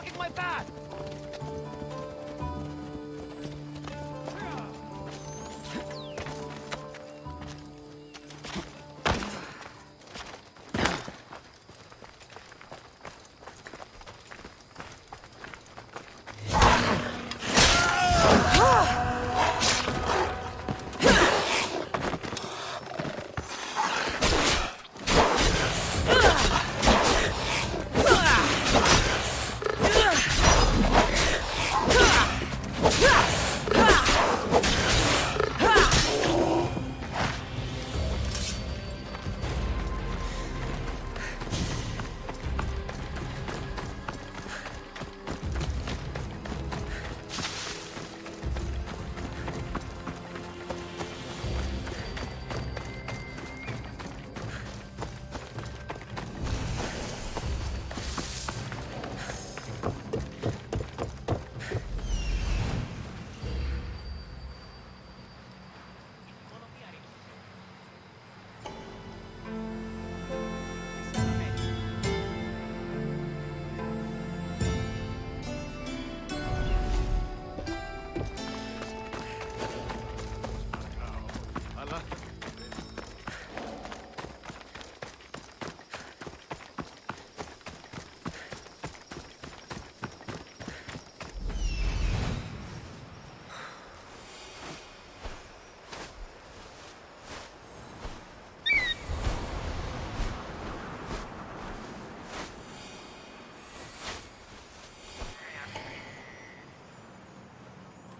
blocking my path!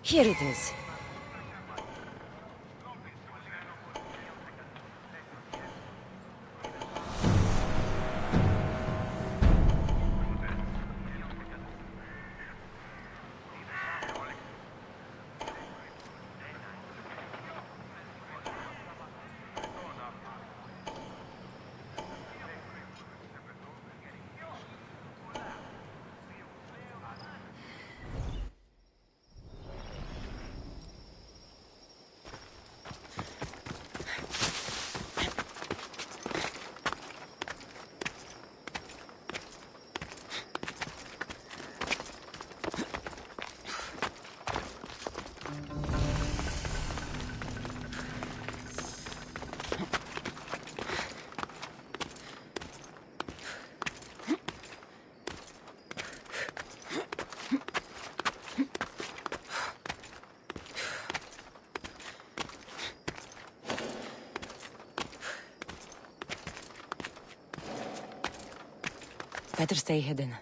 Here it is. Better stay hidden.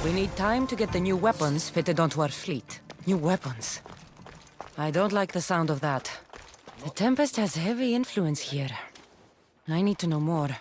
We need time to get the new weapons fitted onto our fleet. New weapons. I don't like the sound of that. The Tempest has heavy influence here. I need to know more.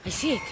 I see it.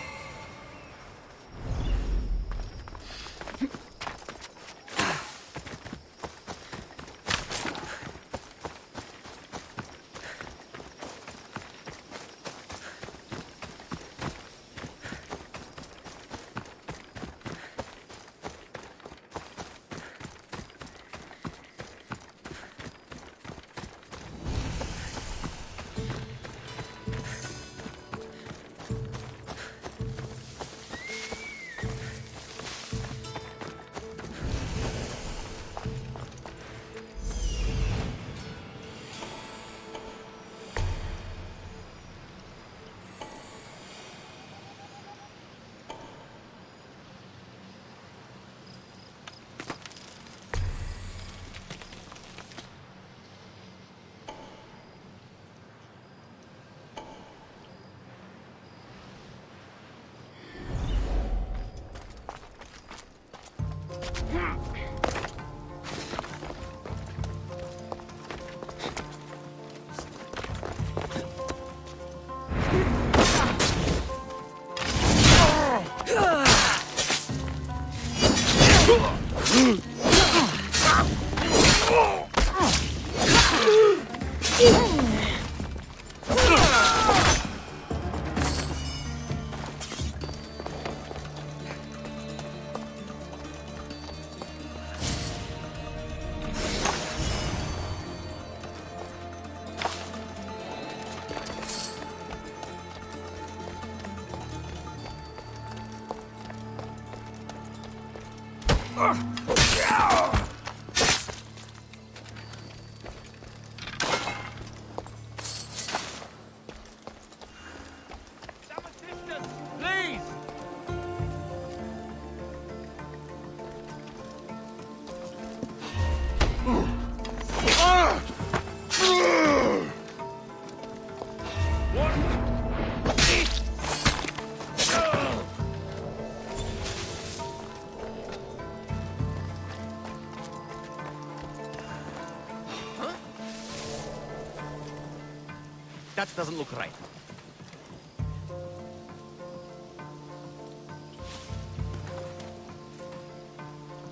That doesn't look right.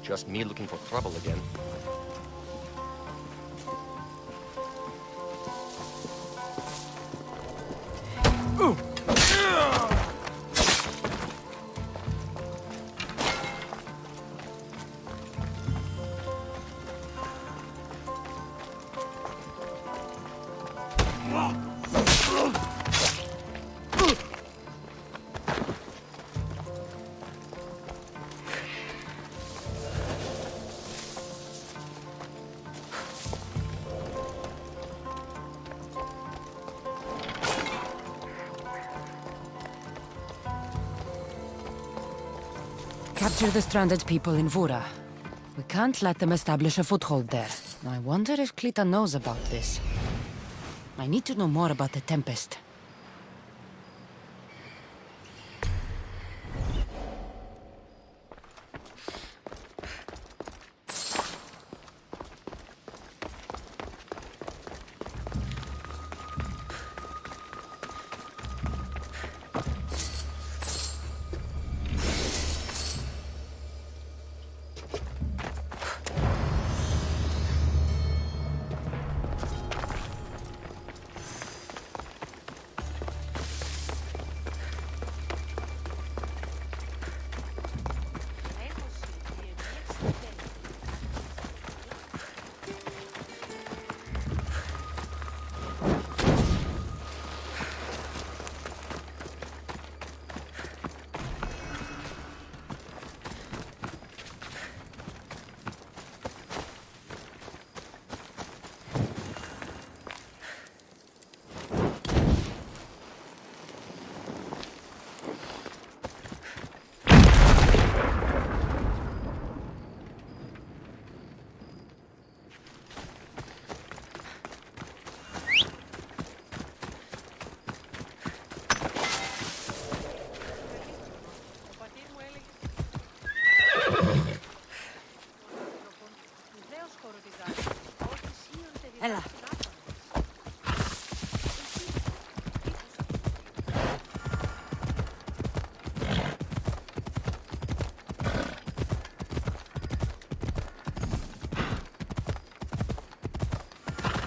Just me looking for trouble again. Capture the stranded people in Vura. We can't let them establish a foothold there. I wonder if Klita knows about this. I need to know more about the Tempest.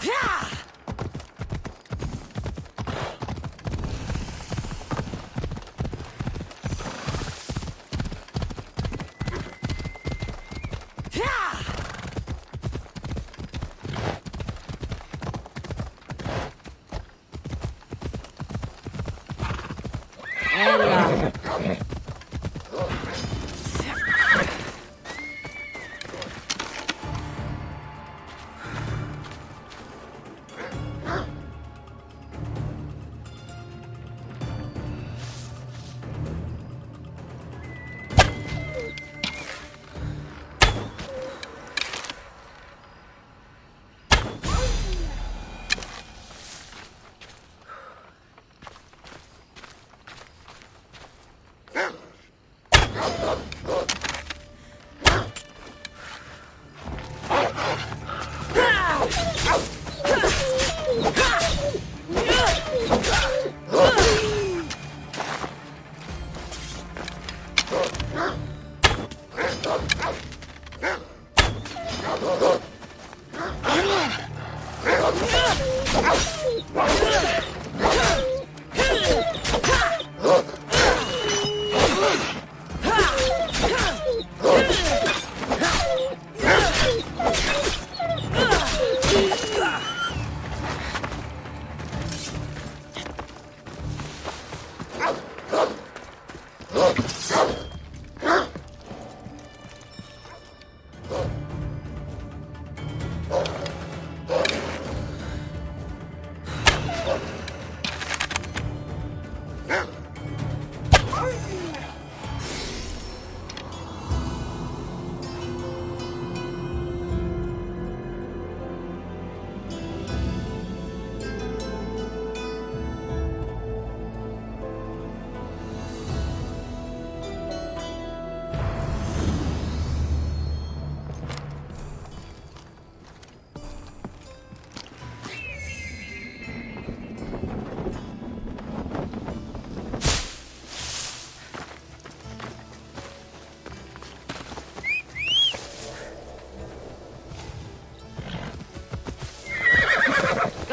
Ella.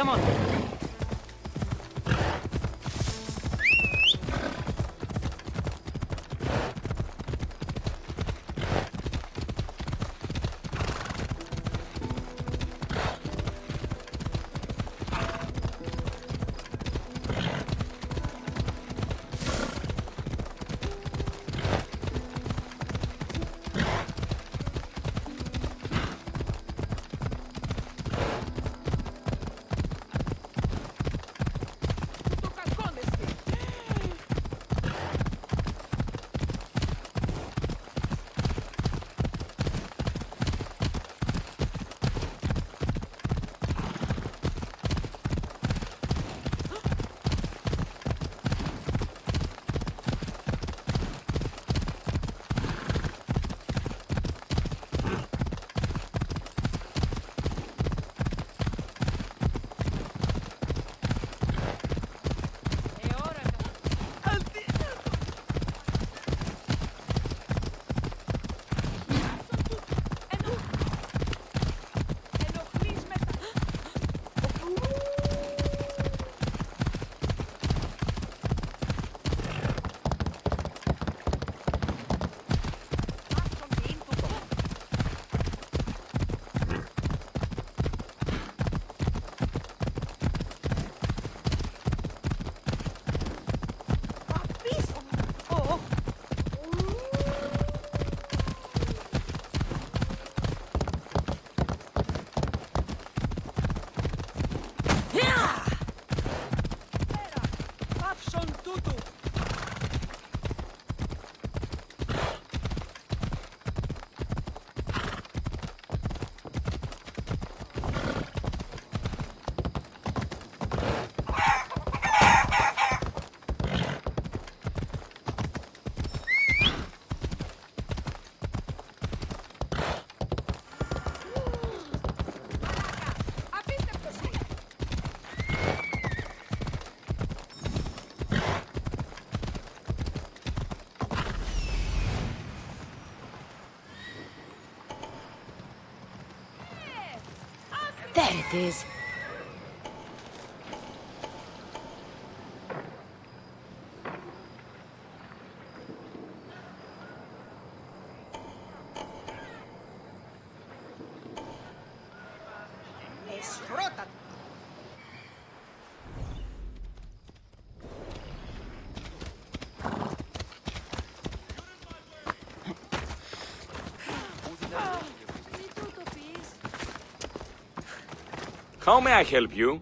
Come on. There it is. How may I help you?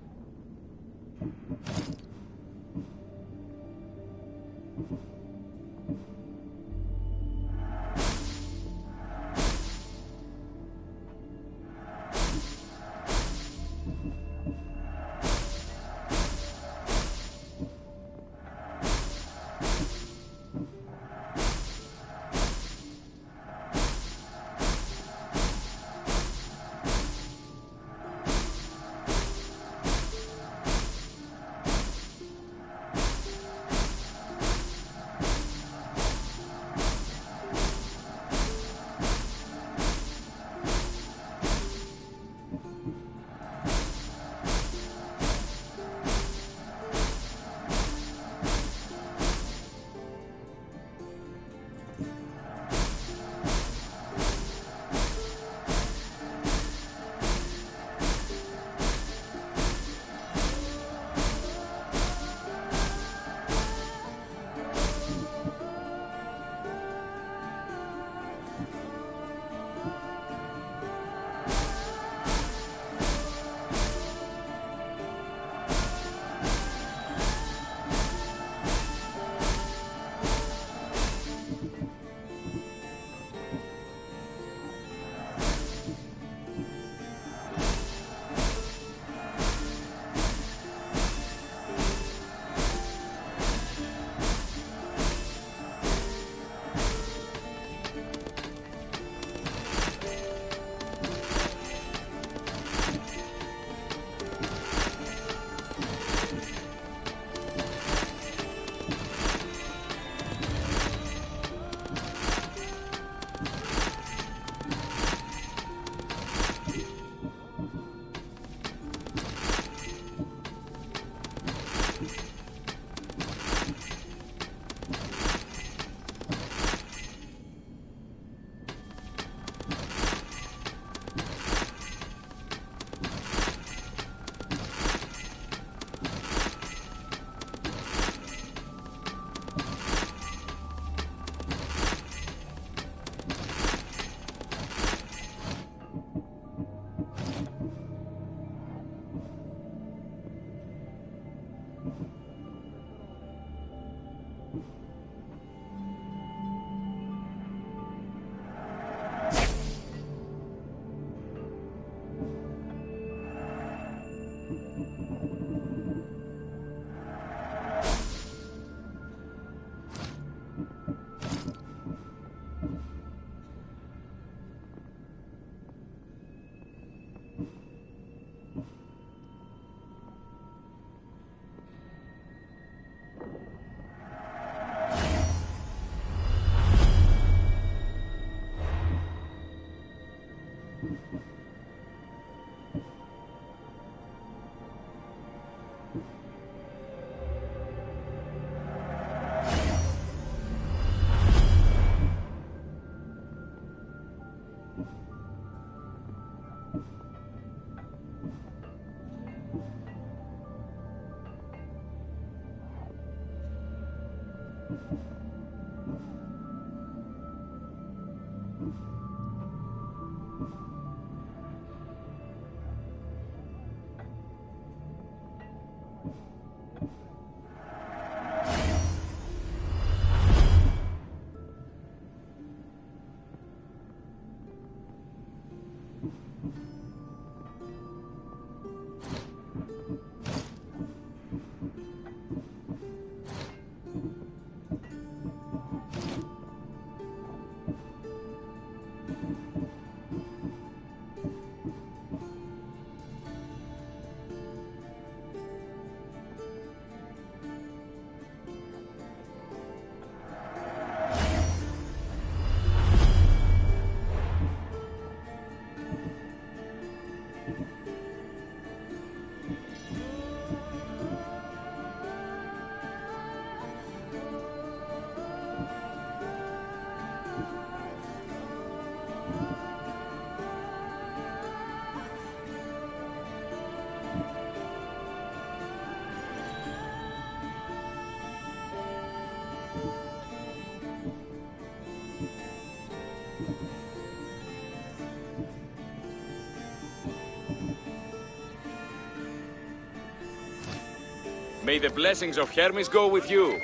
May the blessings of Hermes go with you.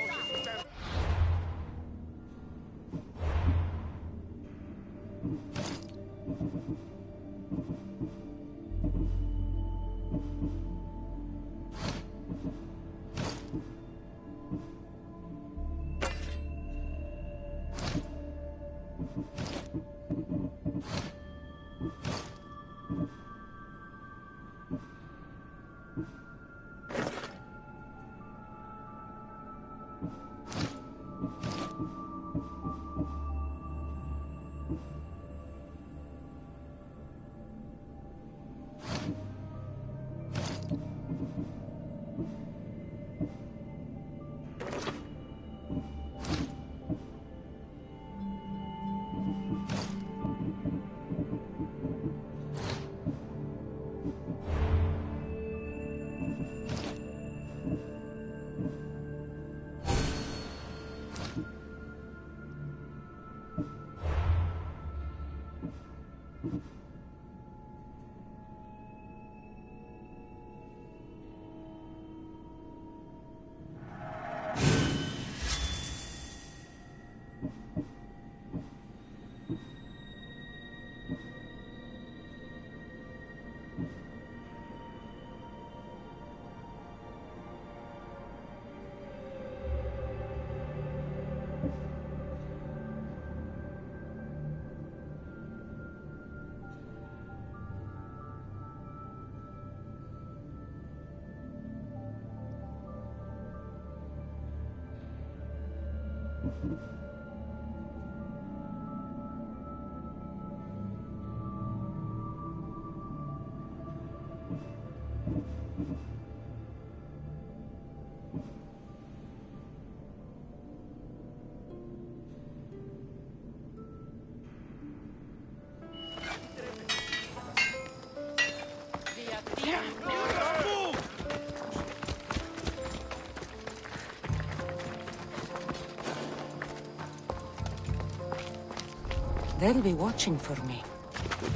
They'll be watching for me.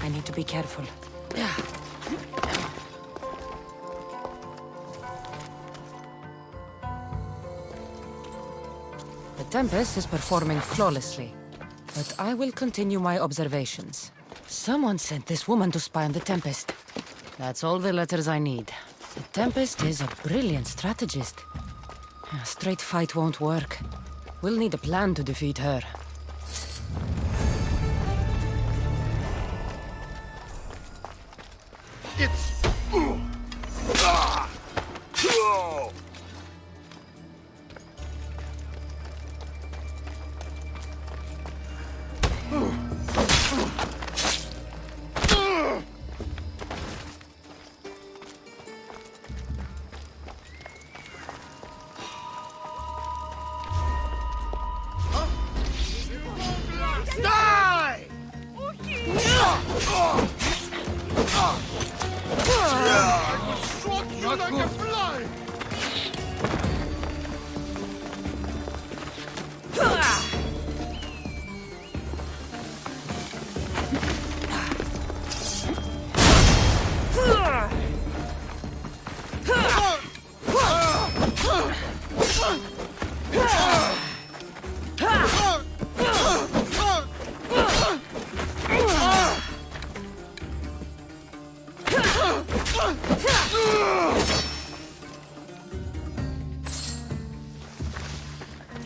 I need to be careful. The Tempest is performing flawlessly, but I will continue my observations. Someone sent this woman to spy on the Tempest. That's all the letters I need. The Tempest is a brilliant strategist. A straight fight won't work. We'll need a plan to defeat her.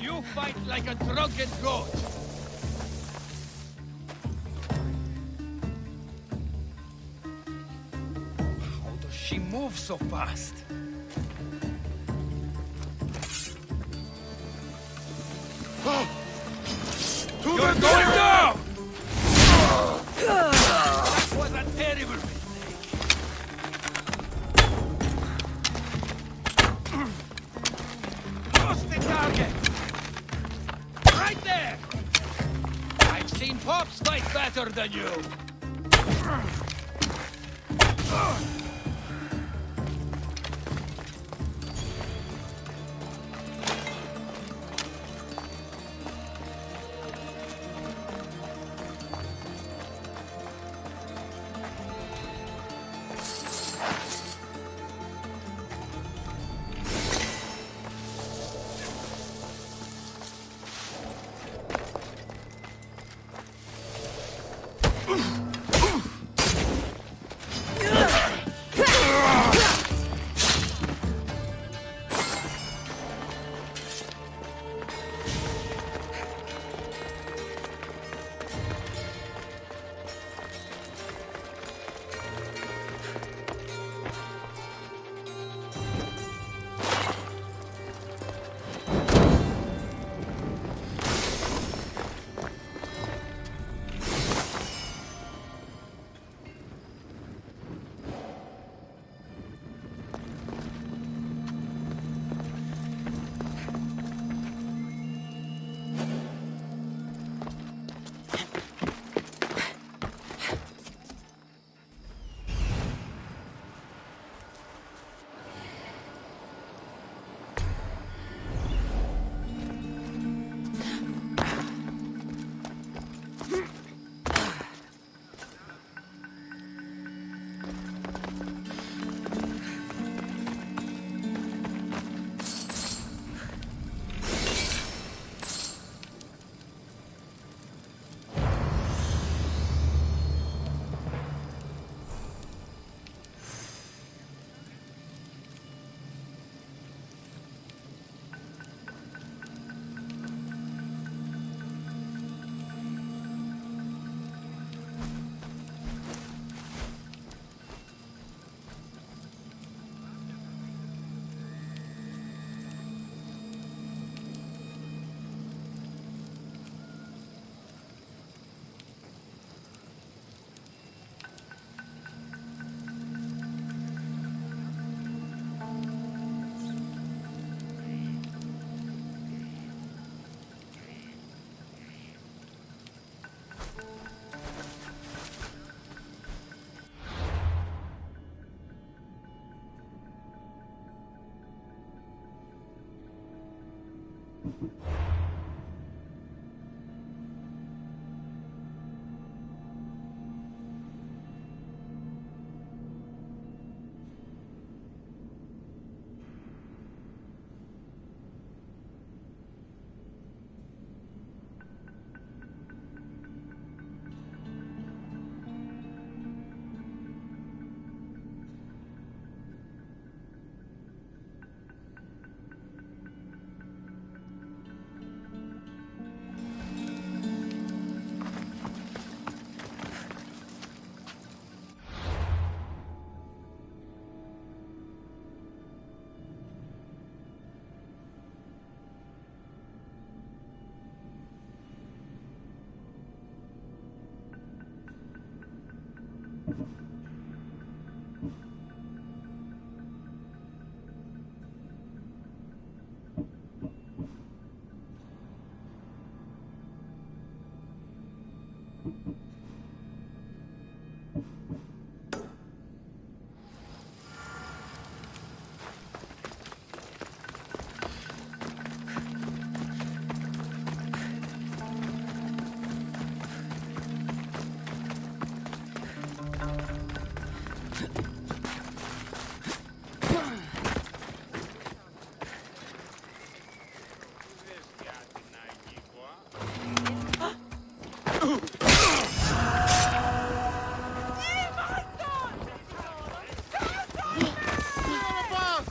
You fight like a drunken goat. How does she move so fast? You're going down! That was a terrible mistake. Lost the target! Right there! I've seen Pops fight better than you!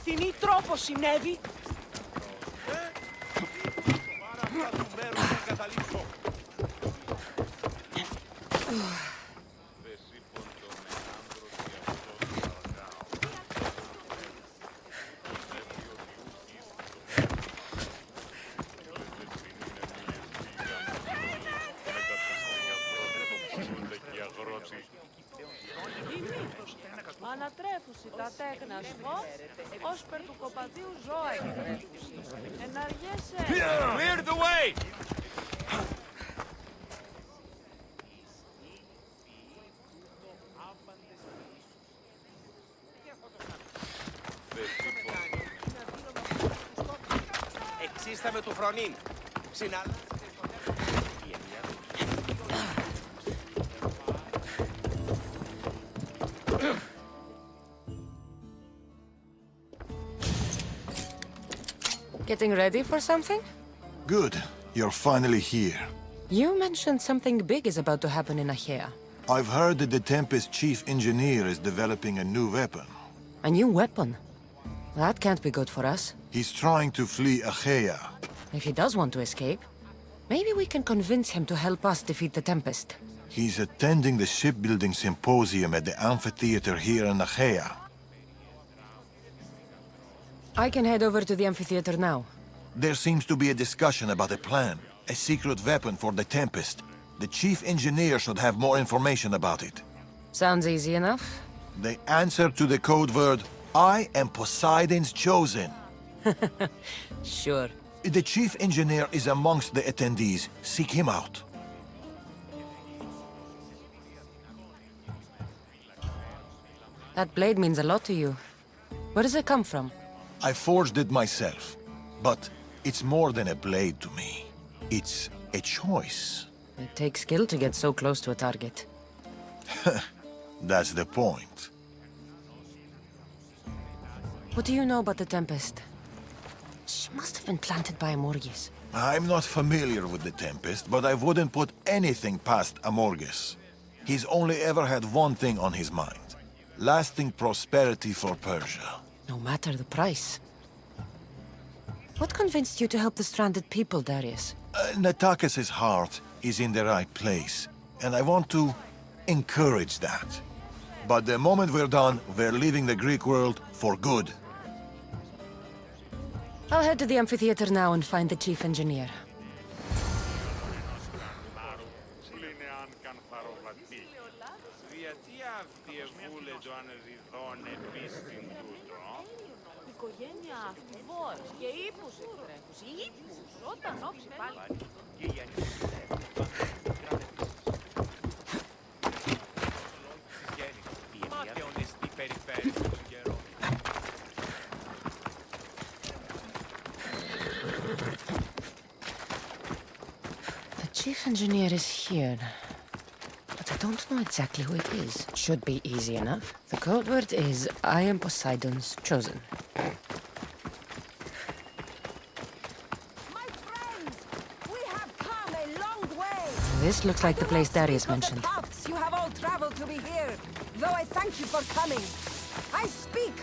Τι τρόπο συνέβη. Ανατρέφουσι τα τέκνα σφό, ως περ του κοπαδίου ζώα εκτρέφουσι. Εναργέσαι. Clear the way! Εξίσταμε του φρονίν. Getting ready for something? Good. You're finally here. You mentioned something big is about to happen in Achaea. I've heard that the Tempest chief engineer is developing a new weapon. A new weapon? That can't be good for us. He's trying to flee Achaea. If he does want to escape, maybe we can convince him to help us defeat the Tempest. He's attending the shipbuilding symposium at the amphitheater here in Achaea. I can head over to the amphitheater now. There seems to be a discussion about a plan, a secret weapon for the Tempest. The chief engineer should have more information about it. Sounds easy enough. The answer to the code word, I am Poseidon's chosen. Sure. The chief engineer is amongst the attendees. Seek him out. That blade means a lot to you. Where does it come from? I forged it myself, but it's more than a blade to me. It's a choice. It takes skill to get so close to a target. That's the point. What do you know about the Tempest? She must have been planted by Amorges. I'm not familiar with the Tempest, but I wouldn't put anything past Amorges. He's only ever had one thing on his mind. Lasting prosperity for Persia. No matter the price. What convinced you to help the stranded people, Darius? Natakis' heart is in the right place, and I want to encourage that. But the moment we're done, we're leaving the Greek world for good. I'll head to the amphitheater now and find the chief engineer. Οικογένεια αυτοβόρ και ύπους εκτρέφους. Ύπους, όταν όψει πάλι. chief engineer is here. But I don't know exactly who it is. Should be easy enough. The code word is I am Poseidon's chosen. My friends, we have come a long way. This looks like the place Darius mentioned. The paths you have all traveled to be here, though I thank you for coming. I speak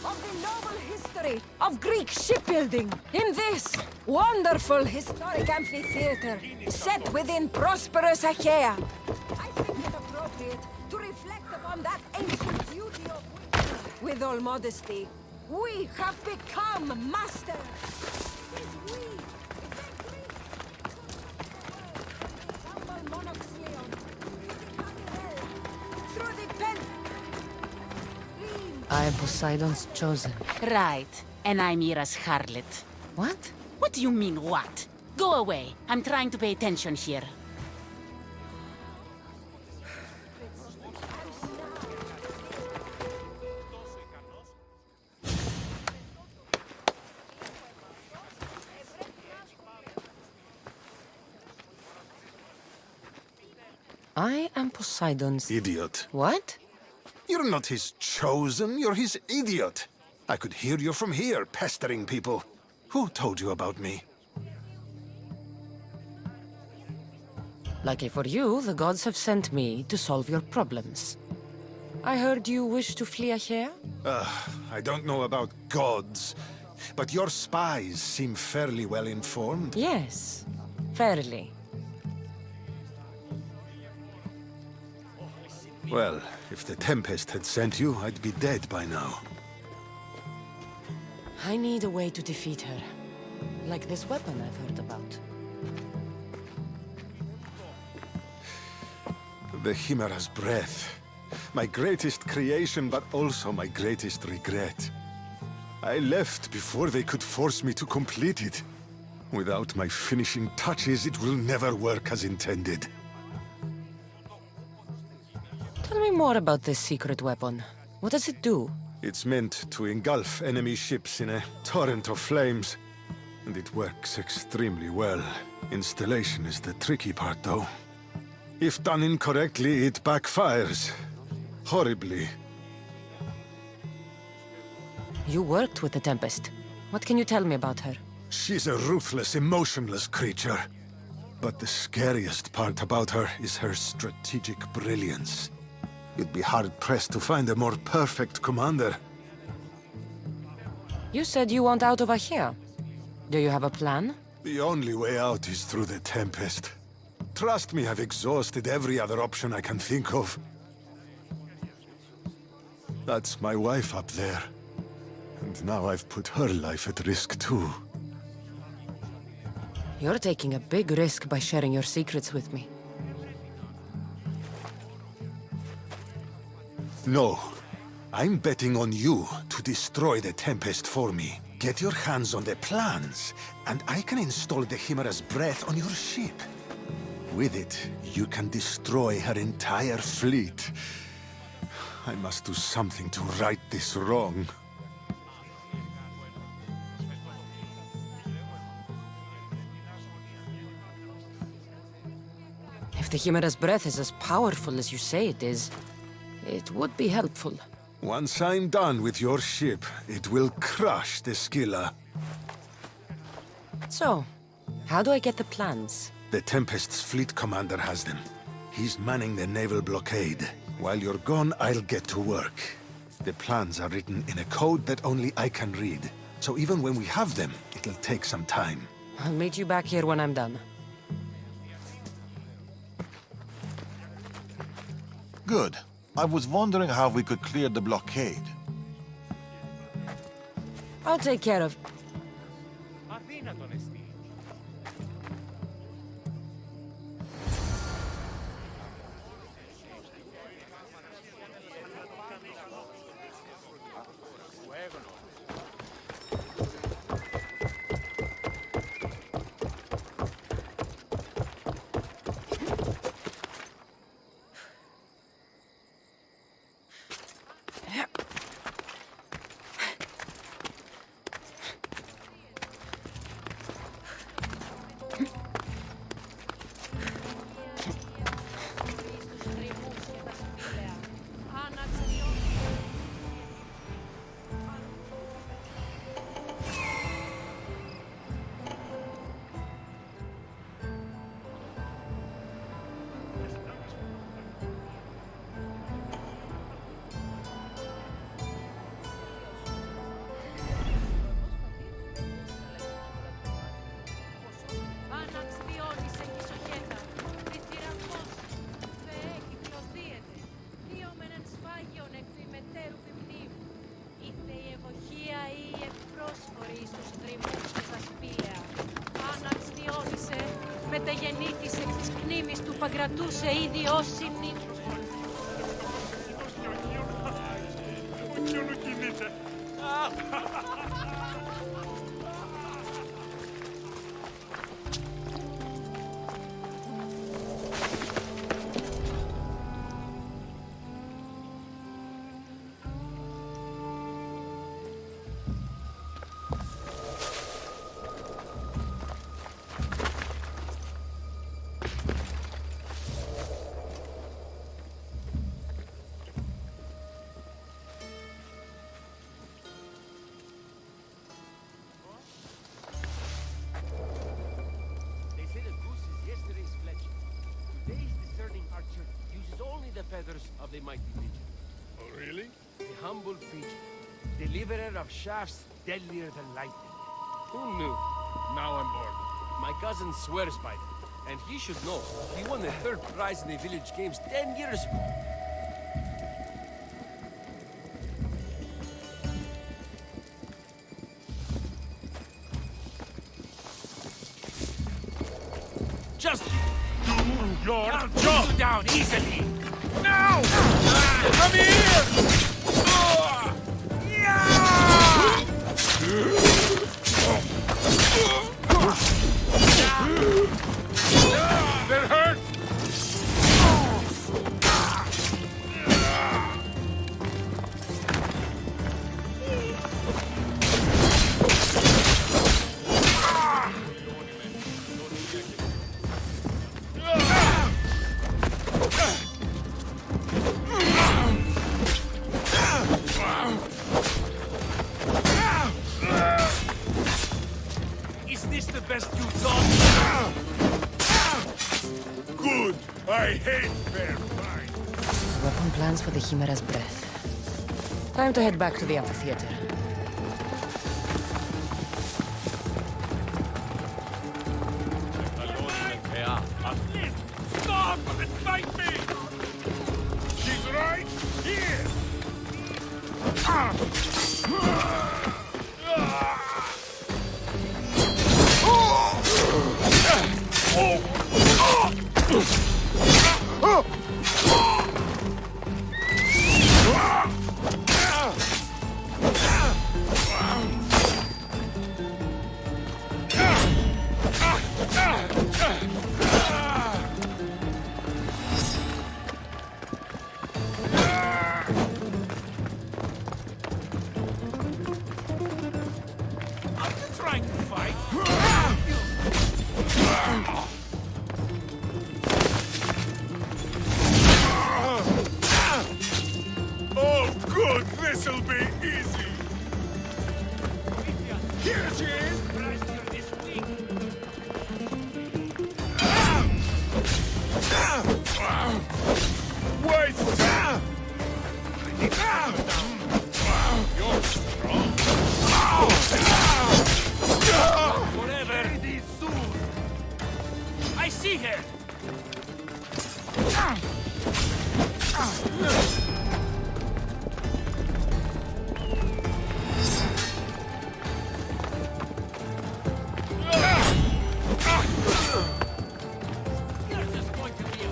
of the noble history of Greek shipbuilding in this wonderful historic amphitheater set within prosperous Achaea. I think it appropriate to reflect upon that ancient beauty of which, with all modesty, we have become masters. It is we, the Greeks, humble Monoxeon, through the pen. I am Poseidon's chosen. Right. And I'm Ira's harlot. What? What do you mean, what? Go away. I'm trying to pay attention here. I am Poseidon's... Idiot. What? You're not his chosen, you're his idiot. I could hear you from here, pestering people. Who told you about me? Lucky for you, the gods have sent me to solve your problems. I heard you wish to flee Achaea? I don't know about gods, but your spies seem fairly well informed. Yes, fairly. Well, if the Tempest had sent you, I'd be dead by now. I need a way to defeat her. Like this weapon I've heard about. The Chimera's breath. My greatest creation, but also my greatest regret. I left before they could force me to complete it. Without my finishing touches, it will never work as intended. Tell me more about this secret weapon. What does it do? It's meant to engulf enemy ships in a torrent of flames. And it works extremely well. Installation is the tricky part, though. If done incorrectly, it backfires. Horribly. You worked with the Tempest. What can you tell me about her? She's a ruthless, emotionless creature. But the scariest part about her is her strategic brilliance. You'd be hard-pressed to find a more perfect commander. You said you want out of Achaea. Do you have a plan? The only way out is through the Tempest. Trust me, I've exhausted every other option I can think of. That's my wife up there. And now I've put her life at risk too. You're taking a big risk by sharing your secrets with me. No. I'm betting on you to destroy the Tempest for me. Get your hands on the plans, and I can install the Chimera's breath on your ship. With it, you can destroy her entire fleet. I must do something to right this wrong. If the Chimera's breath is as powerful as you say it is, it would be helpful. Once I'm done with your ship, it will crush the Scylla. So, how do I get the plans? The Tempest's fleet commander has them. He's manning the naval blockade. While you're gone, I'll get to work. The plans are written in a code that only I can read. So even when we have them, it'll take some time. I'll meet you back here when I'm done. Good. I was wondering how we could clear the blockade. I'll take care of... παγκρατούσε ήδη ως συνήθως. They say the goose is yesterday's fletcher. Today's discerning archer uses only the feathers of the mighty pigeon. Oh, really? The humble pigeon, deliverer of shafts deadlier than lightning. Who knew? Now I'm bored. My cousin swears by them, and he should know. He won the third prize in the village games 10 years ago. Just Do your I'll job! put you down easily. Now! Come here! That hurt! Is this the best you thought? Good! I hate fair fight! Weapon plans for the Chimera's breath. Time to head back to the amphitheater. Stop and fight me! She's right here! I'm just trying to fight. Oh, good! This'll be easy! Here she is! This week. Wait! You're strong! Whatever. I see her. You're just going to be a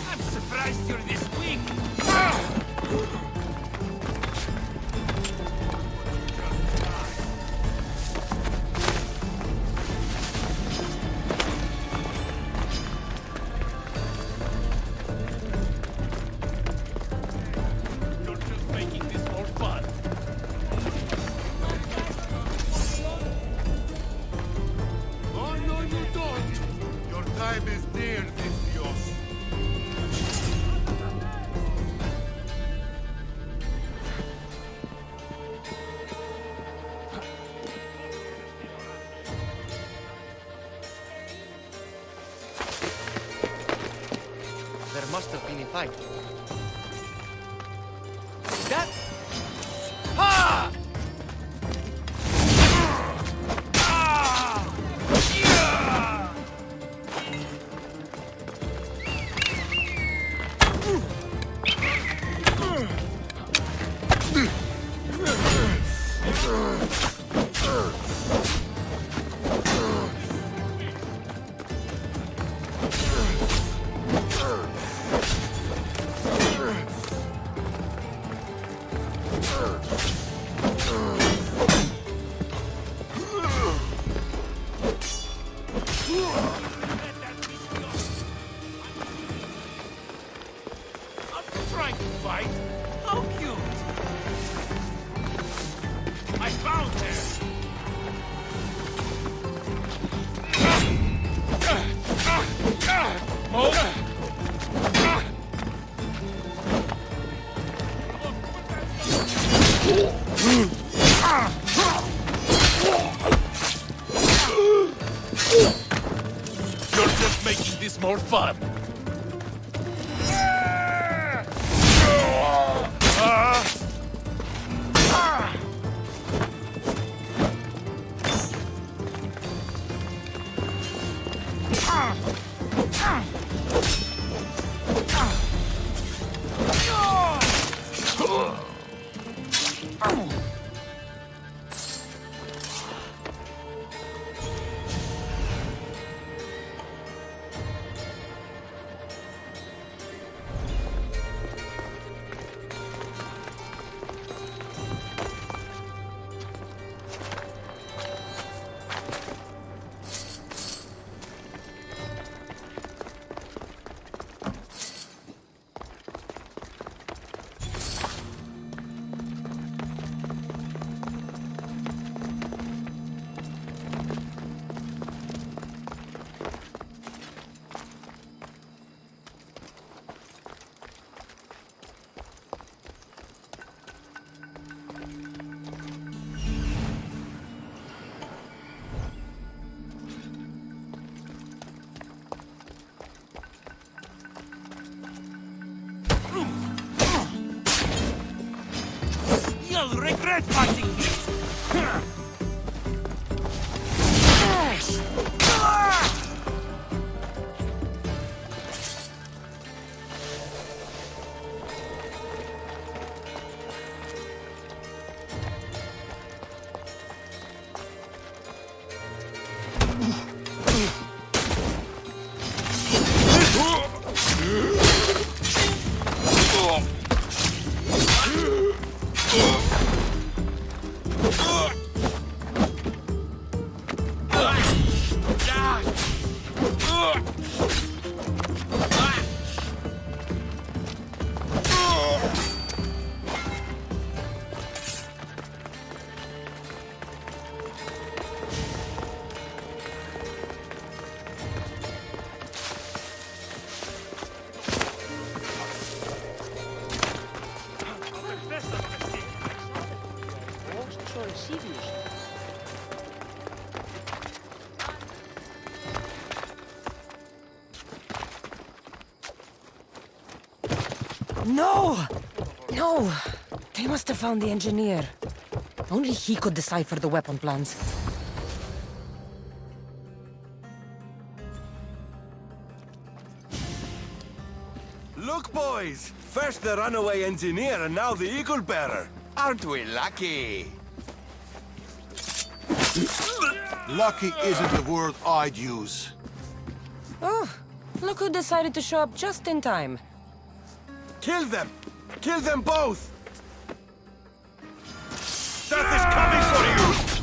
I'm surprised you're this weak. You're just making this more fun! Oh, no, you don't! Your time is near, Dios. There must have been a fight. That? Ha! Ah! Yeah! Trying to fight? How cute! I found her! You're just making this more fun. You'll regret fighting me! No! No! They must have found the engineer. Only he could decipher the weapon plans. Look, boys! First the runaway engineer and now the eagle bearer. Aren't we lucky? Lucky isn't the word I'd use. Oh, look who decided to show up just in time. Kill them! Kill them both! Death is coming for you!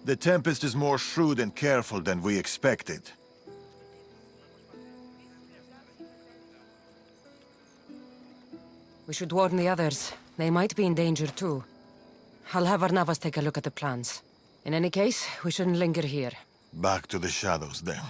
The Tempest is more shrewd and careful than we expected. We should warn the others. They might be in danger too. I'll have Varnavas take a look at the plans. In any case, we shouldn't linger here. Back to the shadows, then.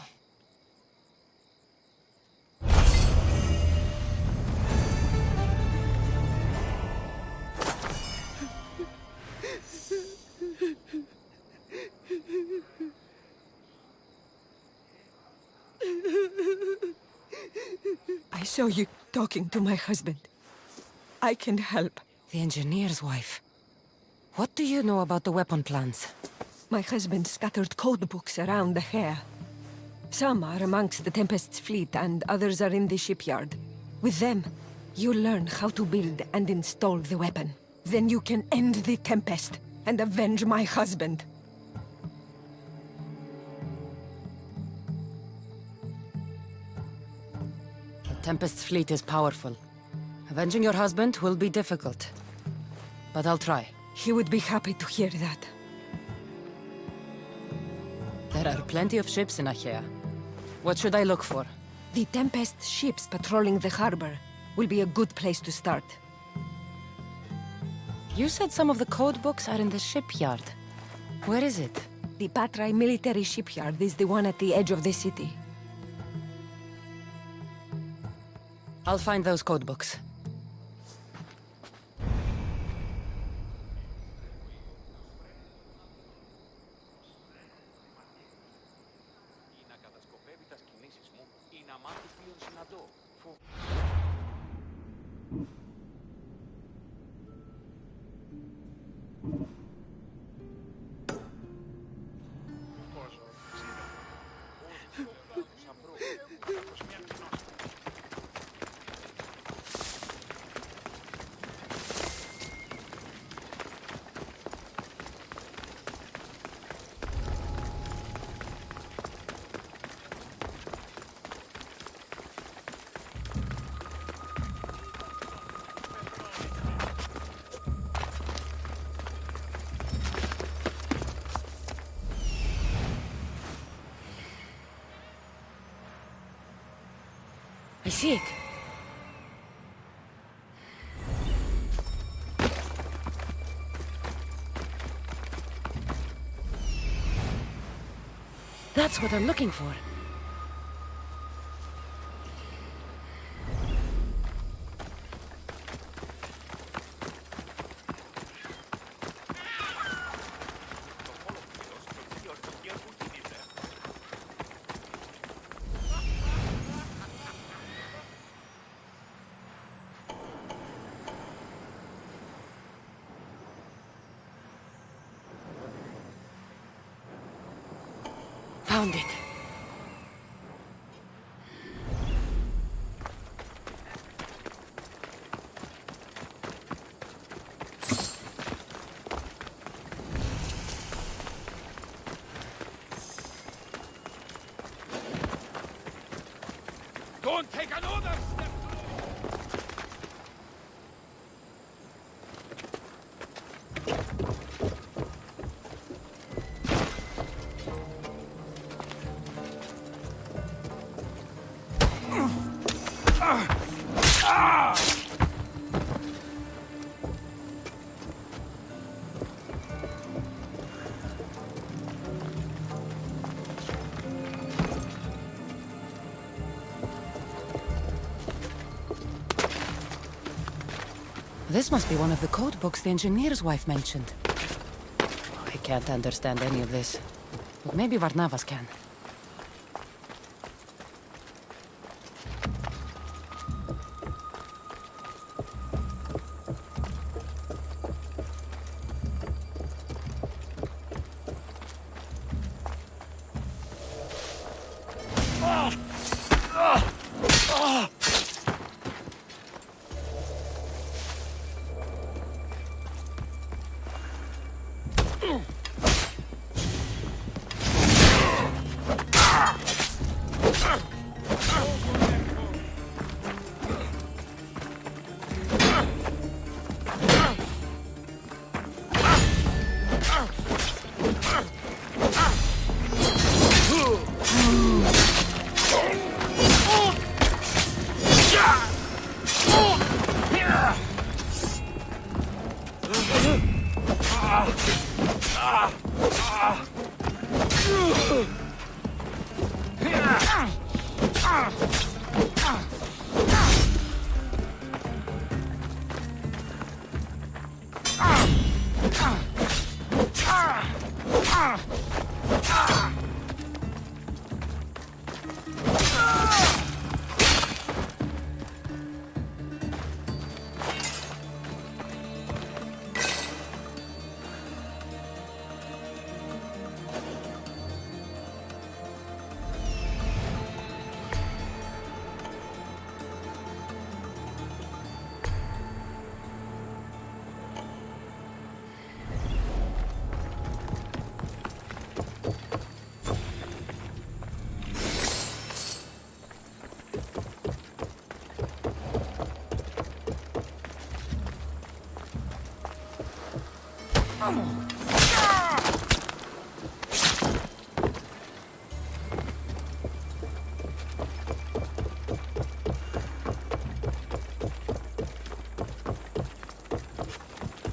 I saw you talking to my husband. I can help. The engineer's wife. What do you know about the weapon plans? My husband scattered code books around the hair. Some are amongst the Tempest's fleet, and others are in the shipyard. With them, you learn how to build and install the weapon. Then you can end the Tempest and avenge my husband. The Tempest's fleet is powerful. Avenging your husband will be difficult. But I'll try. He would be happy to hear that. There are plenty of ships in Achaea. What should I look for? The Tempest ships patrolling the harbor will be a good place to start. You said some of the code books are in the shipyard. Where is it? The Patrai military shipyard is the one at the edge of the city. I'll find those code books. I see it. That's what I'm looking for. Found it. Don't take another step! This must be one of the code books the engineer's wife mentioned. I can't understand any of this, but maybe Varnavas can.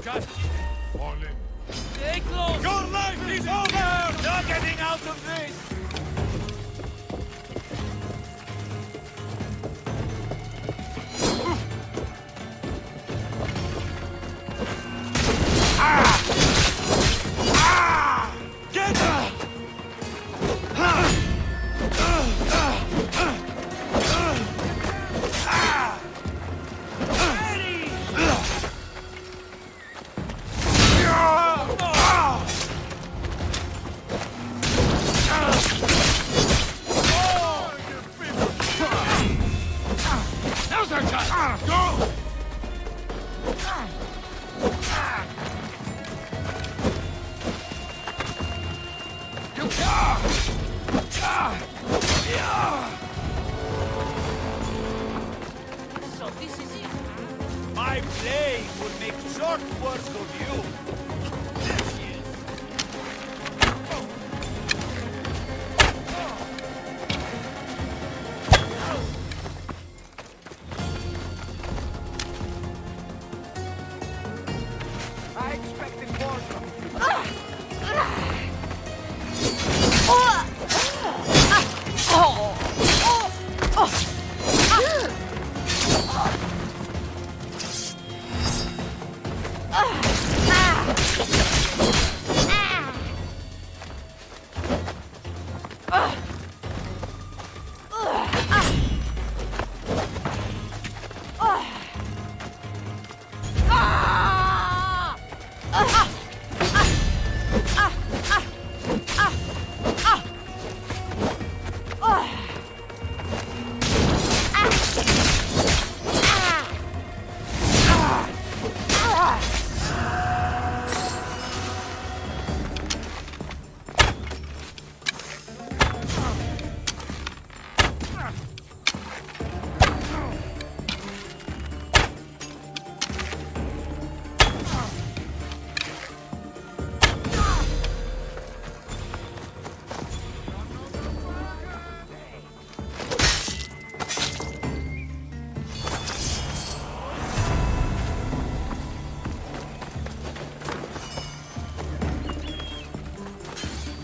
Just fall in. Stay close! Your life is over! Not getting out of this! Get up! Now's our time! Go! So this is it. My blade will make short work of you. I expected more from you.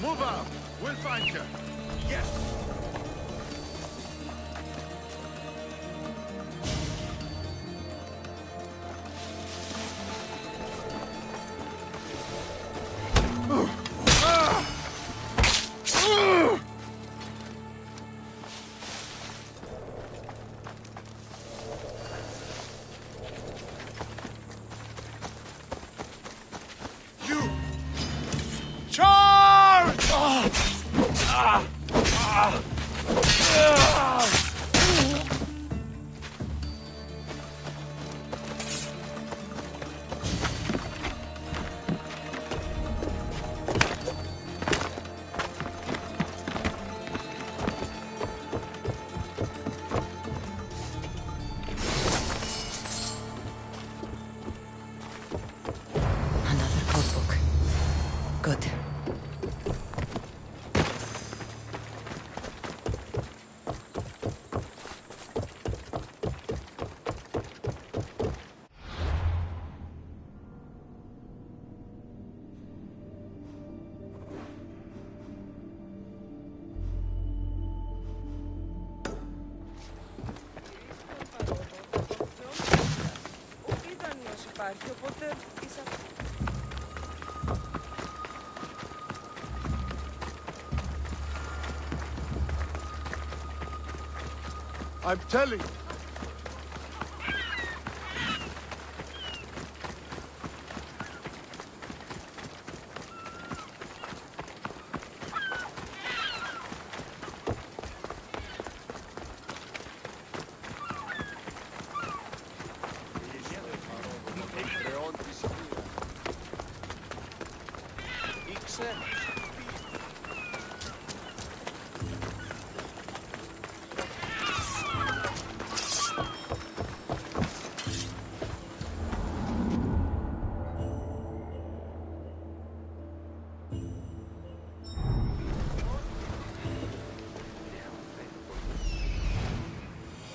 Move out. We'll find you. Yes. You charge! Another codebook. Good. υπάρχει, οπότε είσαι... I'm telling you.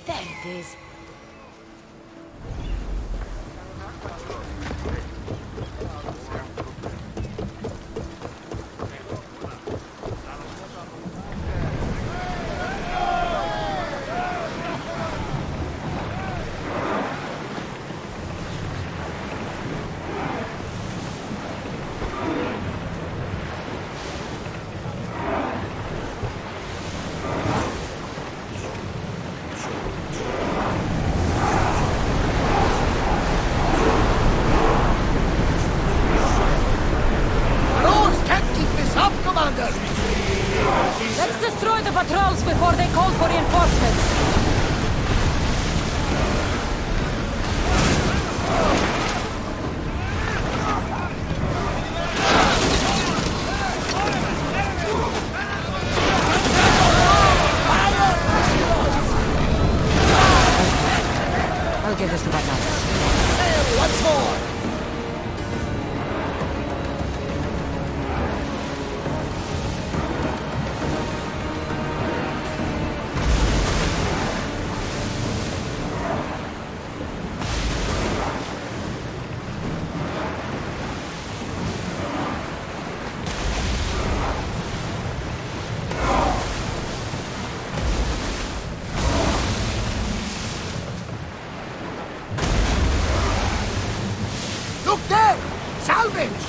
There it is. Let's destroy the patrols before they call for reinforcements. I'll give this to Bananas. What's more? Look there! Salvage!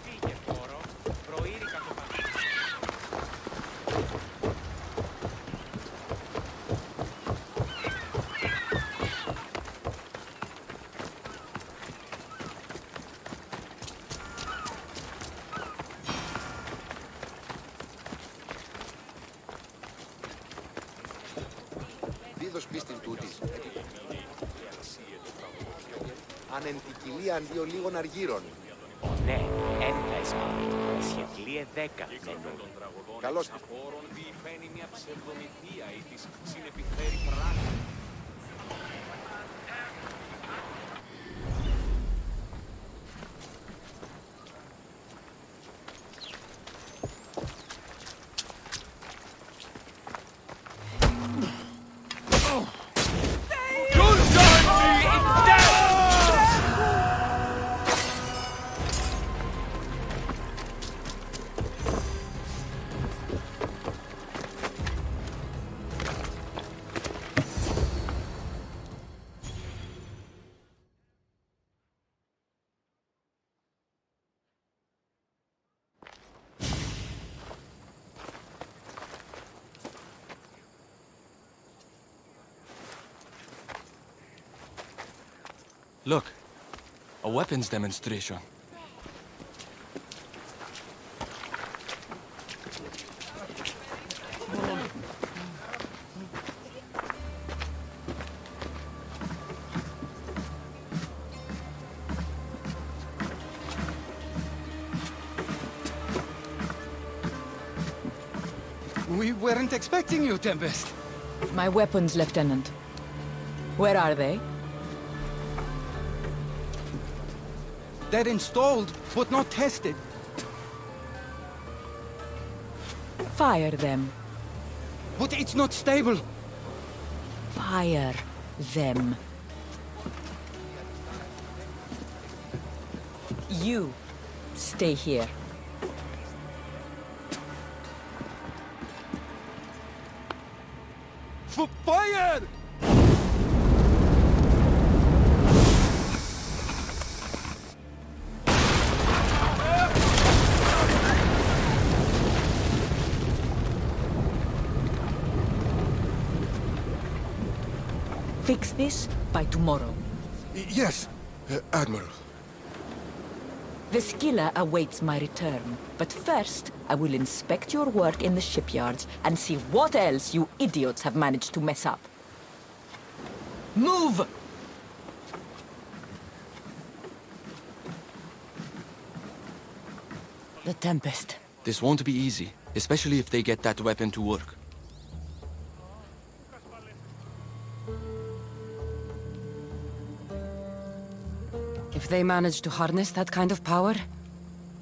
Φύγε, φόρο. Προείρικα το πανί. Δίδος πίστην τούτης. Αν εν ποικιλία αντίο λίγων αργύρων. Ναι, έντα εσπά. Σχετλίε 10. Καλώς. Χώρων διηφαίνει μια ψευδομυθία ή της συνεπιφέρει πράγμα. Look, a weapons demonstration. We weren't expecting you, Tempest. My weapons, Lieutenant. Where are they? They're installed, but not tested. Fire them. But it's not stable. Fire them. You stay here. Fire! Fix this by tomorrow. Yes, Admiral. The skiller awaits my return. But first, I will inspect your work in the shipyards and see what else you idiots have managed to mess up. Move! The Tempest. This won't be easy, especially if they get that weapon to work. If they manage to harness that kind of power,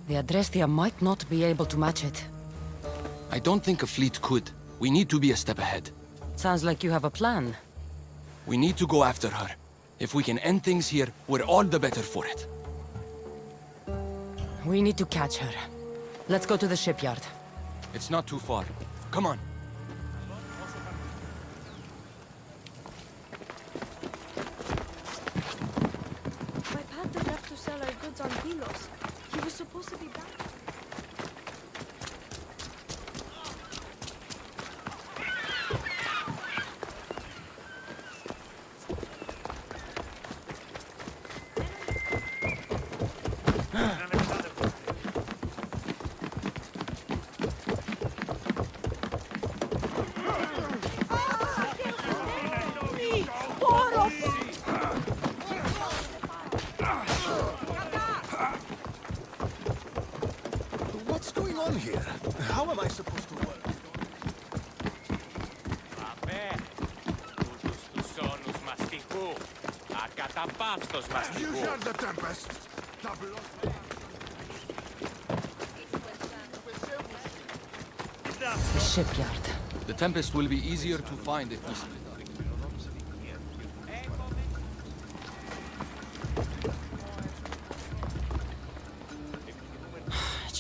the Adrestia might not be able to match it. I don't think a fleet could. We need to be a step ahead. Sounds like you have a plan. We need to go after her. If we can end things here, we're all the better for it. We need to catch her. Let's go to the shipyard. It's not too far. Come on. My panther left to sell our goods on Delos. He was supposed to be back. here. How am I supposed to work? Βαβέ, τούτους τους όνους μαστιγού. Ακαταπαύστος You μαστιγού. heard the tempest. The shipyard. The Tempest will be easier to find if we split up.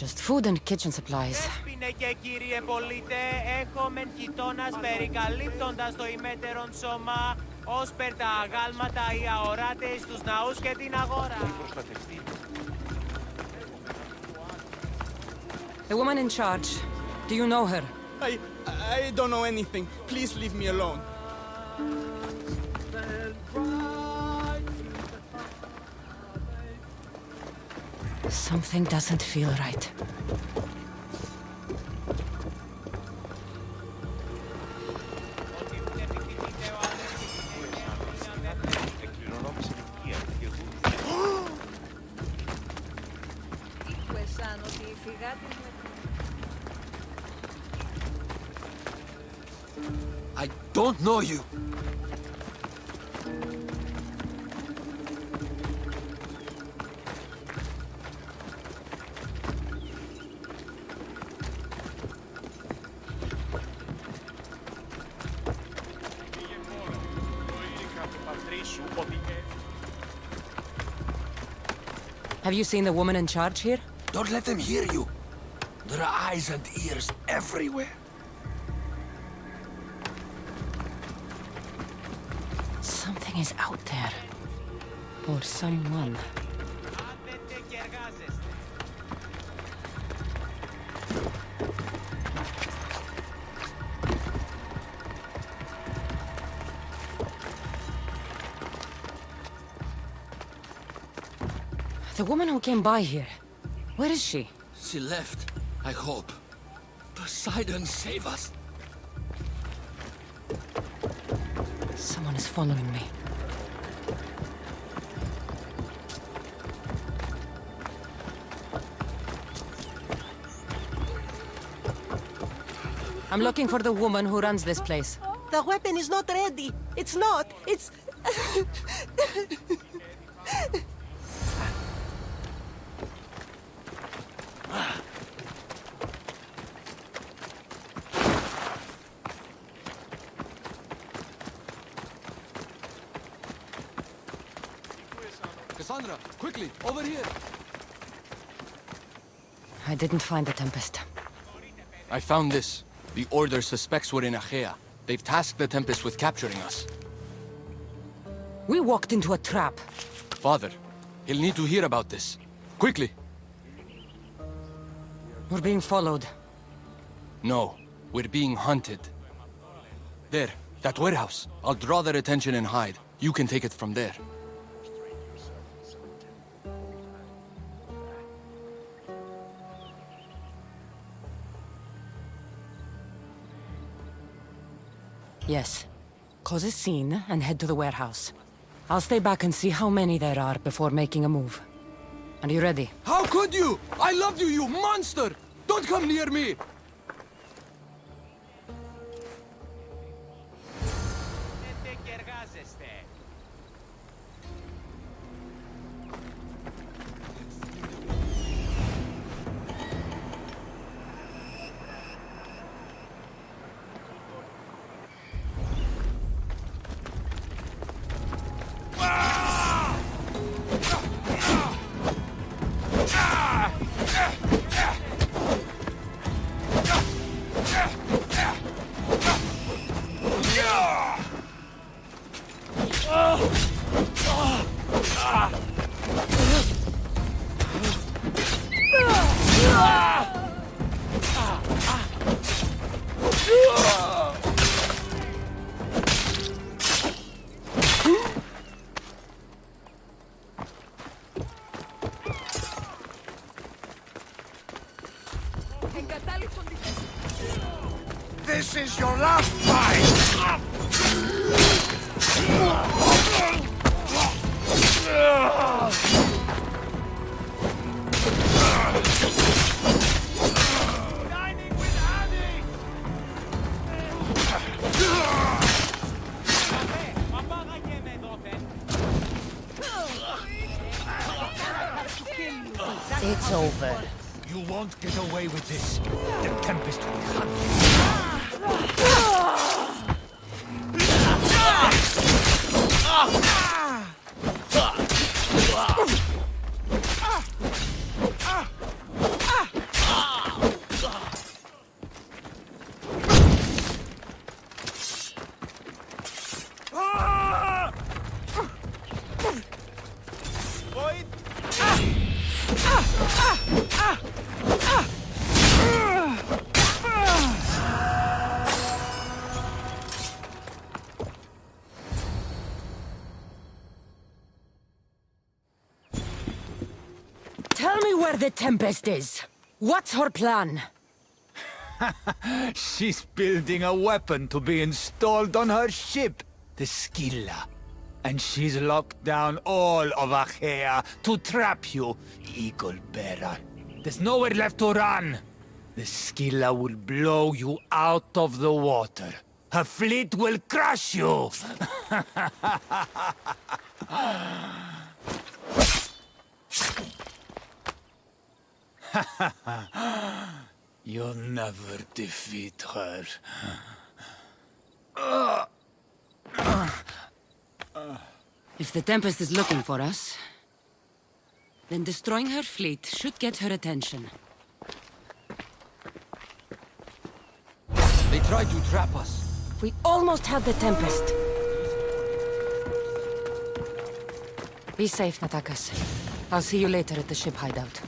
Just food and kitchen supplies. Δέσποινε και κύριε πολίτε, έχομεν γειτόνας περικαλύπτοντας το ημέτερον σώμα, ως περ τα αγάλματα οι αοράτες στους ναούς και την αγορά. The woman in charge. Do you know her? I don't know anything. Please leave me alone. Something doesn't feel right. I don't know you. Have you seen the woman in charge here? Don't let them hear you. There are eyes and ears everywhere. Something is out there. Or someone. Άνετε και εργάζεστε. The woman who came by here. Where is she? She left, I hope. Poseidon, save us. Someone is following me. I'm looking for the woman who runs this place. The weapon is not ready. It's not. It's... Cassandra, quickly, over here. I didn't find the Tempest. I found this. The Order suspects we're in Achaea. They've tasked the Tempest with capturing us. We walked into a trap. Father, he'll need to hear about this. Quickly. We're being followed. No, we're being hunted. There, that warehouse. I'll draw their attention and hide. You can take it from there. Yes. Cause a scene and head to the warehouse. I'll stay back and see how many there are before making a move. Are you ready? How could you? I loved you, you monster! Don't come near me! Άνετε και εργάζεστε. This is your last fight! It's over. You won't get away with this. The Tempest will hunt you. Tell me where the Tempest is. What's her plan? She's building a weapon to be installed on her ship, the Scylla. And she's locked down all of Achaea to trap you, Eagle Bearer. There's nowhere left to run. The Scylla will blow you out of the water. Her fleet will crush you! You'll never defeat her. If the Tempest is looking for us, then destroying her fleet should get her attention. They tried to trap us. We almost had the Tempest. Be safe, Natakas. I'll see you later at the ship hideout.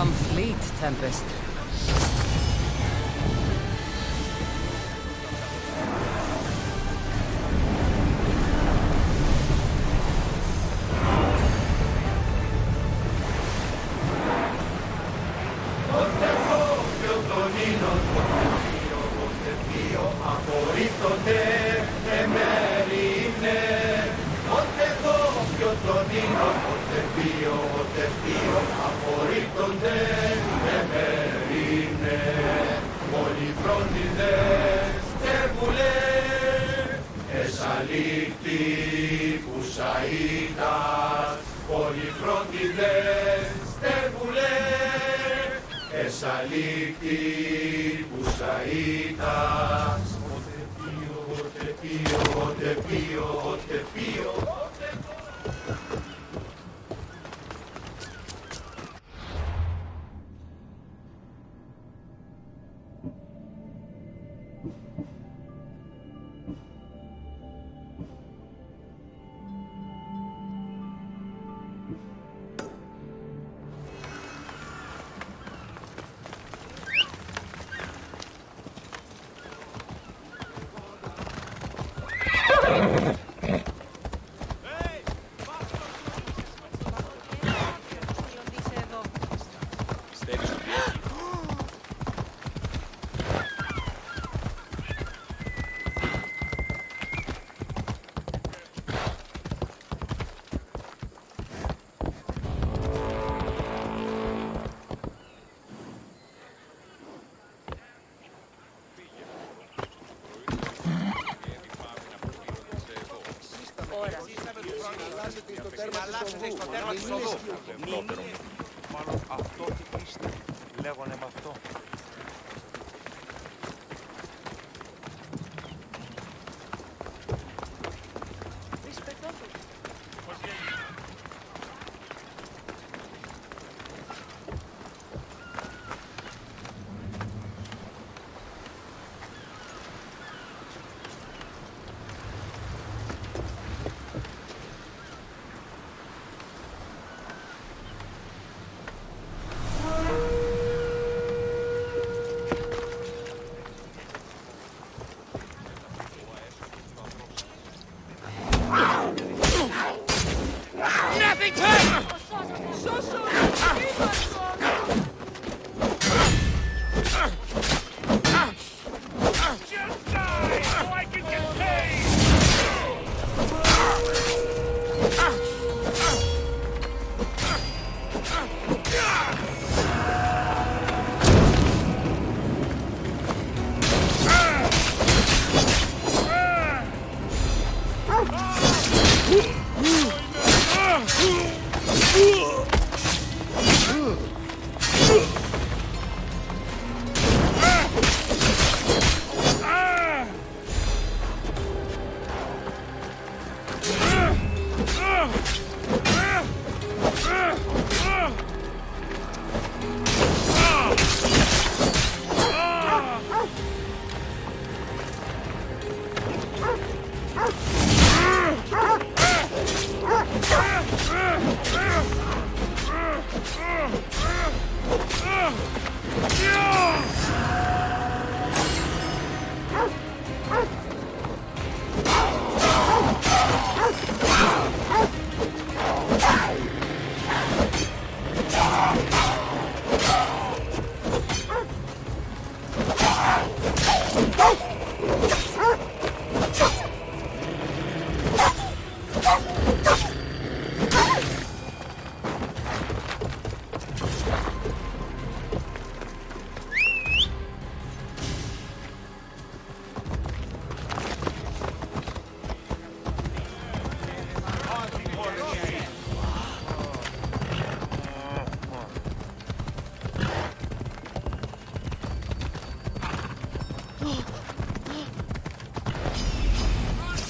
Some fleet, Tempest. Μάλλον αυτό τι είστε, λέγονε με αυτό.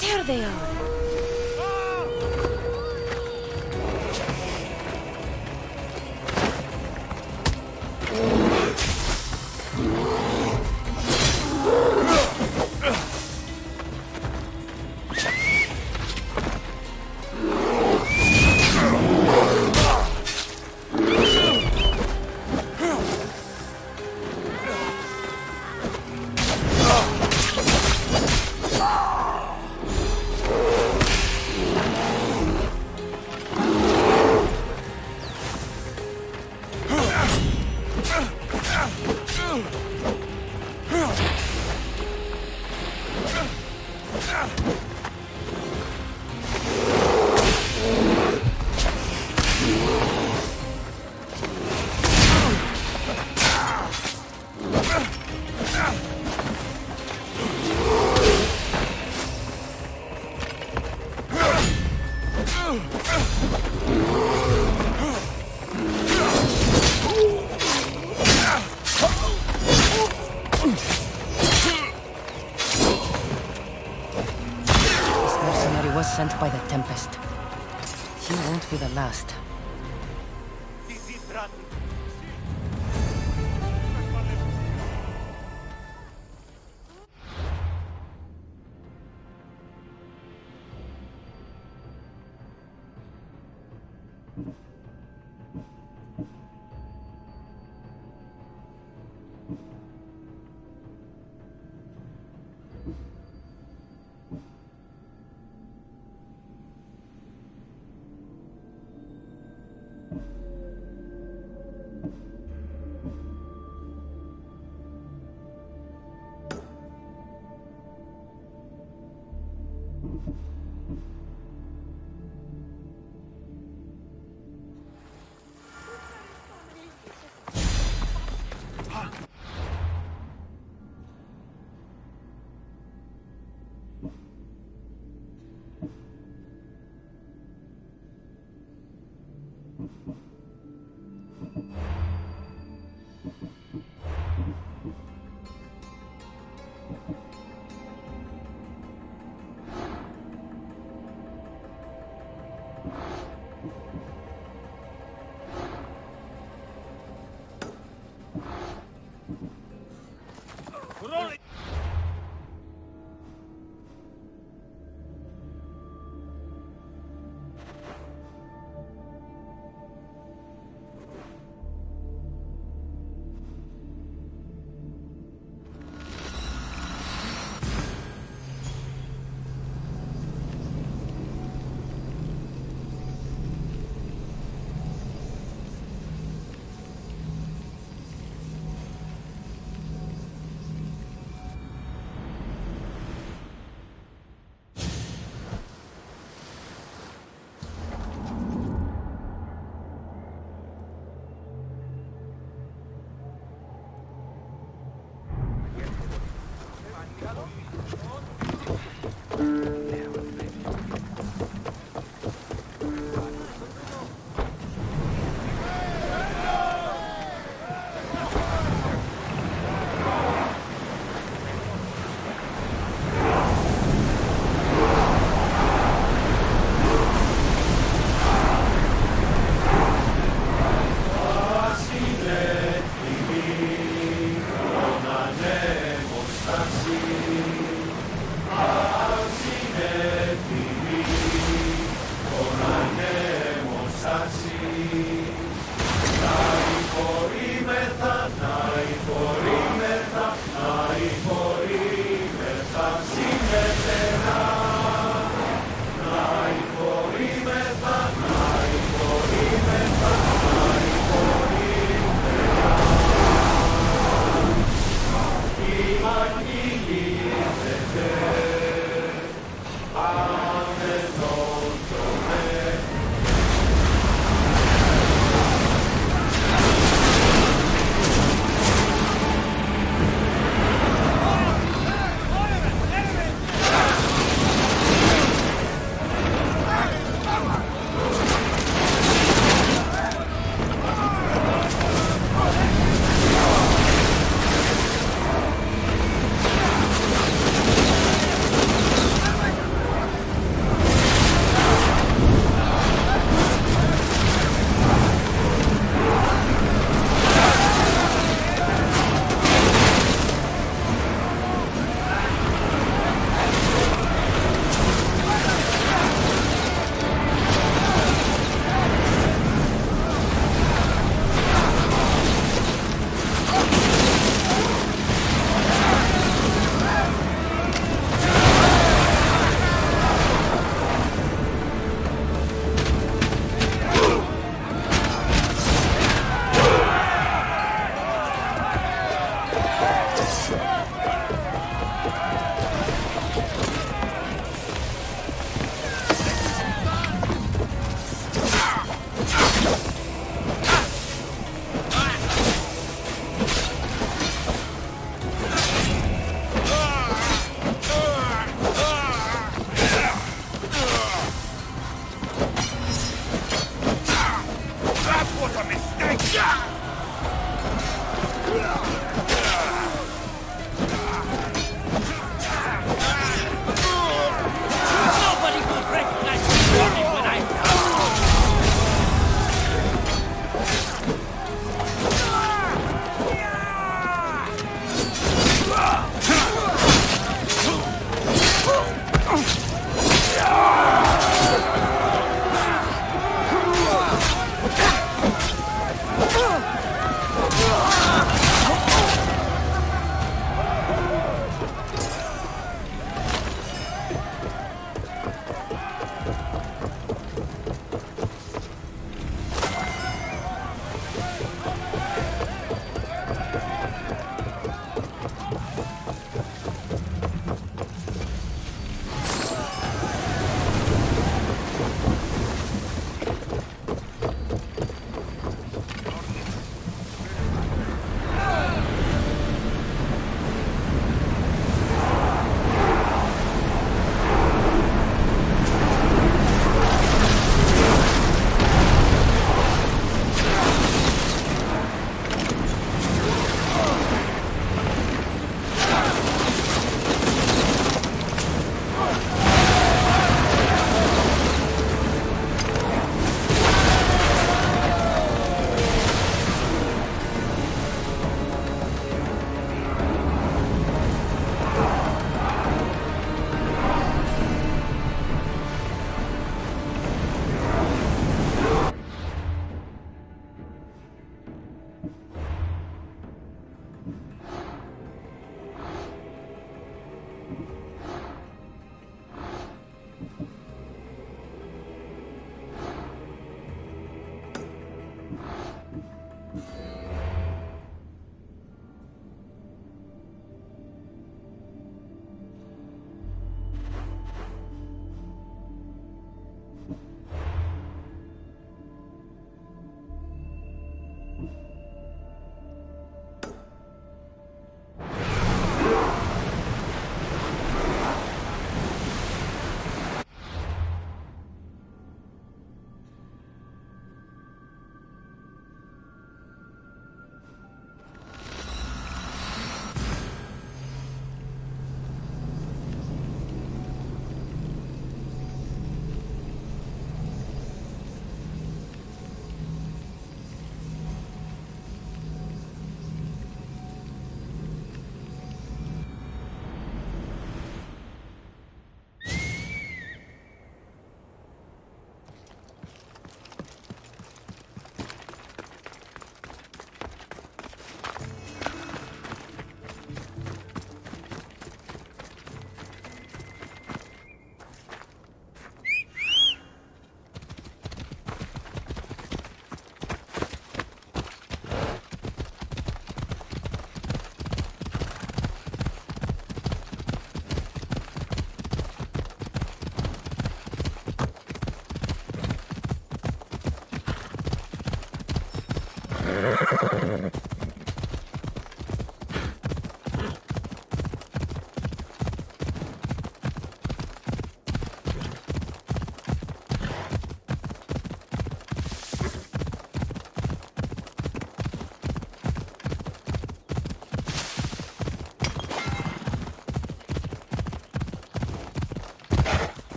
There they are. This mercenary was sent by the Tempest. He won't be the last.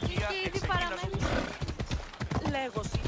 Και ήδη παραμένεις λέγωση.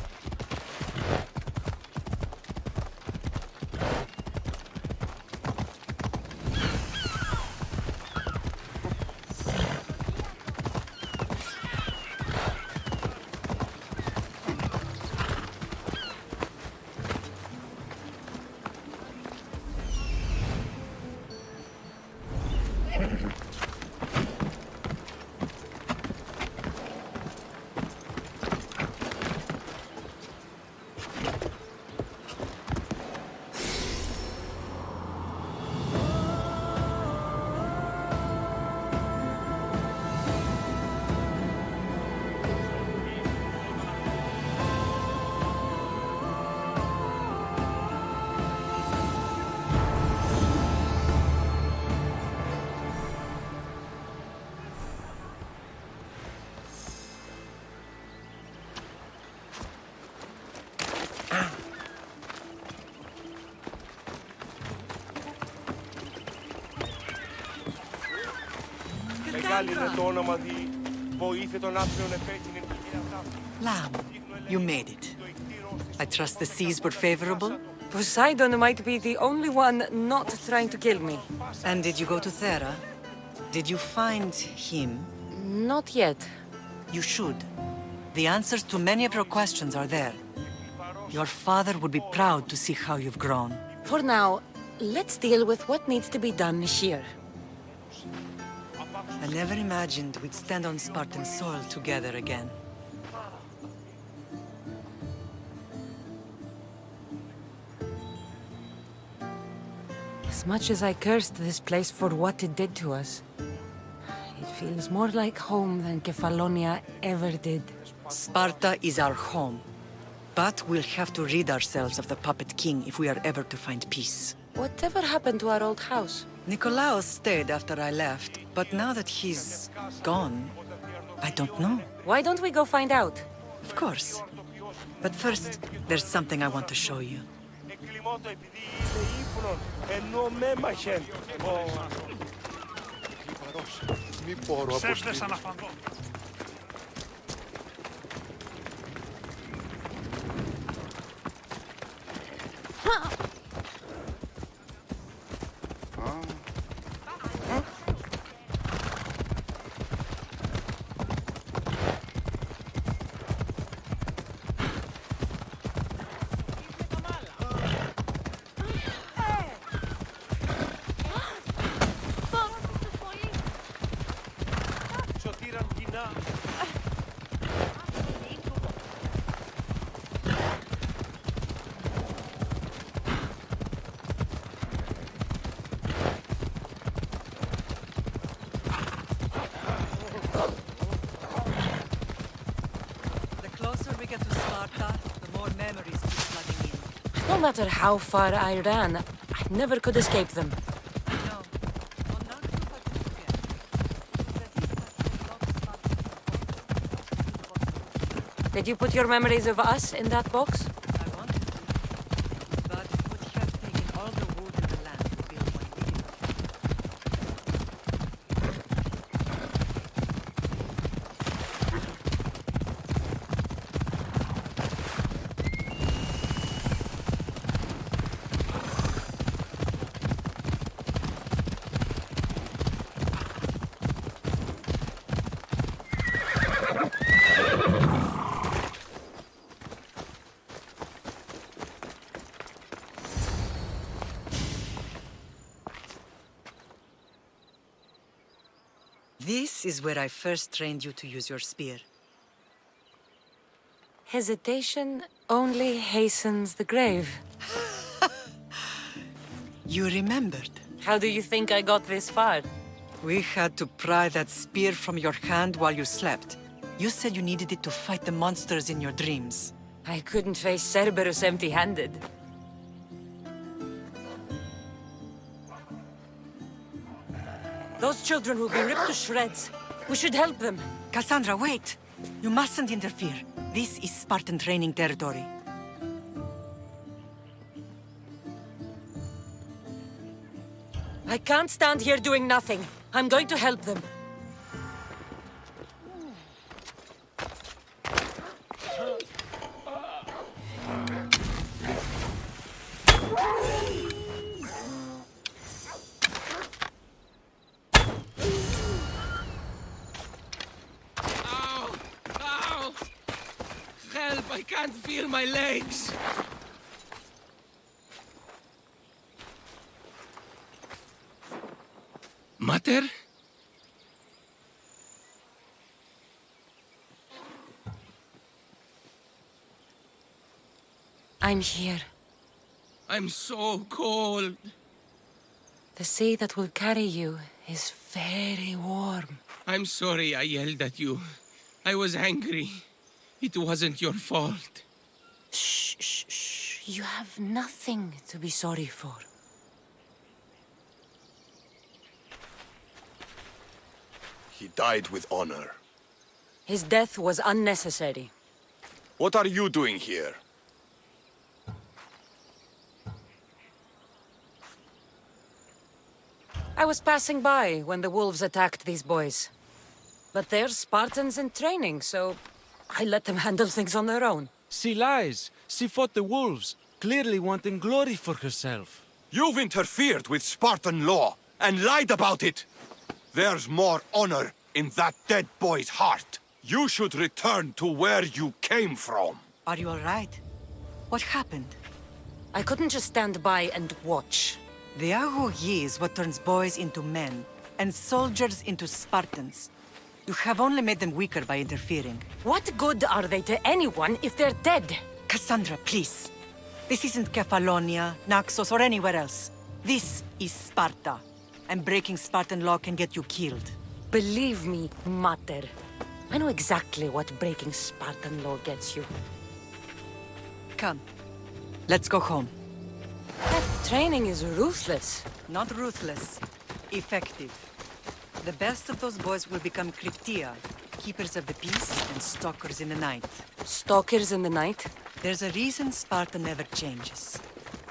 Μεγάλη είναι το όνομα δι. Βοήθε τον άπλιον επέτεινε την κυρία Τάφη. Lamb, you made it. I trust the seas were favorable? Poseidon might be the only one not trying to kill me. And did you go to Thera? Did you find him? Not yet. You should. The answers to many of your questions are there. Your father would be proud to see how you've grown. For now, let's deal with what needs to be done here. I never imagined we'd stand on Spartan soil together again. As much as I cursed this place for what it did to us, it feels more like home than Kefalonia ever did. Sparta is our home. But we'll have to rid ourselves of the Puppet King if we are ever to find peace. Whatever happened to our old house? Nikolaos stayed after I left, but now that he's gone, I don't know. Why don't we go find out? Of course. But first, there's something I want to show you. Εκκλιμώτο επειδή είναι ύπνον, ενώ με μαχαίν. Μη μπορώ από Ψεύδες αναφαντώ. Σωτήραν κοινά. The closer we get to Sparta, the more memories keep flooding in. No matter how far I ran, I never could escape them. Did you put your memories of us in that box? I wanted to, but it would have taken all the wood in the land to build one big enough. This is where I first trained you to use your spear. Hesitation only hastens the grave. You remembered. How do you think I got this far? We had to pry that spear from your hand while you slept. You said you needed it to fight the monsters in your dreams. I couldn't face Cerberus empty-handed. Those children will be ripped to shreds. We should help them. Cassandra, wait! You mustn't interfere. This is Spartan training territory. I can't stand here doing nothing. I'm going to help them. Ow! Help! I can't feel my legs! Mater? I'm here. I'm so cold. The sea that will carry you is very warm. I'm sorry I yelled at you. I was angry. It wasn't your fault. Shh, shh, shh. You have nothing to be sorry for. He died with honor. His death was unnecessary. What are you doing here? I was passing by when the wolves attacked these boys. But they're Spartans in training, so I let them handle things on their own. She lies. She fought the wolves, clearly wanting glory for herself. You've interfered with Spartan law and lied about it. There's more honor in that dead boy's heart. You should return to where you came from. Are you all right? What happened? I couldn't just stand by and watch. The Ago Yi is what turns boys into men, and soldiers into Spartans. You have only made them weaker by interfering. What good are they to anyone if they're dead? Cassandra, please. This isn't Kefalonia, Naxos, or anywhere else. This is Sparta, and breaking Spartan law can get you killed. Believe me, Mater. I know exactly what breaking Spartan law gets you. Come, let's go home. That training is ruthless. Not ruthless, effective. The best of those boys will become Cryptia, keepers of the peace and stalkers in the night. Stalkers in the night? There's a reason Sparta never changes.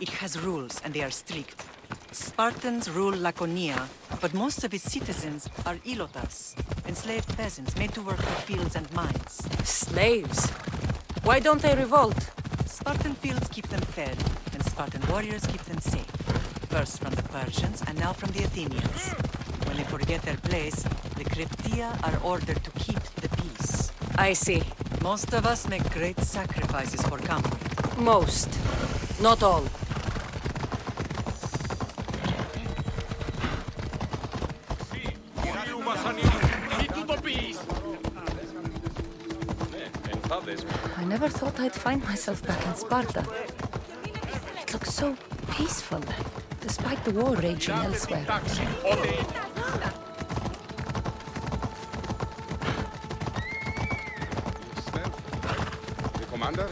It has rules, and they are strict. Spartans rule Laconia, but most of its citizens are ilotas, enslaved peasants made to work the fields and mines. Slaves? Why don't they revolt? Spartan fields keep them fed, and Spartan warriors keep them safe. First from the Persians, and now from the Athenians. When they forget their place, the Cryptia are ordered to keep the peace. I see. Most of us make great sacrifices for comfort. Most. Not all. I never thought I'd find myself back in Sparta. It looks so peaceful, despite the war raging elsewhere. The commander?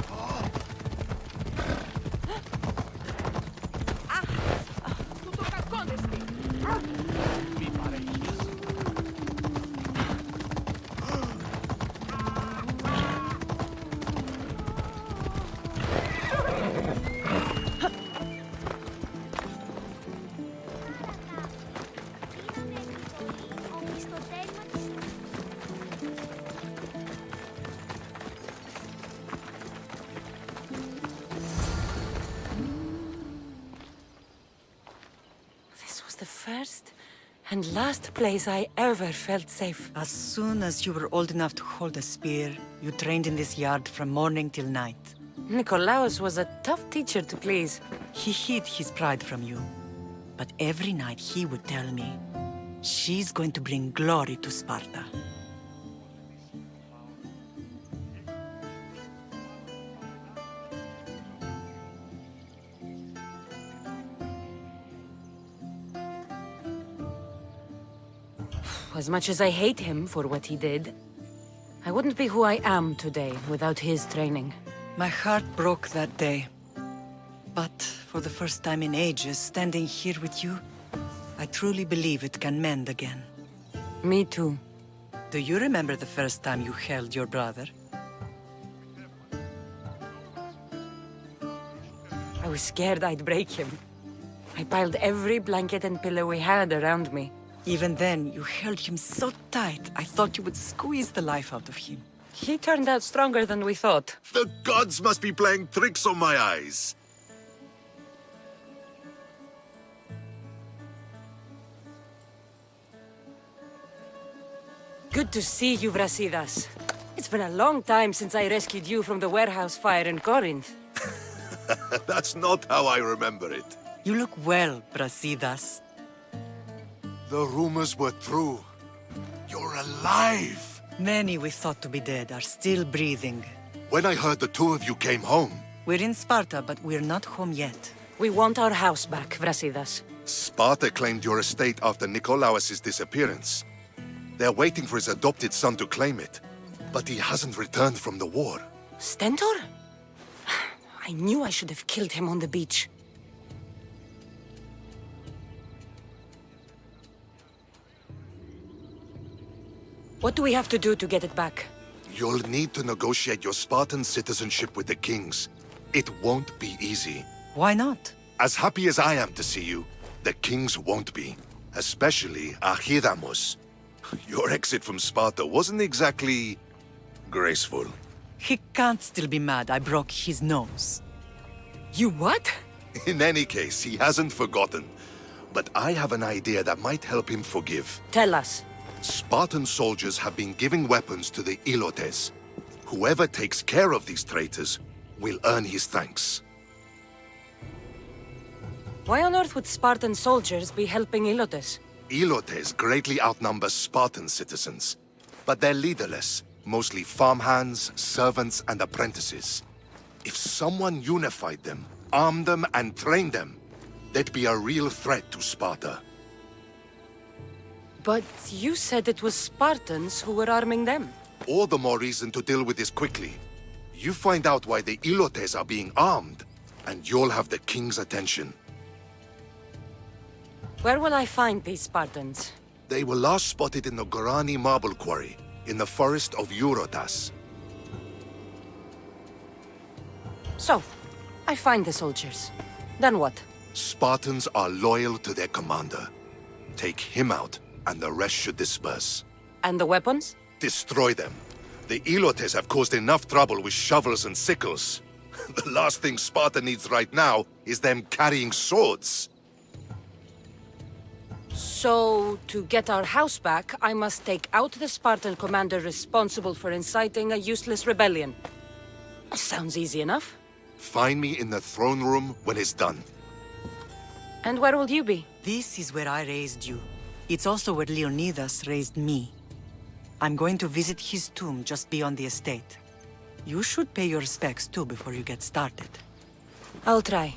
The first and last place I ever felt safe. As soon as you were old enough to hold a spear, you trained in this yard from morning till night. Nikolaos was a tough teacher to please. He hid his pride from you. But every night he would tell me, she's going to bring glory to Sparta. As much as I hate him for what he did, I wouldn't be who I am today without his training. My heart broke that day. But for the first time in ages, standing here with you, I truly believe it can mend again. Me too. Do you remember the first time you held your brother? I was scared I'd break him. I piled every blanket and pillow we had around me. Even then, you held him so tight, I thought you would squeeze the life out of him. He turned out stronger than we thought. The gods must be playing tricks on my eyes. Good to see you, Brasidas. It's been a long time since I rescued you from the warehouse fire in Corinth. That's not how I remember it. You look well, Brasidas. The rumors were true. You're alive! Many we thought to be dead are still breathing. When I heard the two of you came home... We're in Sparta, but we're not home yet. We want our house back, Brasidas. Sparta claimed your estate after Nikolaos' disappearance. They're waiting for his adopted son to claim it. But he hasn't returned from the war. Stentor? I knew I should have killed him on the beach. What do we have to do to get it back? You'll need to negotiate your Spartan citizenship with the kings. It won't be easy. Why not? As happy as I am to see you, the kings won't be. Especially Archidamos. Your exit from Sparta wasn't exactly... graceful. He can't still be mad I broke his nose. You what? In any case, he hasn't forgotten. But I have an idea that might help him forgive. Tell us. Spartan soldiers have been giving weapons to the Ilotes. Whoever takes care of these traitors will earn his thanks. Why on earth would Spartan soldiers be helping Ilotes? Ilotes greatly outnumber Spartan citizens, but they're leaderless, mostly farmhands, servants, and apprentices. If someone unified them, armed them, and trained them, they'd be a real threat to Sparta. But you said it was Spartans who were arming them. All the more reason to deal with this quickly. You find out why the Ilotes are being armed, and you'll have the king's attention. Where will I find these Spartans? They were last spotted in the Gorani marble quarry, in the forest of Eurotas. So, I find the soldiers. Then what? Spartans are loyal to their commander. Take him out, and the rest should disperse. And the weapons? Destroy them. The Ilotes have caused enough trouble with shovels and sickles. The last thing Sparta needs right now is them carrying swords. So, to get our house back, I must take out the Spartan commander responsible for inciting a useless rebellion. Sounds easy enough. Find me in the throne room when it's done. And where will you be? This is where I raised you. It's also where Leonidas raised me. I'm going to visit his tomb just beyond the estate. You should pay your respects too before you get started. I'll try.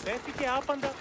Πέφτει άπαντα.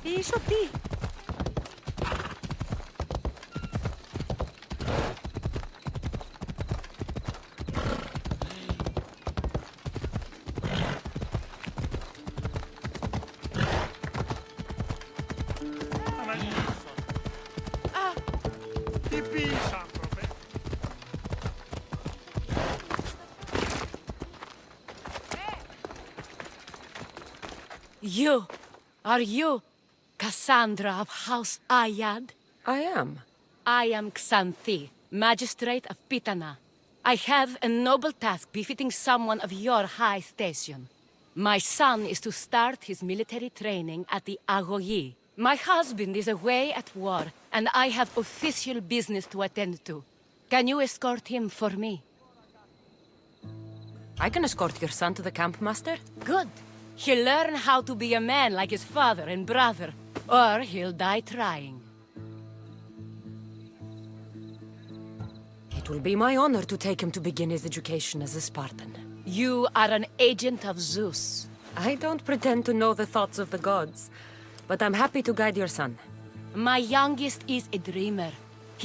Πίσω τι. Τι πεις, άνθρωπε? You! Are you Cassandra of House Ayad? I am. I am Xanthi, Magistrate of Pitana. I have a noble task befitting someone of your high station. My son is to start his military training at the Agoyi. My husband is away at war, and I have official business to attend to. Can you escort him for me? I can escort your son to the camp, Master. Good. He'll learn how to be a man like his father and brother, or he'll die trying. It will be my honor to take him to begin his education as a Spartan. You are an agent of Zeus. I don't pretend to know the thoughts of the gods, but I'm happy to guide your son. My youngest is a dreamer.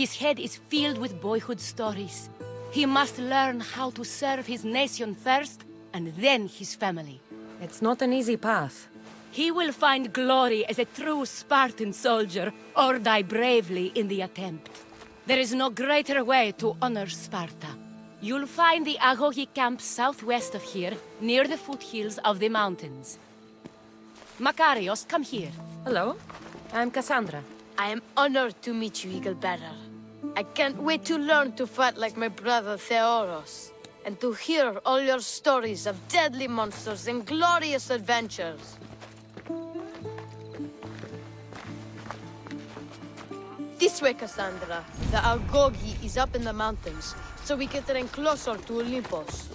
His head is filled with boyhood stories. He must learn how to serve his nation first, and then his family. It's not an easy path. He will find glory as a true Spartan soldier, or die bravely in the attempt. There is no greater way to honor Sparta. You'll find the Agogi camp southwest of here, near the foothills of the mountains. Makarios, come here. Hello, I'm Cassandra. I am honored to meet you, Eagle Bearer. I can't wait to learn to fight like my brother Theoros, and to hear all your stories of deadly monsters and glorious adventures. This way, Cassandra. The Agogi is up in the mountains, so we can train closer to Olympus.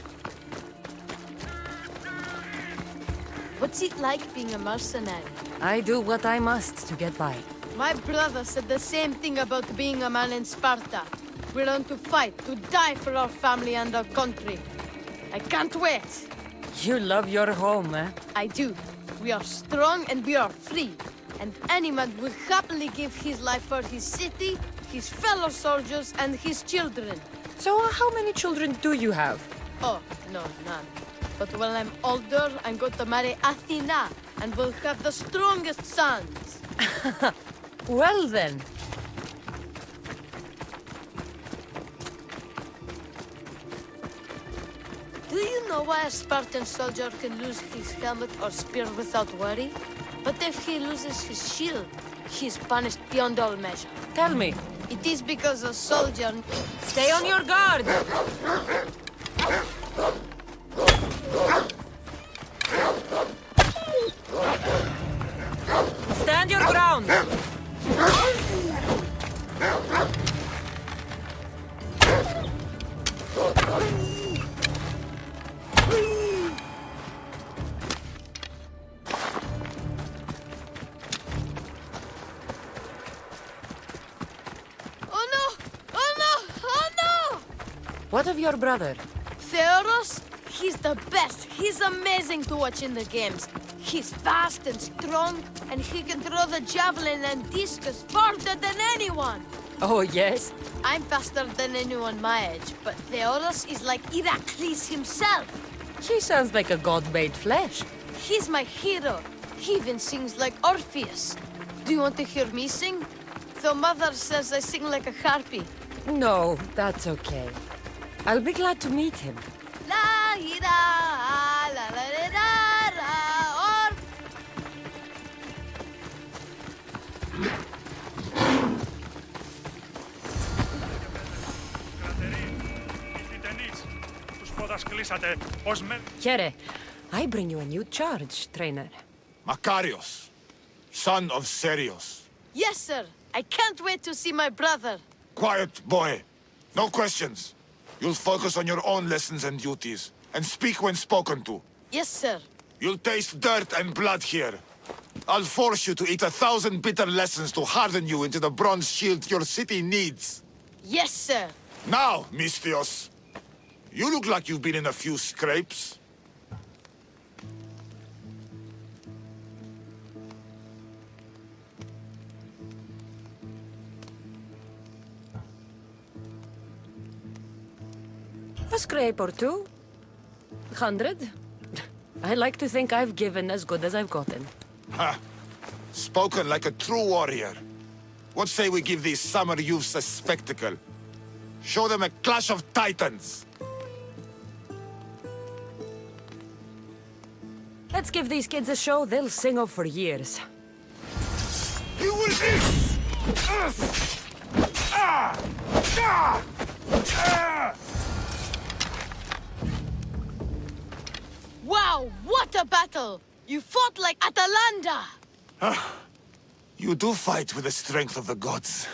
What's it like being a mercenary? I do what I must to get by. My brother said the same thing about being a man in Sparta. We learn to fight, to die for our family and our country. I can't wait. You love your home, eh? I do. We are strong and we are free. And any man will happily give his life for his city, his fellow soldiers, and his children. So how many children do you have? Oh, no, none. But when I'm older, I'm going to marry Athena, and we'll have the strongest sons. Well then. Do you know why a Spartan soldier can lose his helmet or spear without worry? But if he loses his shield, he's punished beyond all measure. Tell me. It is because a soldier... Stay on your guard! Stand your ground! What of your brother? Theoros? He's the best. He's amazing to watch in the games. He's fast and strong, and he can throw the javelin and discus farther than anyone. Oh, yes? I'm faster than anyone my age, but Theoros is like Heracles himself. He sounds like a god made flesh. He's my hero. He even sings like Orpheus. Do you want to hear me sing? Though Mother says I sing like a harpy. No, that's okay. I'll be glad to meet him. La ira, la la la la, or... Kere, I bring you a new charge, trainer. Makarios, son of Serios. Yes, sir. I can't wait to see my brother. Quiet, boy. No questions. You'll focus on your own lessons and duties, and speak when spoken to. Yes, sir. You'll taste dirt and blood here. I'll force you to eat 1,000 bitter lessons to harden you into the bronze shield your city needs. Yes, sir. Now, Mistios. You look like you've been in a few scrapes. A scrape or two. 100. I like to think I've given as good as I've gotten. Ha! Spoken like a true warrior. What say we give these summer youths a spectacle? Show them a clash of titans! Let's give these kids a show they'll sing of for years. You will miss! Us! Ah! Ah! Ah! Wow, what a battle! You fought like Atalanta! You do fight with the strength of the gods.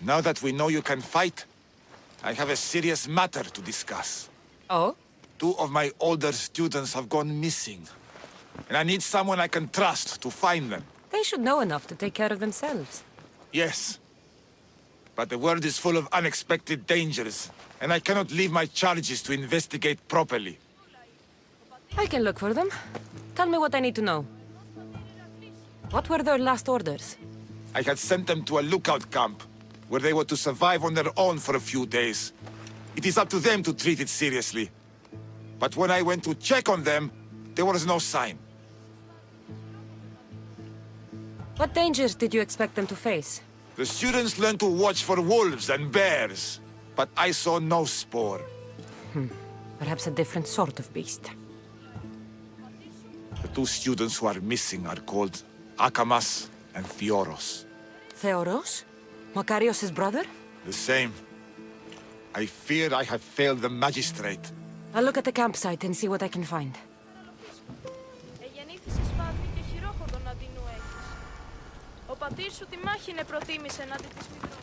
Now that we know you can fight, I have a serious matter to discuss. Oh? 2 of my older students have gone missing. And I need someone I can trust to find them. They should know enough to take care of themselves. Yes. But the world is full of unexpected dangers, and I cannot leave my charges to investigate properly. I can look for them. Tell me what I need to know. What were their last orders? I had sent them to a lookout camp, where they were to survive on their own for a few days. It is up to them to treat it seriously. But when I went to check on them, there was no sign. What dangers did you expect them to face? The students learned to watch for wolves and bears, but I saw no spoor. Perhaps a different sort of beast. The 2 students who are missing are called Akamas and Theoros. Theoros? Makarios' brother? The same. I fear I have failed the magistrate. I'll look at the campsite and see what I can find. Εγεννήθησες Φάτμη και χειρόχοντο να την έχεις. Ο πατήρ σου τη μάχη είναι προτίμησε εναντί της μητρός.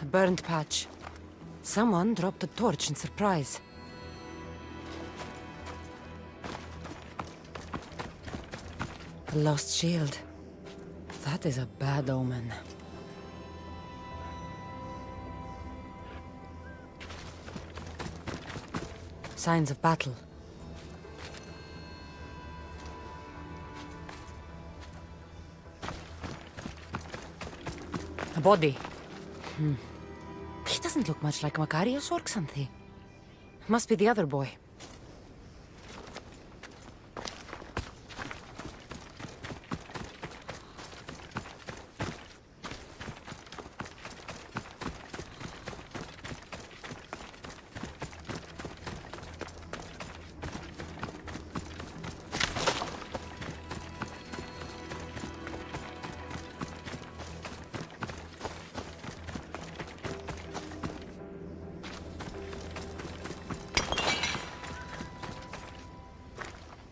A burned patch. Someone dropped a torch in surprise. A lost shield. That is a bad omen. Signs of battle. A body. He doesn't look much like Makarios or Xanthi. Must be the other boy.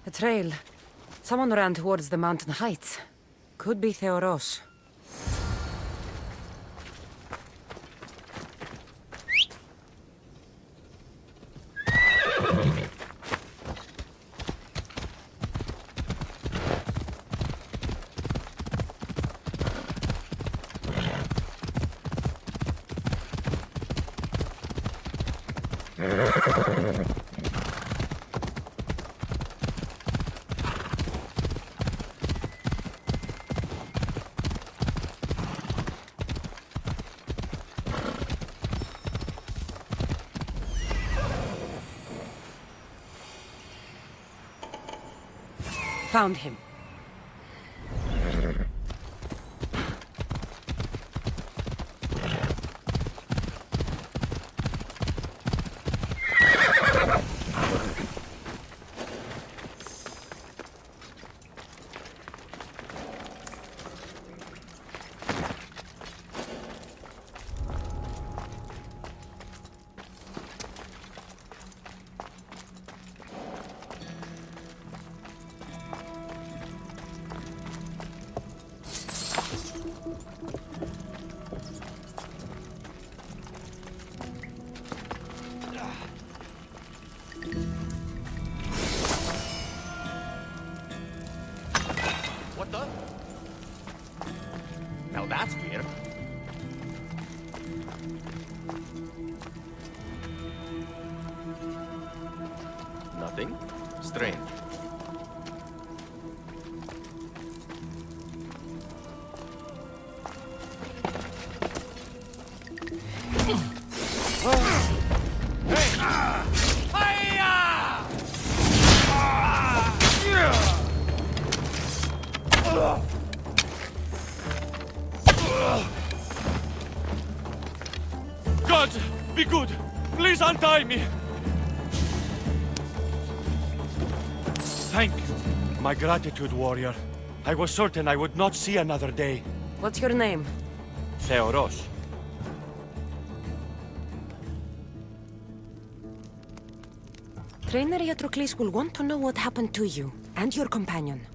A trail. Someone ran towards the mountain heights. Could be Theoros. Found him. That's weird. Nothing? Strange. God, be good! Please untie me! Thank you, my gratitude warrior. I was certain I would not see another day. What's your name? Theoros. Trainer Iatrocles will want to know what happened to you and your companion.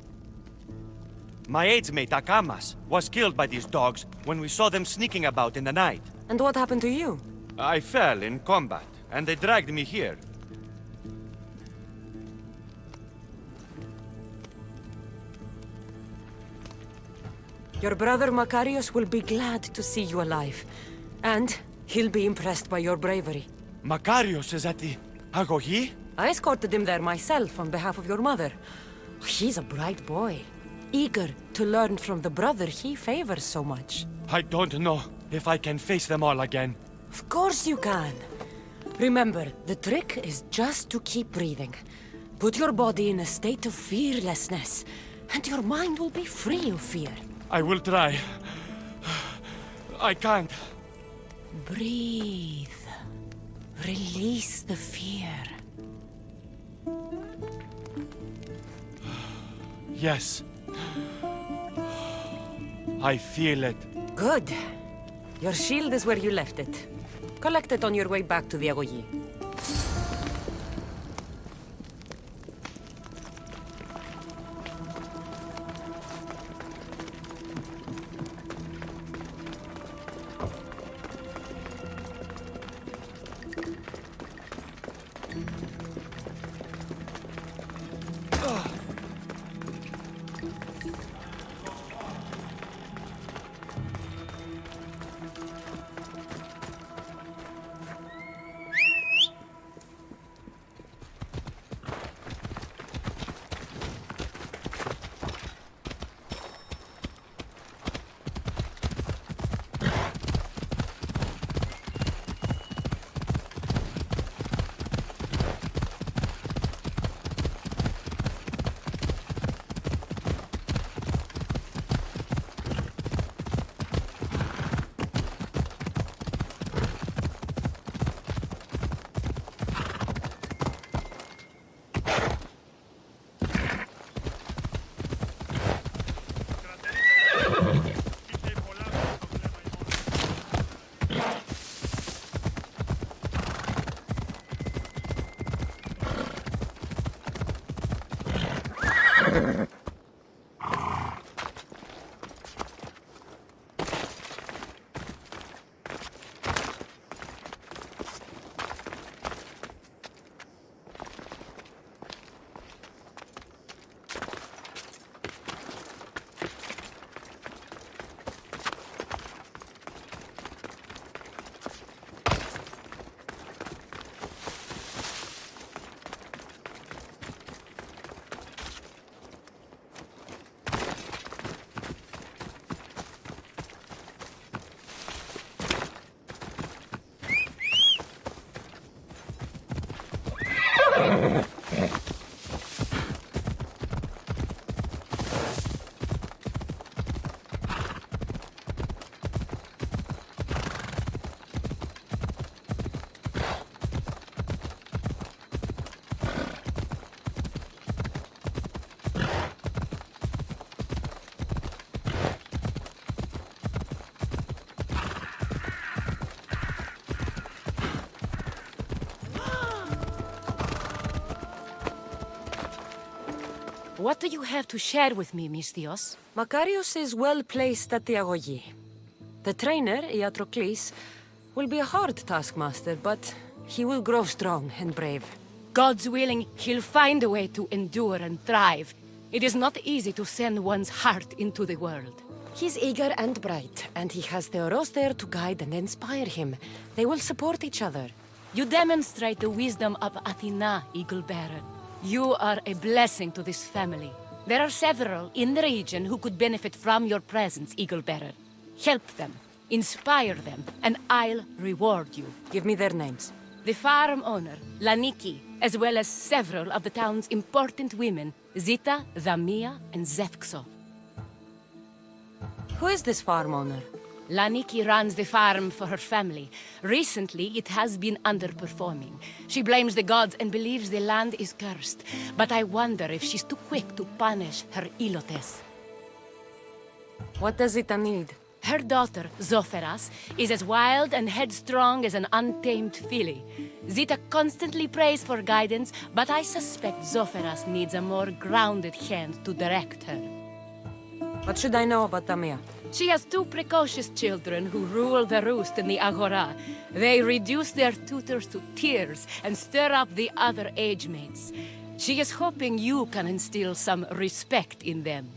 My aide's mate, Akamas, was killed by these dogs when we saw them sneaking about in the night. And what happened to you? I fell in combat, and they dragged me here. Your brother Makarios will be glad to see you alive. And he'll be impressed by your bravery. Makarios is at the Agogi? I escorted him there myself on behalf of your mother. He's a bright boy, eager to learn from the brother he favors so much. I don't know if I can face them all again. Of course you can. Remember, the trick is just to keep breathing. Put your body in a state of fearlessness, and your mind will be free of fear. I will try. I can't. Breathe. Release the fear. Yes. I feel it. Good. Your shield is where you left it. Collect it on your way back to the Agogi. What do you have to share with me, Misthios? Makarios is well placed at the Agogi. The trainer, Iatrocles, will be a hard taskmaster, but he will grow strong and brave. God's willing, he'll find a way to endure and thrive. It is not easy to send one's heart into the world. He's eager and bright, and he has Theoros there to guide and inspire him. They will support each other. You demonstrate the wisdom of Athena, Eagle-Bearer. You are a blessing to this family. There are several in the region who could benefit from your presence, Eagle-Bearer. Help them, inspire them, and I'll reward you. Give me their names. The farm owner, Laniki, as well as several of the town's important women, Zita, Zamia, and Zefxo. Who is this farm owner? Laniki runs the farm for her family. Recently, it has been underperforming. She blames the gods and believes the land is cursed. But I wonder if she's too quick to punish her ilotes. What does Zita need? Her daughter, Zoferas, is as wild and headstrong as an untamed filly. Zita constantly prays for guidance, but I suspect Zoferas needs a more grounded hand to direct her. What should I know about Tamia? She has two precocious children who rule the roost in the Agora. They reduce their tutors to tears and stir up the other age mates. She is hoping you can instill some respect in them.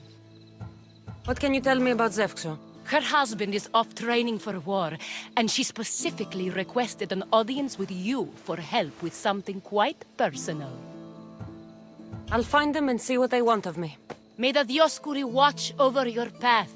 What can you tell me about Zefxo? Her husband is off training for war, and she specifically requested an audience with you for help with something quite personal. I'll find them and see what they want of me. May the Dioscuri watch over your path.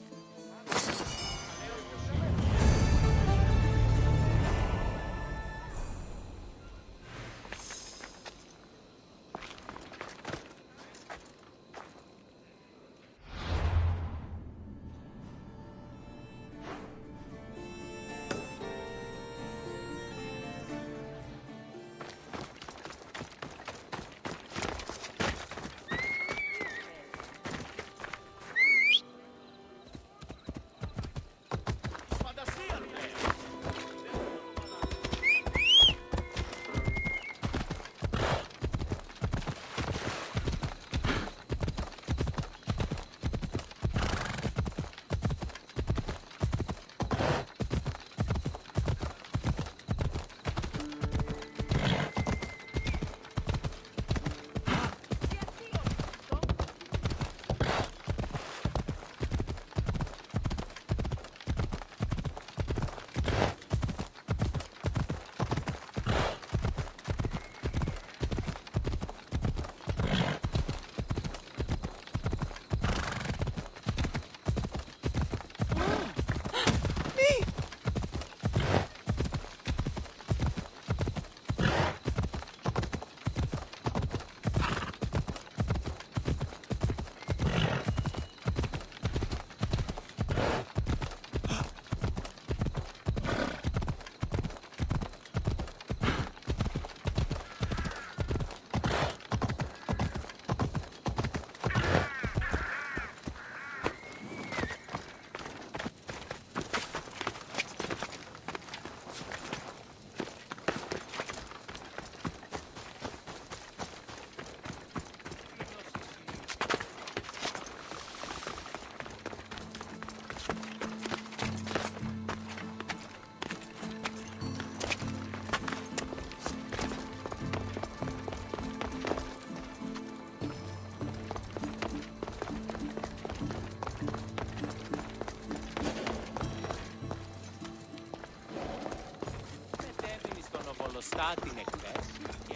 την εκθέση και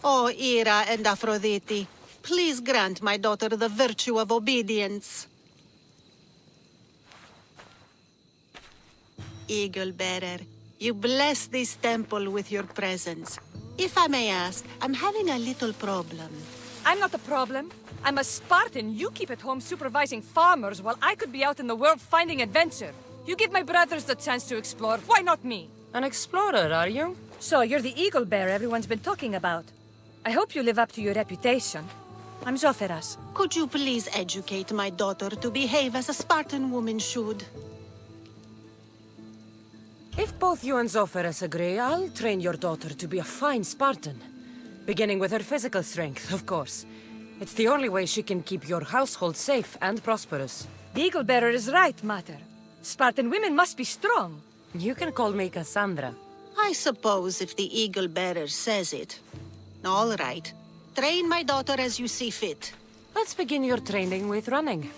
O Ira and Aphrodite, please grant my daughter the virtue of obedience. Eagle-bearer, you bless this temple with your presence. If I may ask, I'm having a little problem. I'm not the problem. I'm a Spartan. You keep at home supervising farmers while I could be out in the world finding adventure. You give my brothers the chance to explore. Why not me? An explorer, are you? So you're the eagle bearer everyone's been talking about. I hope you live up to your reputation. I'm Zoferas. Could you please educate my daughter to behave as a Spartan woman should? If both you and Zoferas agree, I'll train your daughter to be a fine Spartan. Beginning with her physical strength, of course. It's the only way she can keep your household safe and prosperous. Eagle Bearer is right, Mater. Spartan women must be strong. You can call me Cassandra. I suppose if the Eagle Bearer says it. All right. Train my daughter as you see fit. Let's begin your training with running.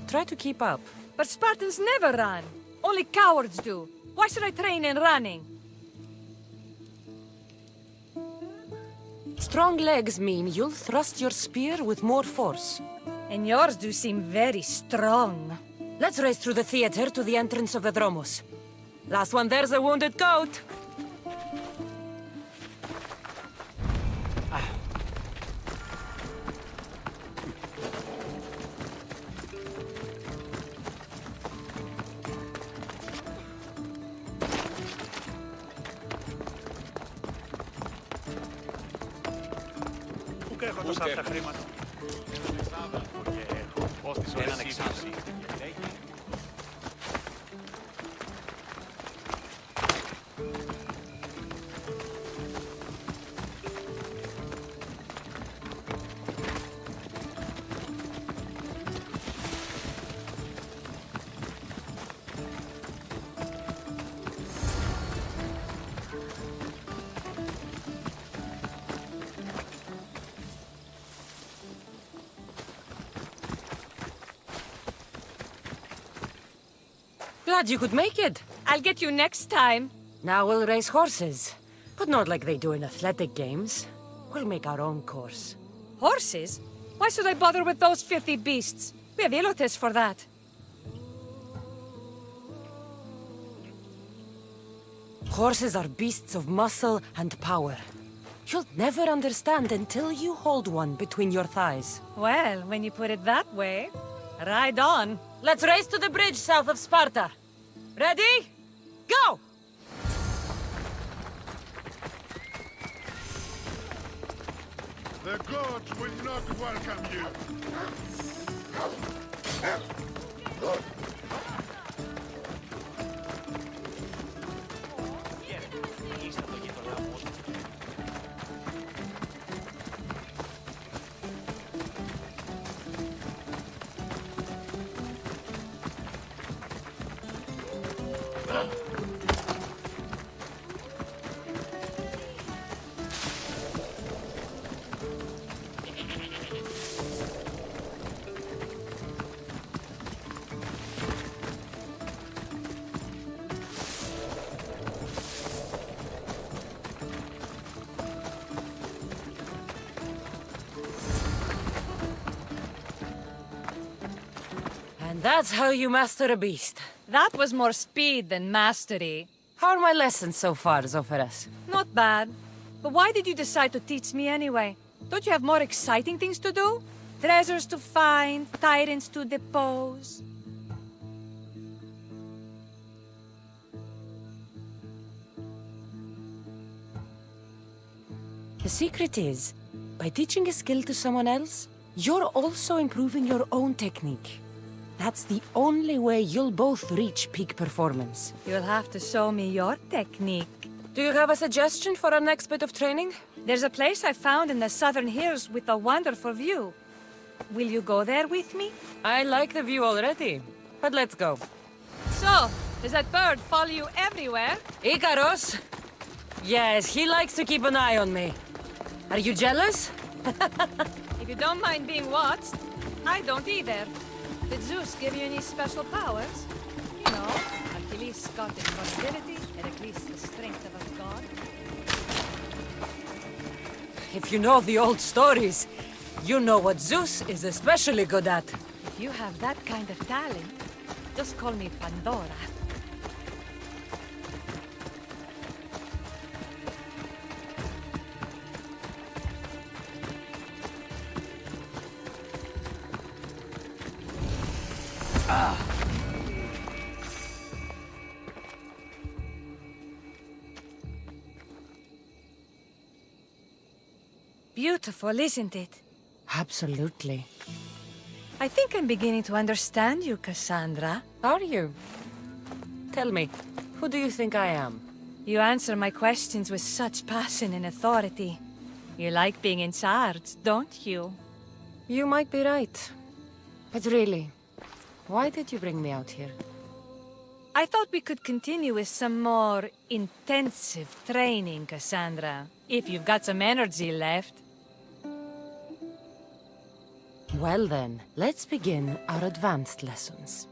Try to keep up. But Spartans never run. Only cowards do. Why should I train in running? Strong legs mean you'll thrust your spear with more force. And yours do seem very strong. Let's race through the theater to the entrance of the Dromos. Last one there's a wounded goat. Έχω τόσα αυτά χρήματα. Έναν εξάρτηση. Glad you could make it. I'll get you next time. Now we'll race horses. But not like they do in athletic games. We'll make our own course. Horses? Why should I bother with those filthy beasts? We have Elotes for that. Horses are beasts of muscle and power. You'll never understand until you hold one between your thighs. Well, when you put it that way, ride on. Let's race to the bridge south of Sparta. Ready? Go! The gods will not welcome you. And that's how you master a beast. That was more speed than mastery. How are my lessons so far, Zoferas? Not bad. But why did you decide to teach me anyway? Don't you have more exciting things to do? Treasures to find, tyrants to depose. The secret is, by teaching a skill to someone else, you're also improving your own technique. That's the only way you'll both reach peak performance. You'll have to show me your technique. Do you have a suggestion for our next bit of training? There's a place I found in the southern hills with a wonderful view. Will you go there with me? I like the view already, but let's go. So, does that bird follow you everywhere? Ikaros? Yes, he likes to keep an eye on me. Are you jealous? If you don't mind being watched, I don't either. Did Zeus give you any special powers? You know, Achilles got invulnerability, Heracles the strength of a god. If you know the old stories, you know what Zeus is especially good at. If you have that kind of talent, just call me Pandora. Beautiful, isn't it? Absolutely. I think I'm beginning to understand you, Cassandra. Are you? Tell me, who do you think I am? You answer my questions with such passion and authority. You like being in charge, don't you? You might be right. But really, Why did you bring me out here? I thought we could continue with some more intensive training, Cassandra. If you've got some energy left. Well then, let's begin our advanced lessons.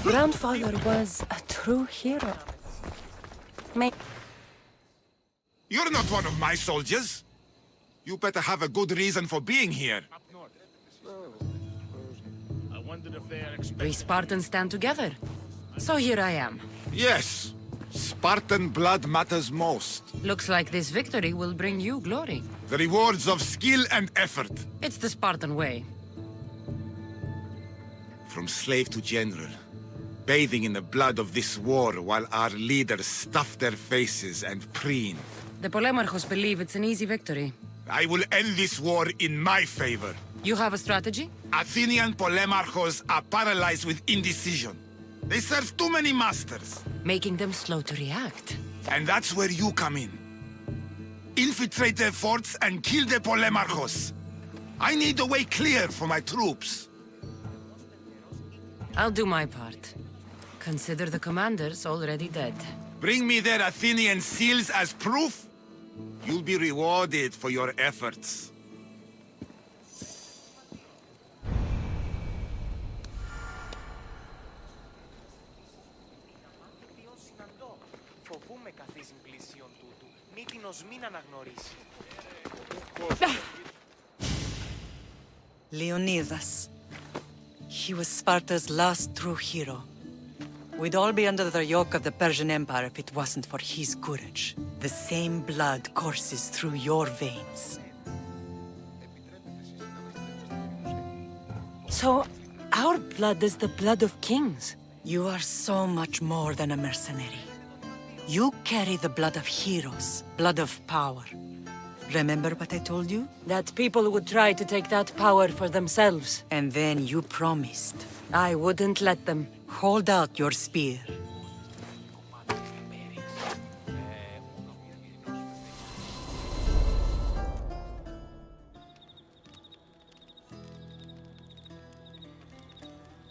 Grandfather was a true hero. You're not one of my soldiers. You better have a good reason for being here. I wondered if they are We Spartans stand together. So here I am. Yes, Spartan blood matters most. Looks like this victory will bring you glory. The rewards of skill and effort. It's the Spartan way. From slave to general. Bathing in the blood of this war while our leaders stuff their faces and preen. The Polemarchos believe it's an easy victory. I will end this war in my favor. You have a strategy? Athenian Polemarchos are paralyzed with indecision. They serve too many masters. Making them slow to react. And that's where you come in. Infiltrate their forts and kill the Polemarchos. I need a way clear for my troops. I'll do my part. Consider the commanders already dead. Bring me their Athenian seals as proof. You'll be rewarded for your efforts. Φοβούμαι καθίσιν πλησίον τούτου. Μύτινος μην αναγνωρίσει. Leonidas. He was Sparta's last true hero. We'd all be under the yoke of the Persian Empire if it wasn't for his courage. The same blood courses through your veins. So, our blood is the blood of kings. You are so much more than a mercenary. You carry the blood of heroes, blood of power. Remember what I told you? That people would try to take that power for themselves. And then you promised. I wouldn't let them. Hold out your spear.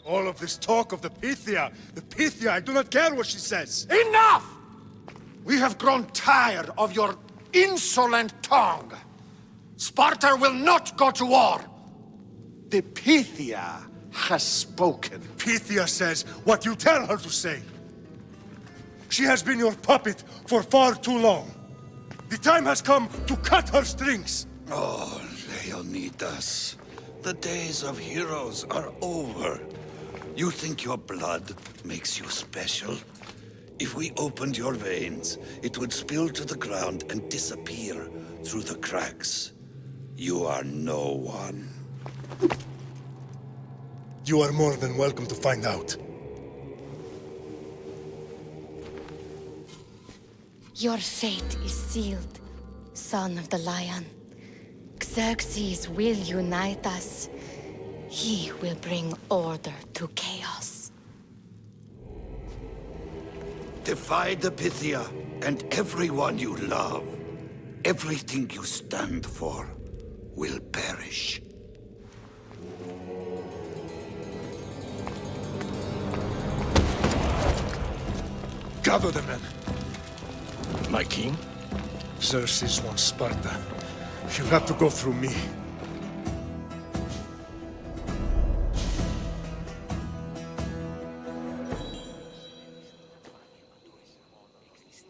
All of this talk of the Pythia, I do not care what she says. Enough! We have grown tired of your insolent tongue. Sparta will not go to war. The Pythia has spoken. Pythia says what you tell her to say. She has been your puppet for far too long. The time has come to cut her strings. Oh, Leonidas, the days of heroes are over. You think your blood makes you special? If we opened your veins, it would spill to the ground and disappear through the cracks. You are no one. You are more than welcome to find out. Your fate is sealed, son of the lion. Xerxes will unite us. He will bring order to chaos. Defy the Pythia and everyone you love. Everything you stand for will perish. Gather the men. My king? Xerxes wants Sparta. She'll have to go through me.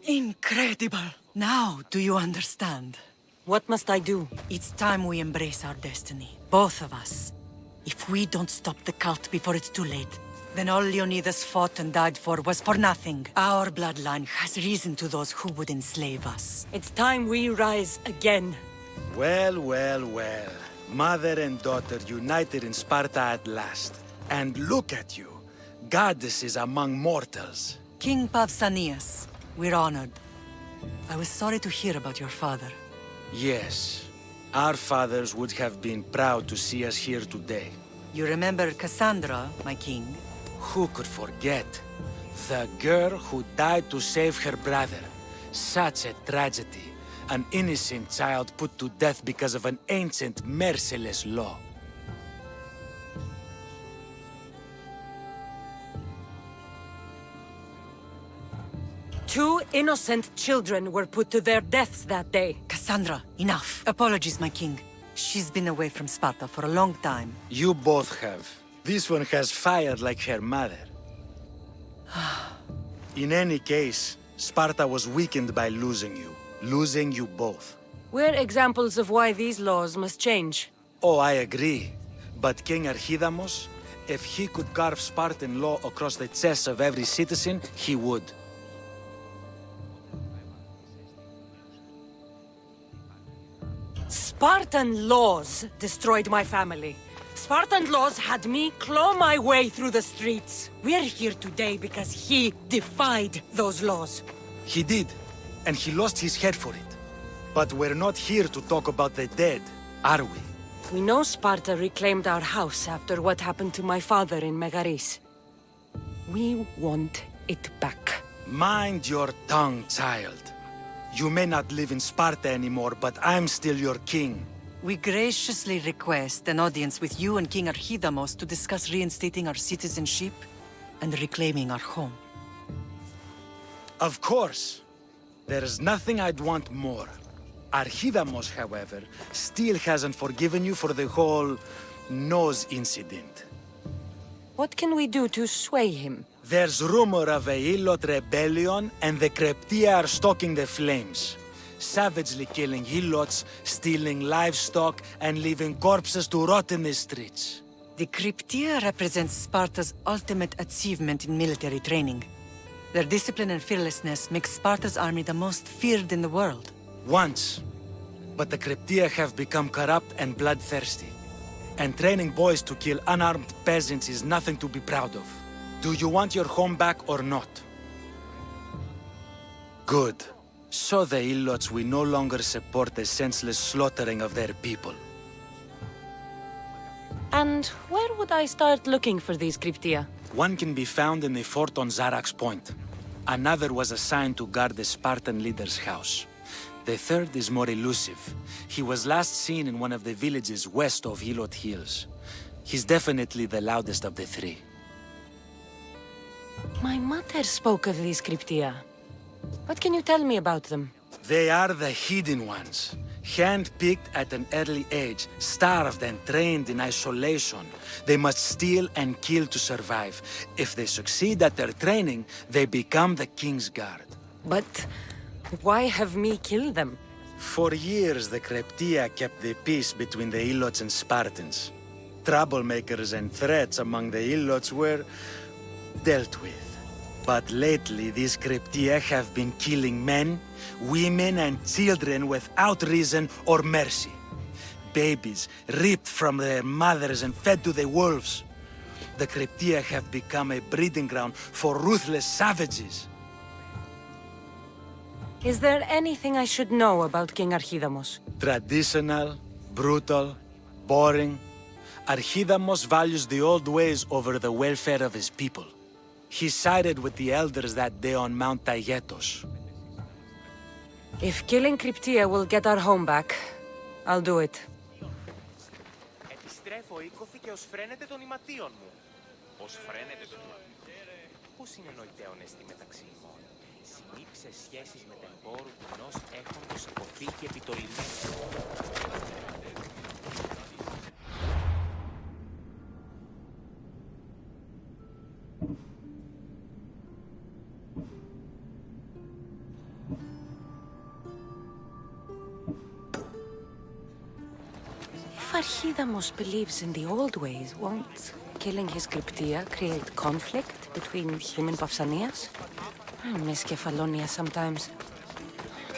Incredible! Now, do you understand? What must I do? It's time we embrace our destiny. Both of us. If we don't stop the cult before it's too late, then all Leonidas fought and died for was for nothing. Our bloodline has risen to those who would enslave us. It's time we rise again. Well, well, well. Mother and daughter united in Sparta at last. And look at you. Goddesses among mortals. King Pausanias, we're honored. I was sorry to hear about your father. Yes. Our fathers would have been proud to see us here today. You remember Cassandra, my king? Who could forget? The girl who died to save her brother. Such a tragedy. An innocent child put to death because of an ancient, merciless law. Two innocent children were put to their deaths that day. Cassandra, enough. Apologies, my king. She's been away from Sparta for a long time. You both have. This one has fired like her mother. In any case, Sparta was weakened by losing you. Losing you both. We're examples of why these laws must change. Oh, I agree. But King Archidamos, if he could carve Spartan law across the chests of every citizen, he would. Spartan laws destroyed my family. Spartan laws had me claw my way through the streets. We're here today because he defied those laws. He did, and he lost his head for it. But we're not here to talk about the dead, are we? We know Sparta reclaimed our house after what happened to my father in Megaris. We want it back. Mind your tongue, child. You may not live in Sparta anymore, but I'm still your king. We graciously request an audience with you and King Archidamos to discuss reinstating our citizenship and reclaiming our home. Of course. There's nothing I'd want more. Archidamos, however, still hasn't forgiven you for the whole nose incident. What can we do to sway him? There's rumor of a Hilot rebellion, and the Kryptia are stoking the flames. Savagely killing Hilots, stealing livestock, and leaving corpses to rot in the streets. The Kryptia represents Sparta's ultimate achievement in military training. Their discipline and fearlessness makes Sparta's army the most feared in the world. Once. But the Kryptia have become corrupt and bloodthirsty. And training boys to kill unarmed peasants is nothing to be proud of. Do you want your home back or not? Good. So the Ilots will no longer support the senseless slaughtering of their people. And where would I start looking for these Kryptia? One can be found in the fort on Zarak's Point. Another was assigned to guard the Spartan leader's house. The third is more elusive. He was last seen in one of the villages west of Hilot Hills. He's definitely the loudest of the three. My mother spoke of these Kryptia. What can you tell me about them? They are the hidden ones. Hand-picked at an early age, starved and trained in isolation. They must steal and kill to survive. If they succeed at their training, they become the King's Guard. But why have me kill them? For years, the Kryptia kept the peace between the Ilots and Spartans. Troublemakers and threats among the Ilots were dealt with. But lately, these Kryptia have been killing men, women, and children without reason or mercy. Babies ripped from their mothers and fed to the wolves. The Kryptia have become a breeding ground for ruthless savages. Is there anything I should know about King Archidamos? Traditional, brutal, boring. Archidamos values the old ways over the welfare of his people. He sided with the elders that day on Mount Taygetos. If killing Kryptia will get our home back, I'll do it. Επιστρέφω οίκοθη ως φρένεται των ηματίων μου. Ως φρένεται των ηματίων. Πού συνεννοητέων εστί μεταξύ ημών. σε σχέσεις με τεμπόρου ενός έχοντος αποθήκη επιτολισμένη. If Archidamos believes in the old ways, won't killing his Cryptia create conflict between him and Pausanias? I miss Kefalonia sometimes.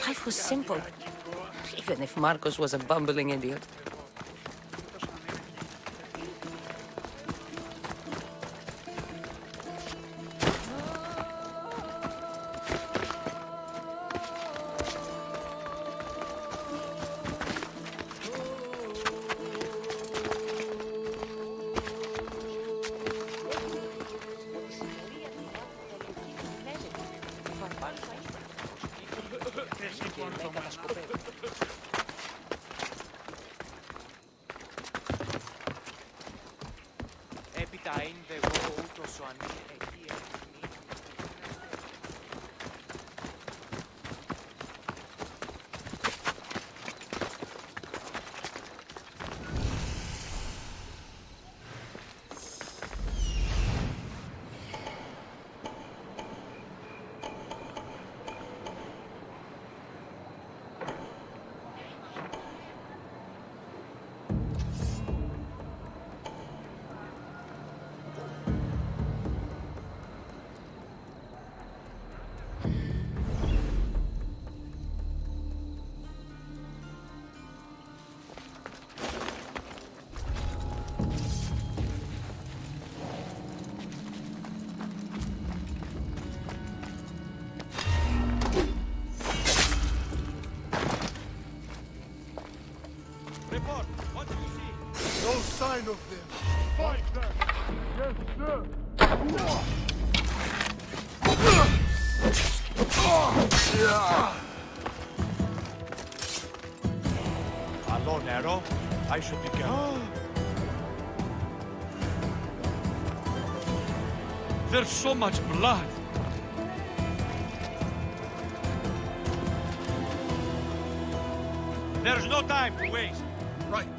Life was simple, even if Marcos was a bumbling idiot. Έπειτα είναι εγώ ούτως ο ανήλικη. Report, what do you see? No sign of them. Fight them. Yes, sir. Hello, Nero. I should be careful. There's so much blood. There's no time to waste. Right.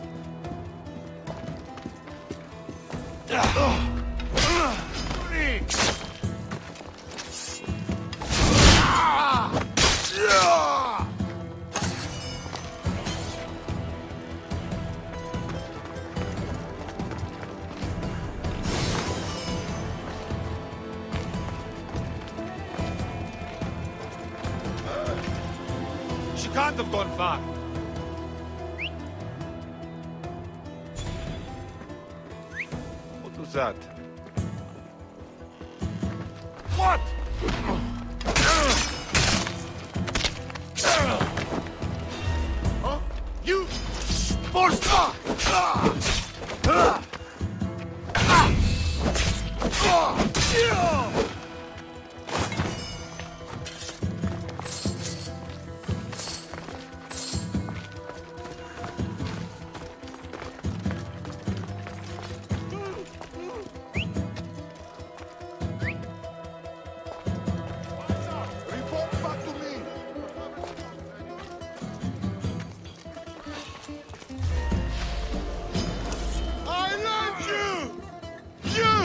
She can't have gone far. What was that? What? Huh? You monster! Report back to me! I love you! You!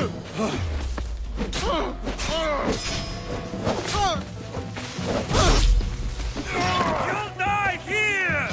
You'll die here!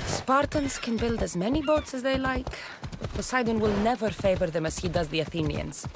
Spartans can build as many boats as they like. Poseidon will never favor them as he does the Athenians.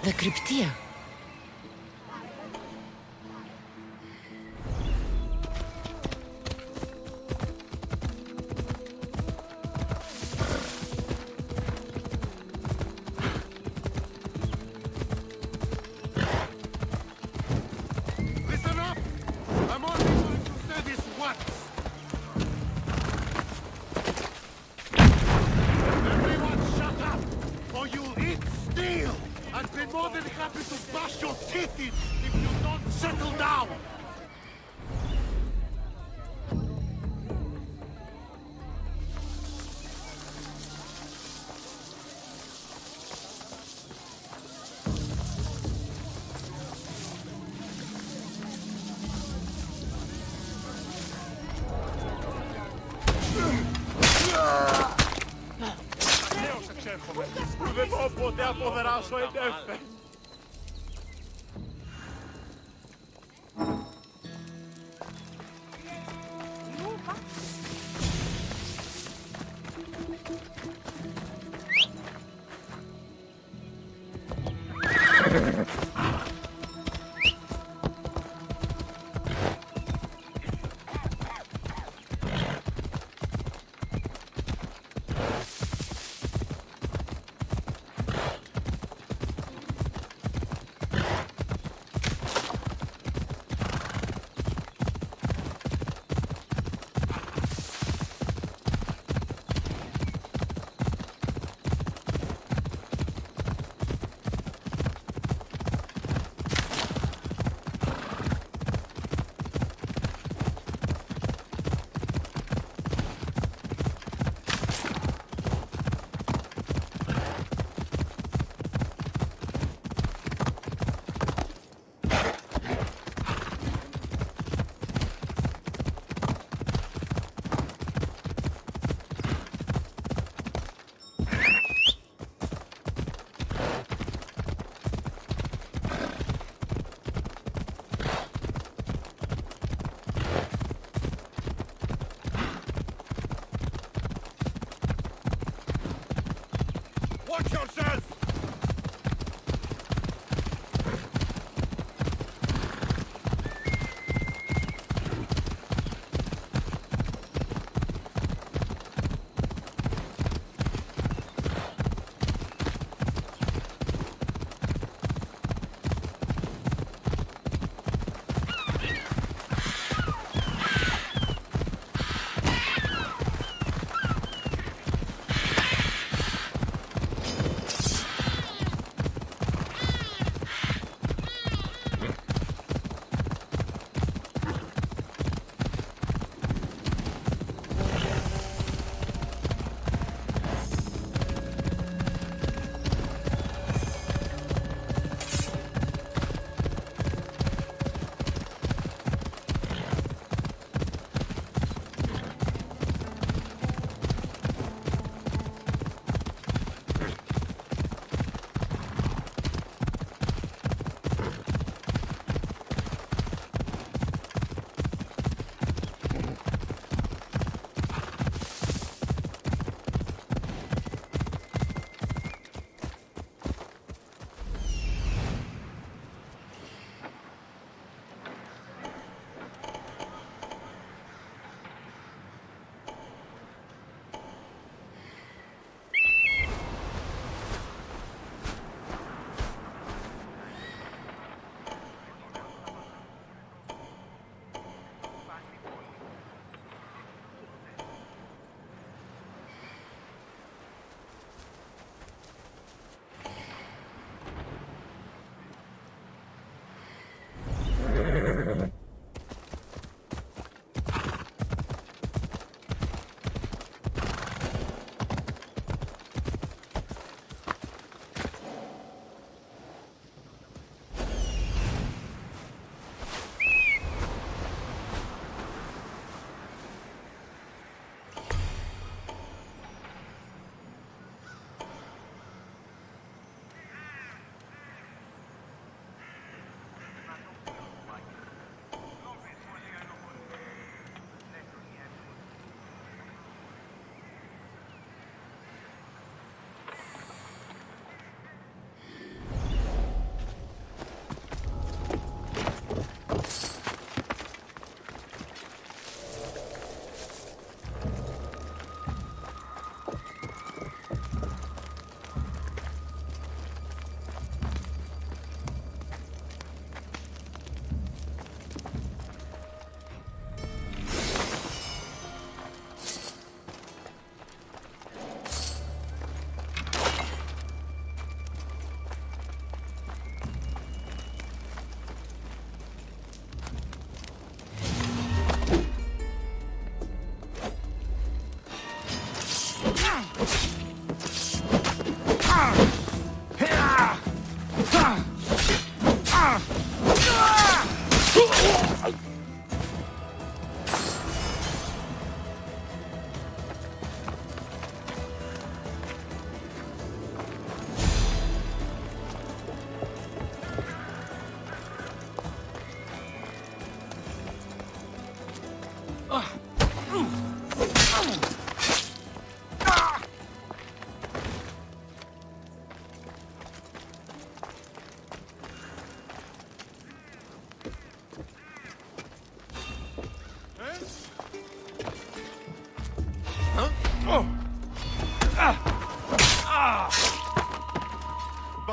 The Cryptia. Listen up! I'm only going to say this once! Everyone shut up! Or you'll eat steel and be more more than happy to bash your teeth in if you don't settle down! Νέος εξέρχομαι. Που δεν πω ποτέ αποδράσω εντέφε.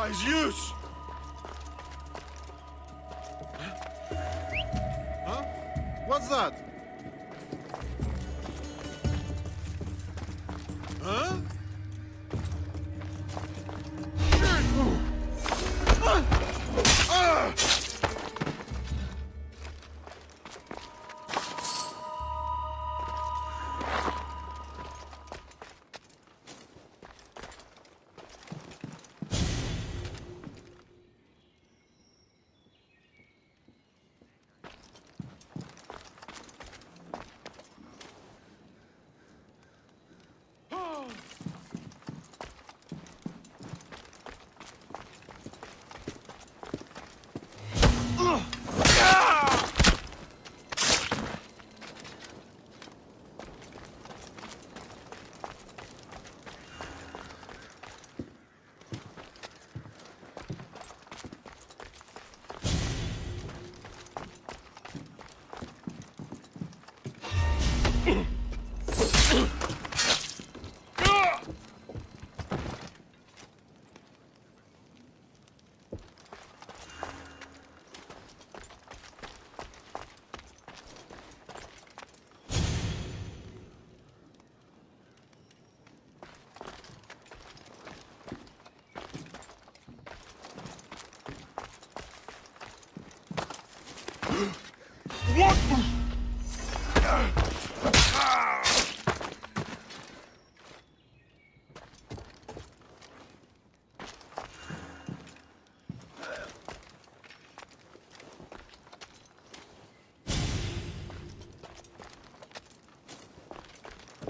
Wise use! Huh? What's that? Huh? What?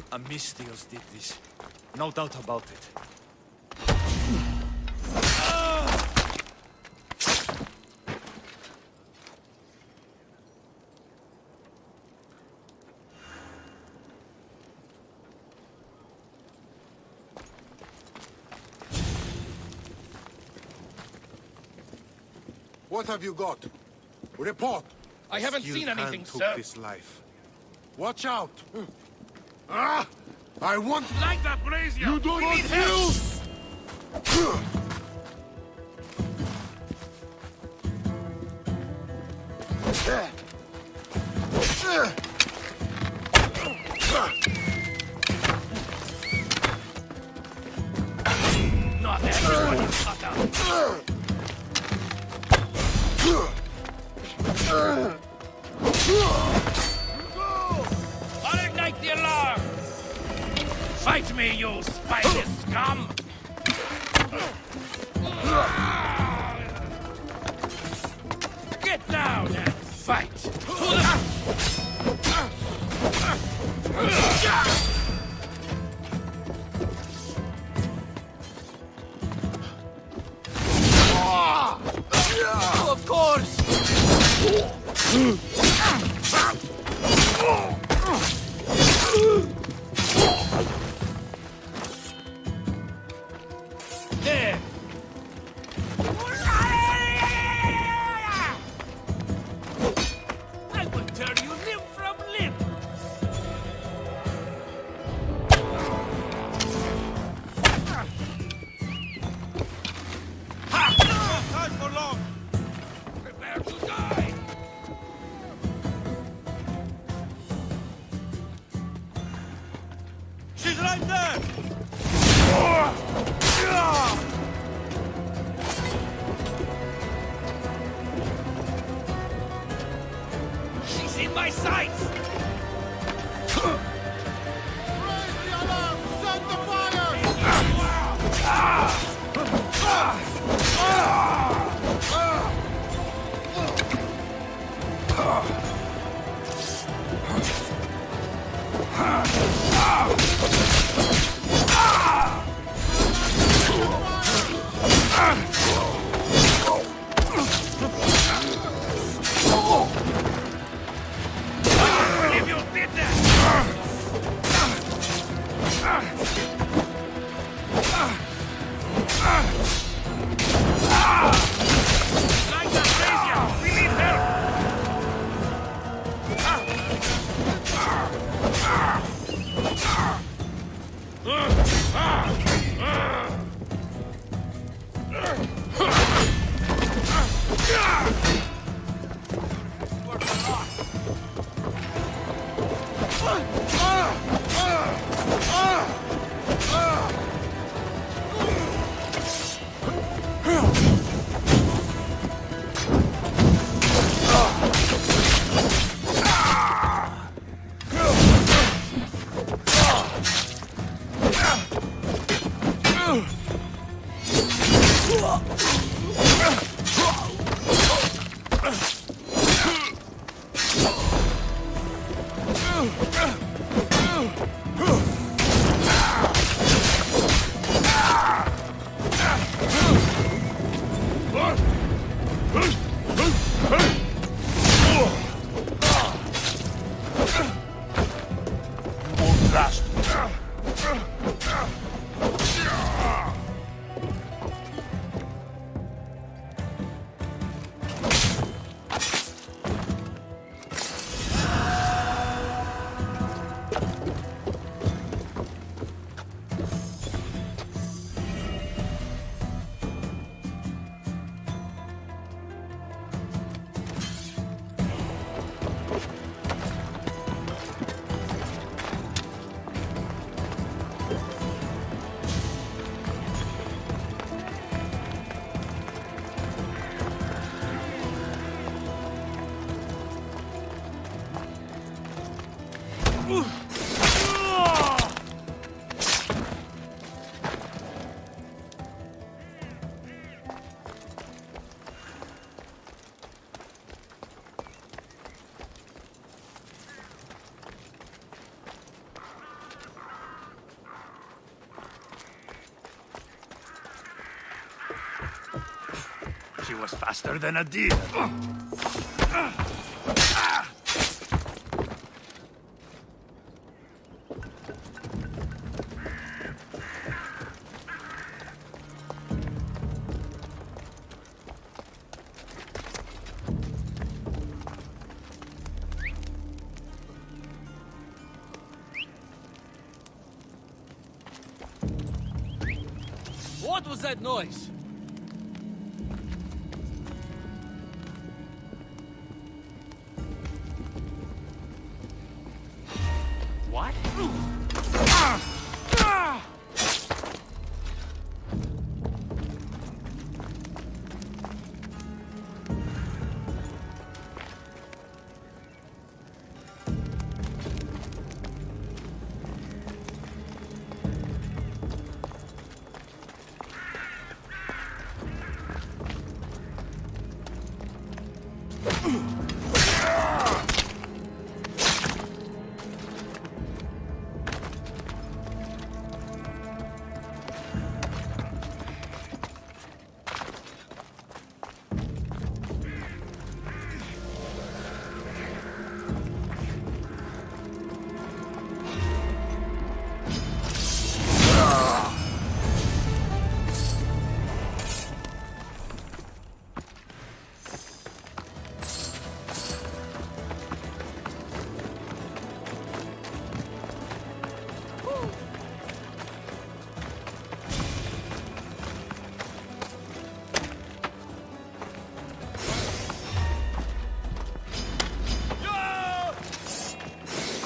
Amistios did this. No doubt about it. What have you got? Report. I haven't seen anything, sir. This life. Watch out. Ah! I want... Like that, brazier! You do We not need help! Not everyone is cut out. I'll ignite the alarm! Fight me, you spiny scum! Get down and fight! Of course! There! I will turn you limb from limb! Ha! No time for long! Prepare to die! She's right there! She's in my sights! Raise the alarm! Set the fire! She was faster than a deer. What was that noise? What?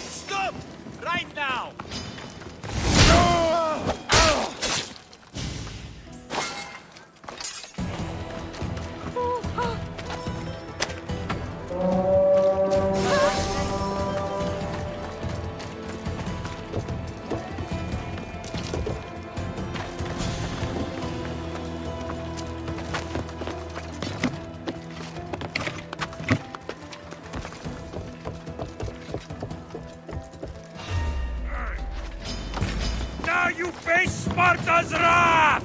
Stop! Right now! Now you face Sparta's wrath!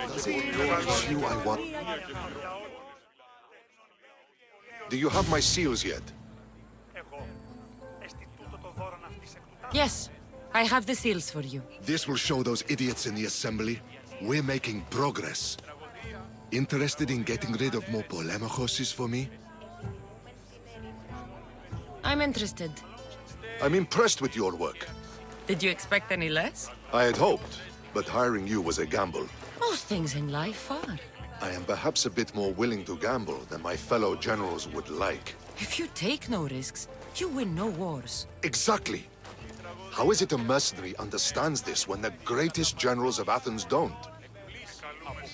It's you I want. Do you have my seals yet? Yes, I have the seals for you. This will show those idiots in the assembly we're making progress. Interested in getting rid of more polemachoses for me? I'm interested. I'm impressed with your work. Did you expect any less? I had hoped, but hiring you was a gamble. Most things in life are. I am perhaps a bit more willing to gamble than my fellow generals would like. If you take no risks, you win no wars. Exactly. How is it a mercenary understands this when the greatest generals of Athens don't?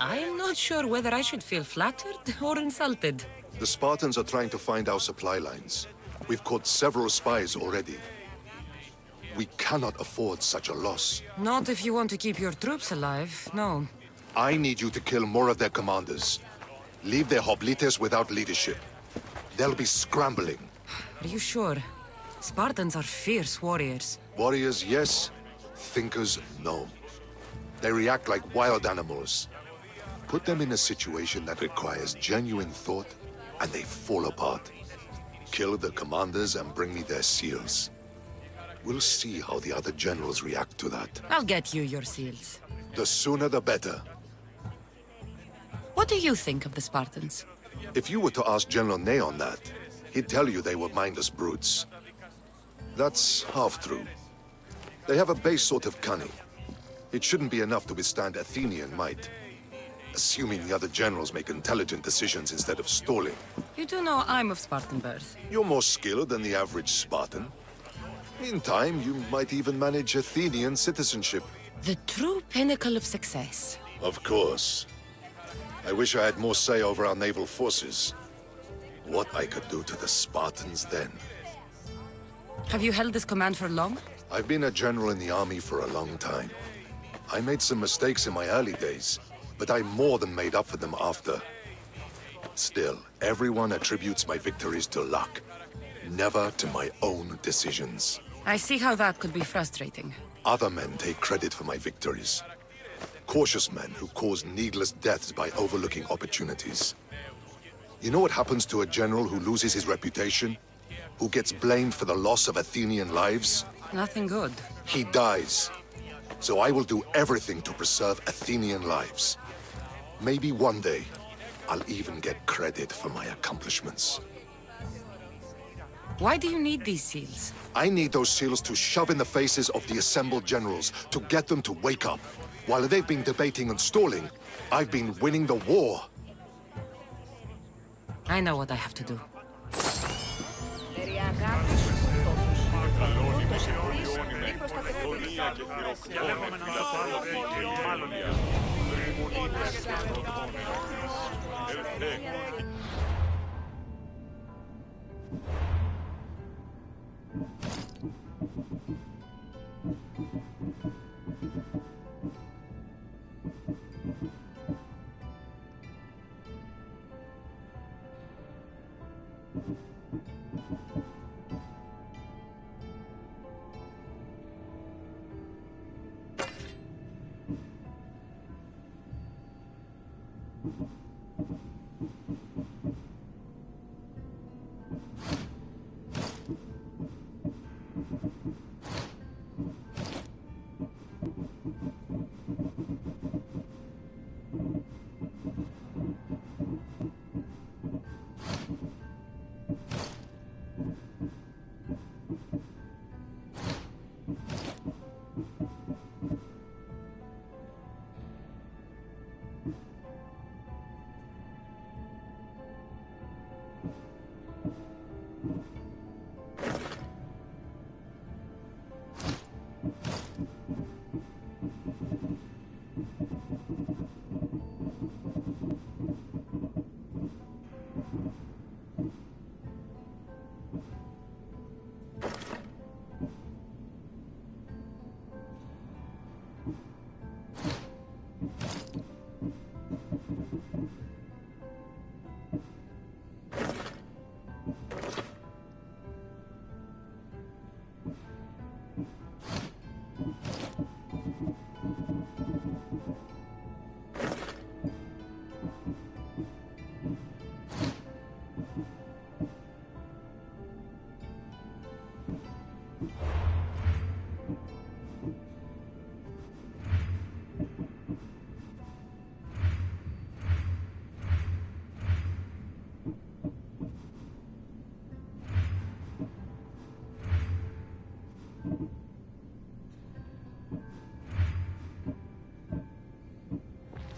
I'm not sure whether I should feel flattered or insulted. The Spartans are trying to find our supply lines. We've caught several spies already. We cannot afford such a loss. Not if you want to keep your troops alive, no. I need you to kill more of their commanders. Leave their hoplites without leadership. They'll be scrambling. Are you sure? Spartans are fierce warriors. Warriors, yes. Thinkers, no. They react like wild animals. Put them in a situation that requires genuine thought, and they fall apart. Kill the commanders and bring me their seals. We'll see how the other generals react to that. I'll get you your seals. The sooner the better. What do you think of the Spartans? If you were to ask General Neon that, he'd tell you they were mindless brutes. That's half true. They have a base sort of cunning. It shouldn't be enough to withstand Athenian might. Assuming the other generals make intelligent decisions instead of stalling. You do know I'm of Spartan birth. You're more skilled than the average Spartan. In time, you might even manage Athenian citizenship. The true pinnacle of success. Of course. I wish I had more say over our naval forces. What I could do to the Spartans then. Have you held this command for long? I've been a general in the army for a long time. I made some mistakes in my early days, but I more than made up for them after. Still, everyone attributes my victories to luck, never to my own decisions. I see how that could be frustrating. Other men take credit for my victories. Cautious men who cause needless deaths by overlooking opportunities. You know what happens to a general who loses his reputation? Who gets blamed for the loss of Athenian lives? Nothing good. He dies. So I will do everything to preserve Athenian lives. Maybe one day, I'll even get credit for my accomplishments. Why do you need these seals? I need those seals to shove in the faces of the assembled generals, to get them to wake up. While they've been debating and stalling, I've been winning the war. I know what I have to do.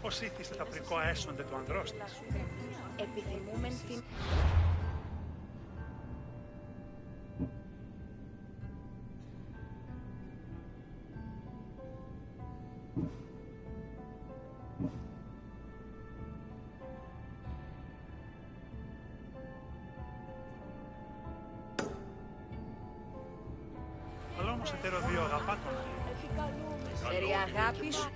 Πώς ήθιστε τα πρικό έσονται του ανδρός της. Επιθυμούμεν θυμ... Αλλά όμως εταίρο δύο αγαπά τον άλλο. Περί αγάπης.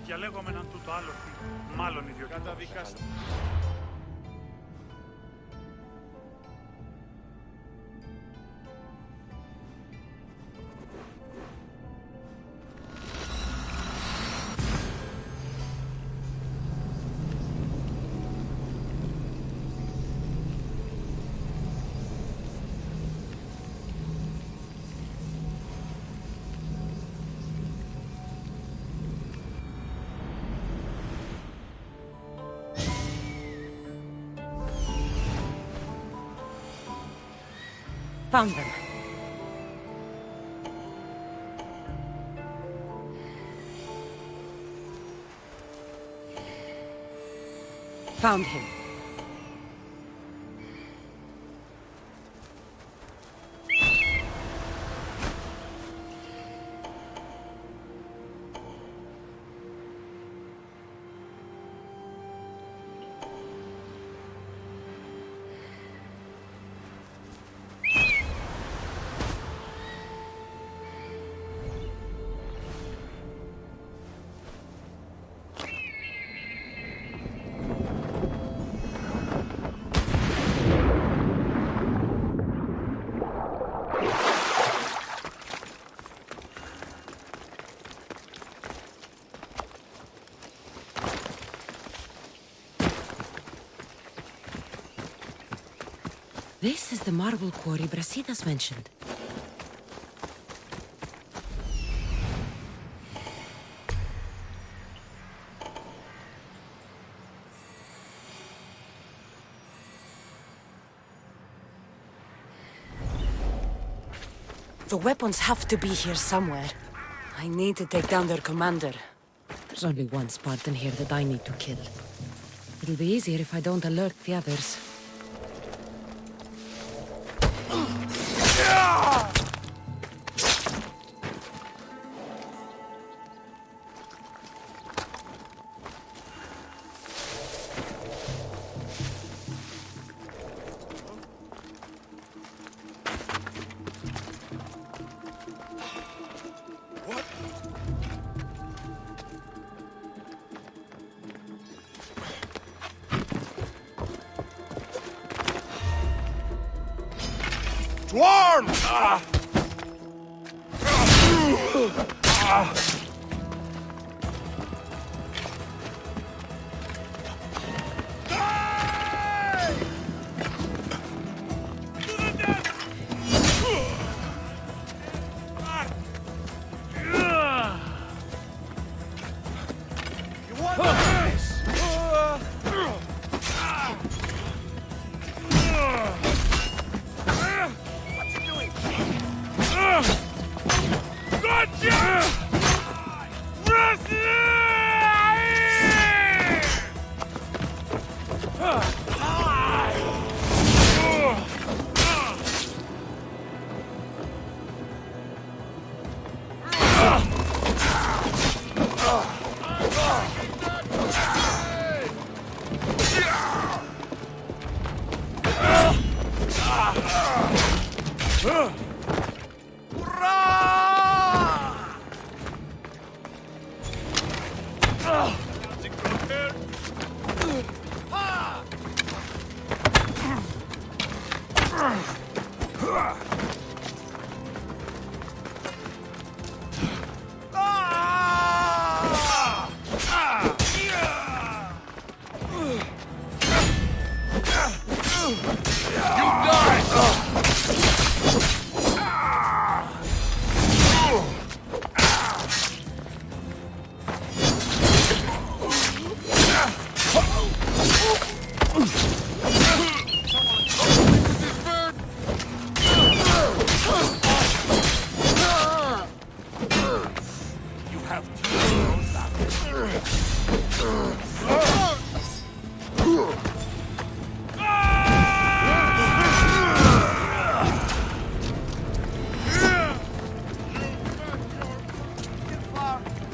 Διαλέγομαι έναν τούτο άλλο φίλο, μάλλον ιδιωτικό. Καταδικάστε. Found them. Found him. This is the marble quarry Brasidas mentioned. The weapons have to be here somewhere. I need to take down their commander. There's only one Spartan here that I need to kill. It'll be easier if I don't alert the others. Swarm!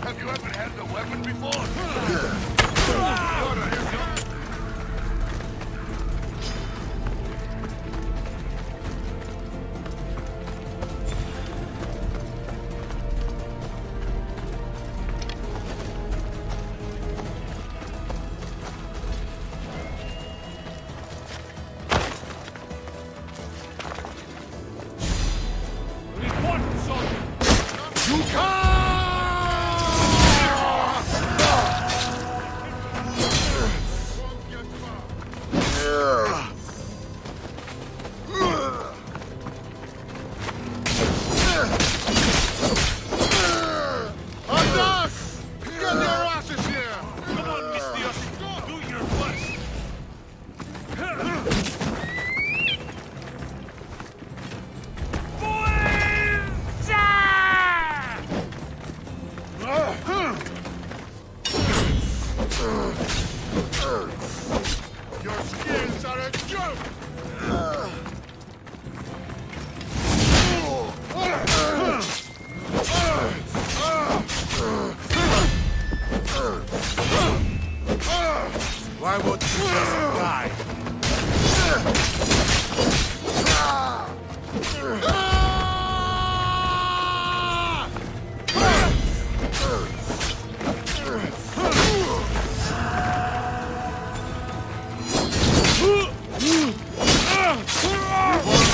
Have you ever held a weapon before? Your skills are a joke! Why won't you just die?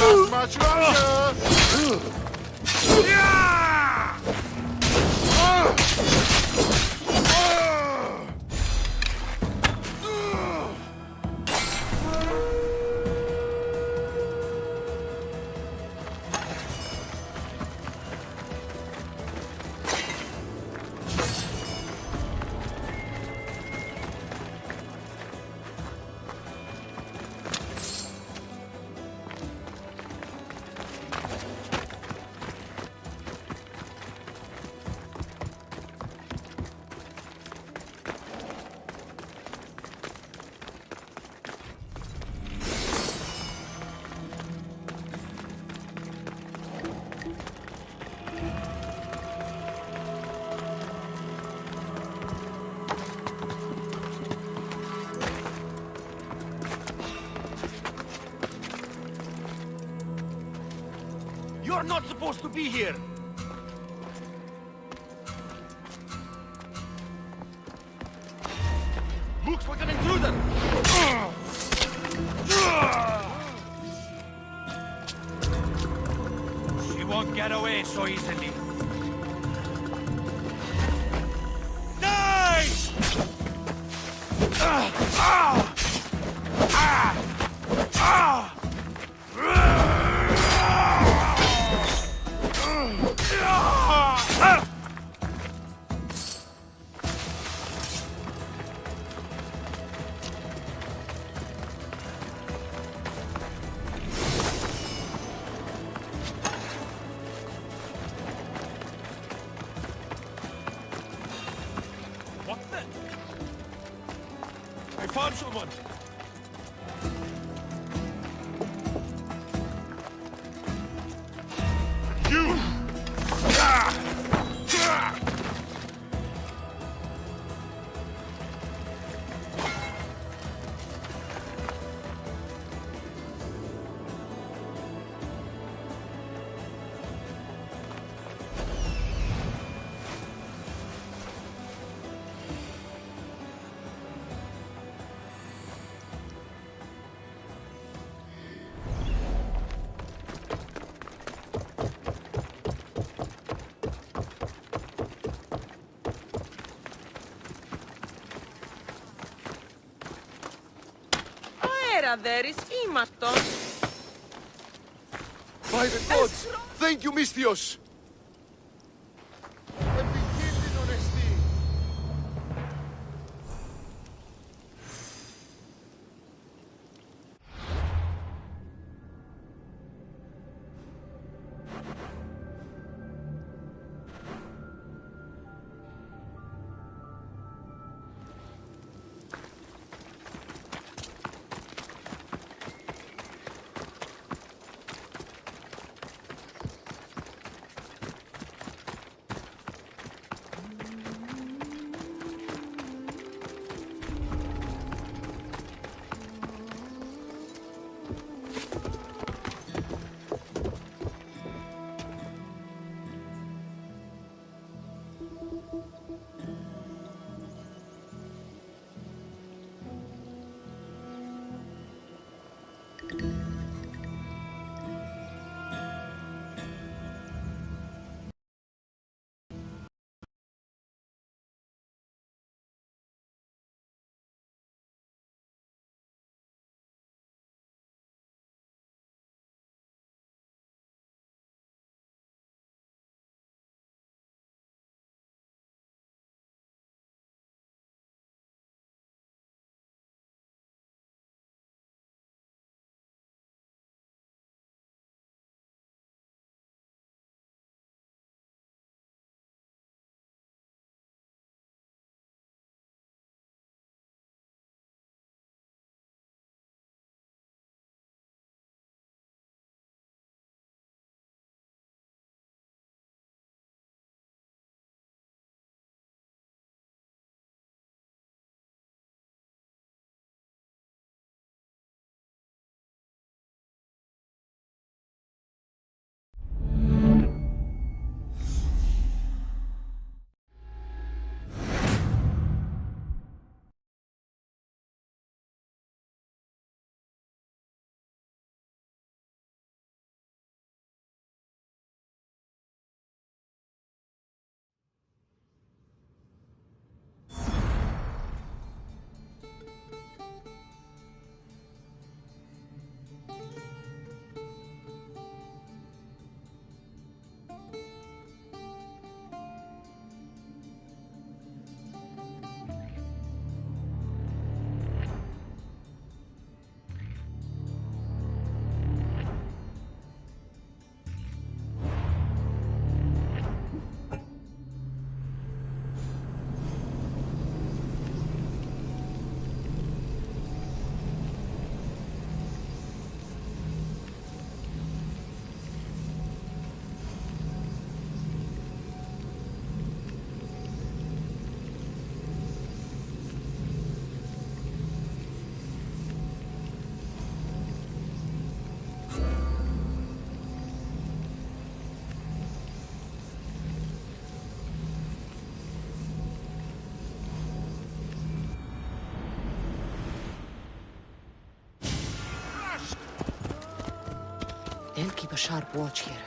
Won't last much longer! You're not supposed to be here! Looks like an intruder! She won't get away so easily. Die! What the? I found someone! You! πέρα δέρεις ήμαρτον. By the gods! Thank you, Misthios! Επικίνδυνον εστί! They'll keep a sharp watch here.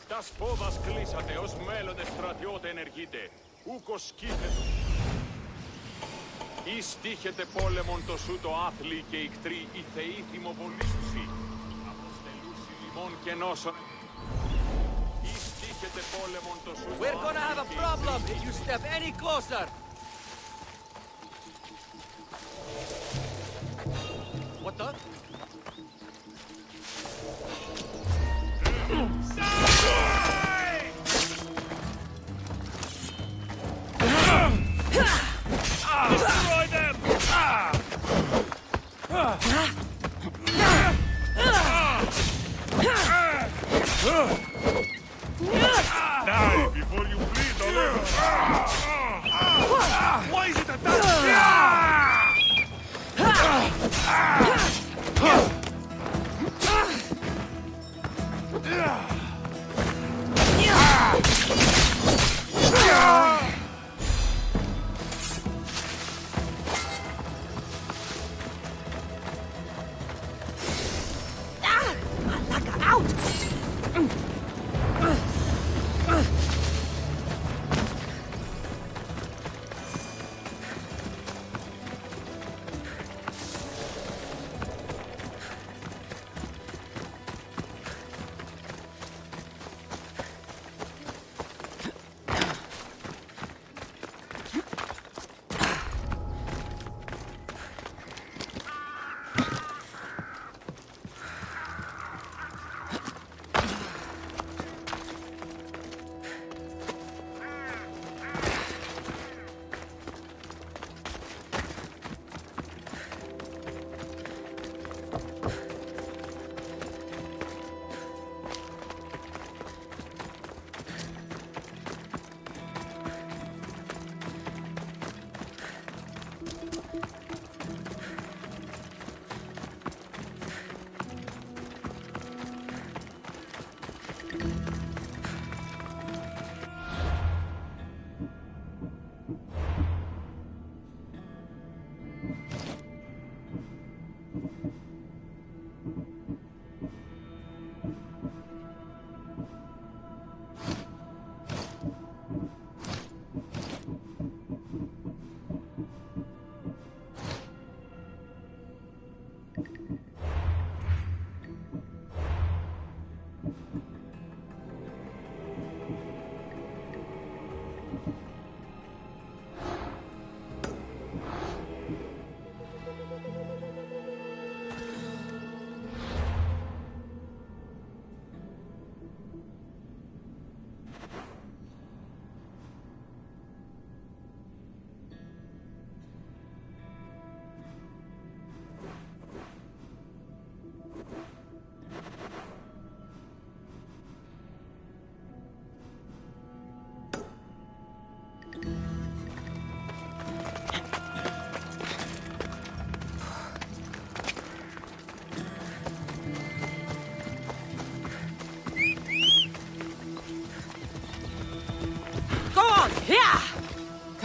Τα σπόδας κλείσατε, ως μέλλοντε στρατιώτε ενεργείτε. Ούκος σκύθετο. Εις τύχετε πόλεμον το σου το άθλοι και οι κτροί, οι θεοί θυμοβολήσουσι. Αποστελούσι λιμών και νόσων. Εις τύχετε πόλεμον το σου το We're gonna have a problem if you step any closer. What the? Destroy them! Die before you bleed all over. Why is it attacking? Yeah!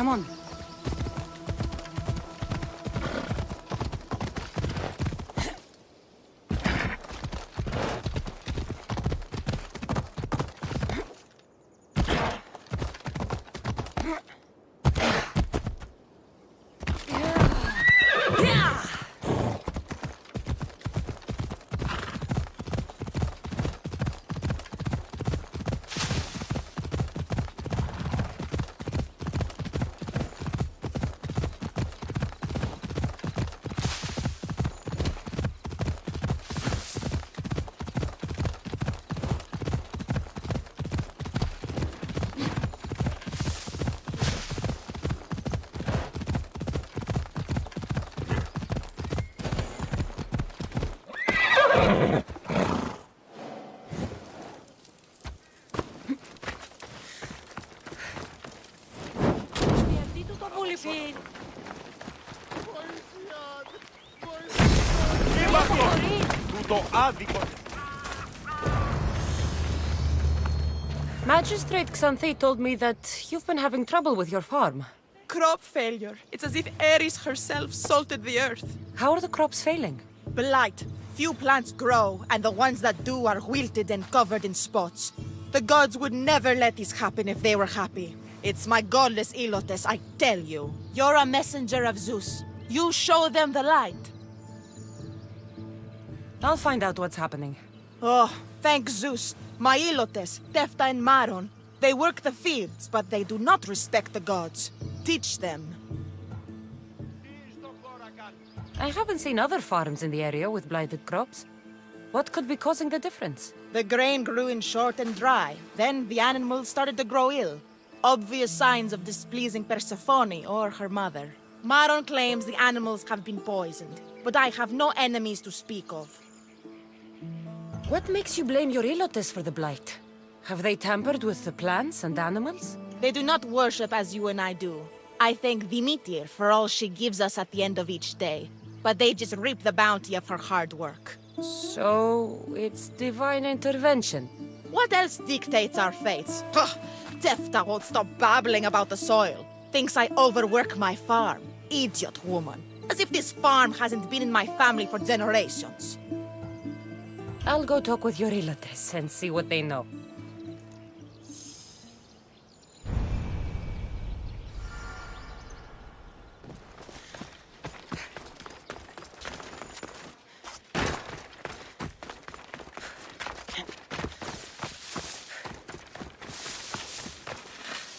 Come on. Magistrate Xanthi told me that you've been having trouble with your farm. Crop failure. It's as if Ares herself salted the earth. How are the crops failing? Blight. Few plants grow, and the ones that do are wilted and covered in spots. The gods would never let this happen if they were happy. It's my godless Ilotes, I tell you. You're a messenger of Zeus. You show them the light. I'll find out what's happening. Oh, thank Zeus. My Ilotes, Tefta and Maron, they work the fields, but they do not respect the gods. Teach them. I haven't seen other farms in the area with blighted crops. What could be causing the difference? The grain grew in short and dry. Then the animals started to grow ill. Obvious signs of displeasing Persephone or her mother. Maron claims the animals have been poisoned, but I have no enemies to speak of. What makes you blame your Ilotes for the blight? Have they tampered with the plants and animals? They do not worship as you and I do. I thank Dimitir for all she gives us at the end of each day, but they just reap the bounty of her hard work. So, it's divine intervention. What else dictates our fates? Ugh, Tefta won't stop babbling about the soil. Thinks I overwork my farm. Idiot woman. As if this farm hasn't been in my family for generations. I'll go talk with your relatives and see what they know.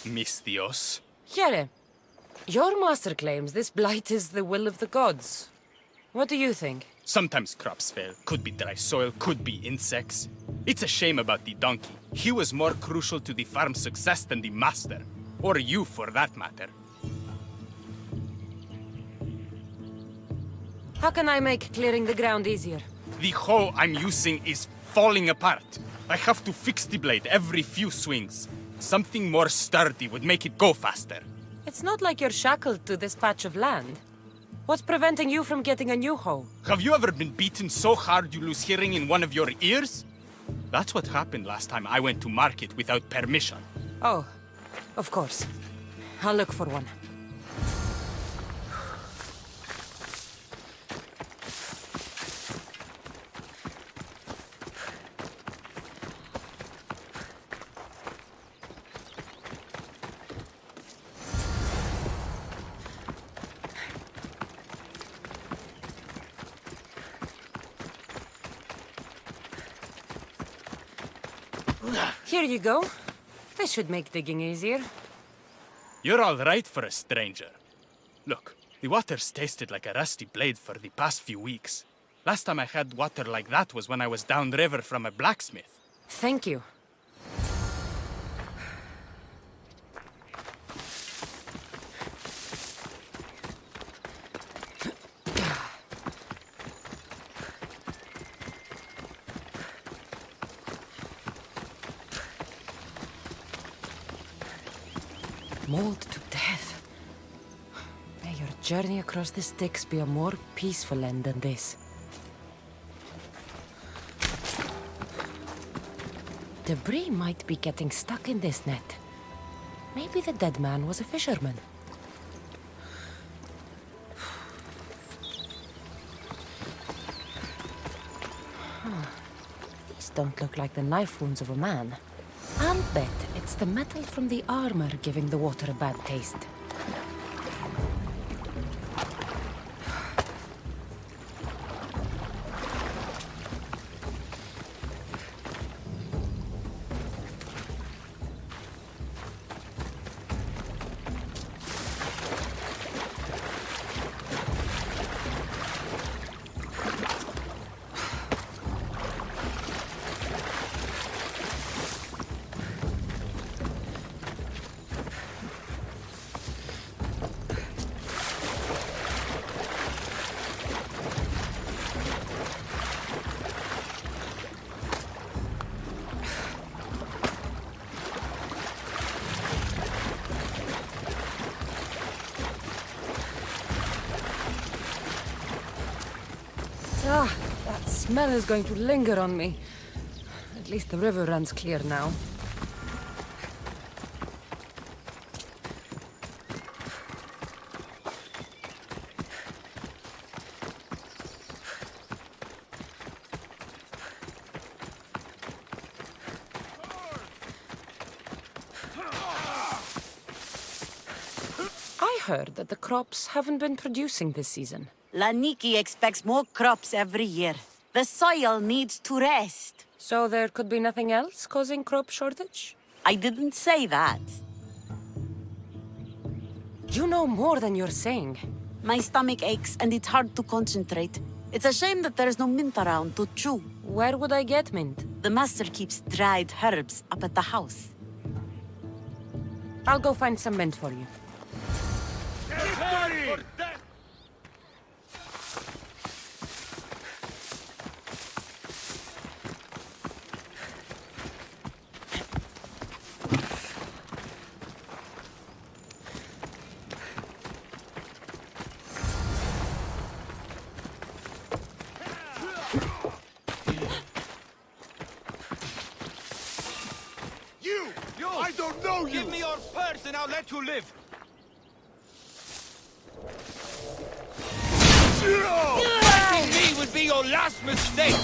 Mistios. Here, your master claims this blight is the will of the gods. What do you think? Sometimes crops fail. Could be dry soil, could be insects. It's a shame about the donkey. He was more crucial to the farm's success than the master. Or you, for that matter. How can I make clearing the ground easier? The hoe I'm using is falling apart. I have to fix the blade every few swings. Something more sturdy would make it go faster. It's not like you're shackled to this patch of land. What's preventing you from getting a new hoe? Have you ever been beaten so hard you lose hearing in one of your ears? That's what happened last time I went to market without permission. Oh, of course. I'll look for one. Here you go. This should make digging easier. You're all right for a stranger. Look, the water's tasted like a rusty blade for the past few weeks. Last time I had water like that was when I was downriver from a blacksmith. Thank you. Mauled to death. May your journey across the Styx be a more peaceful end than this. Debris might be getting stuck in this net. Maybe the dead man was a fisherman. Huh. These don't look like the knife wounds of a man. I'll bet it's the metal from the armor giving the water a bad taste. Ah, that smell is going to linger on me. At least the river runs clear now. I heard that the crops haven't been producing this season. Laniki expects more crops every year. The soil needs to rest. So there could be nothing else causing crop shortage? I didn't say that. You know more than you're saying. My stomach aches and it's hard to concentrate. It's a shame that there's no mint around to chew. Where would I get mint? The master keeps dried herbs up at the house. I'll go find some mint for you. You! I don't know you! Give me your purse and I'll let you live! Fighting me would be your last mistake!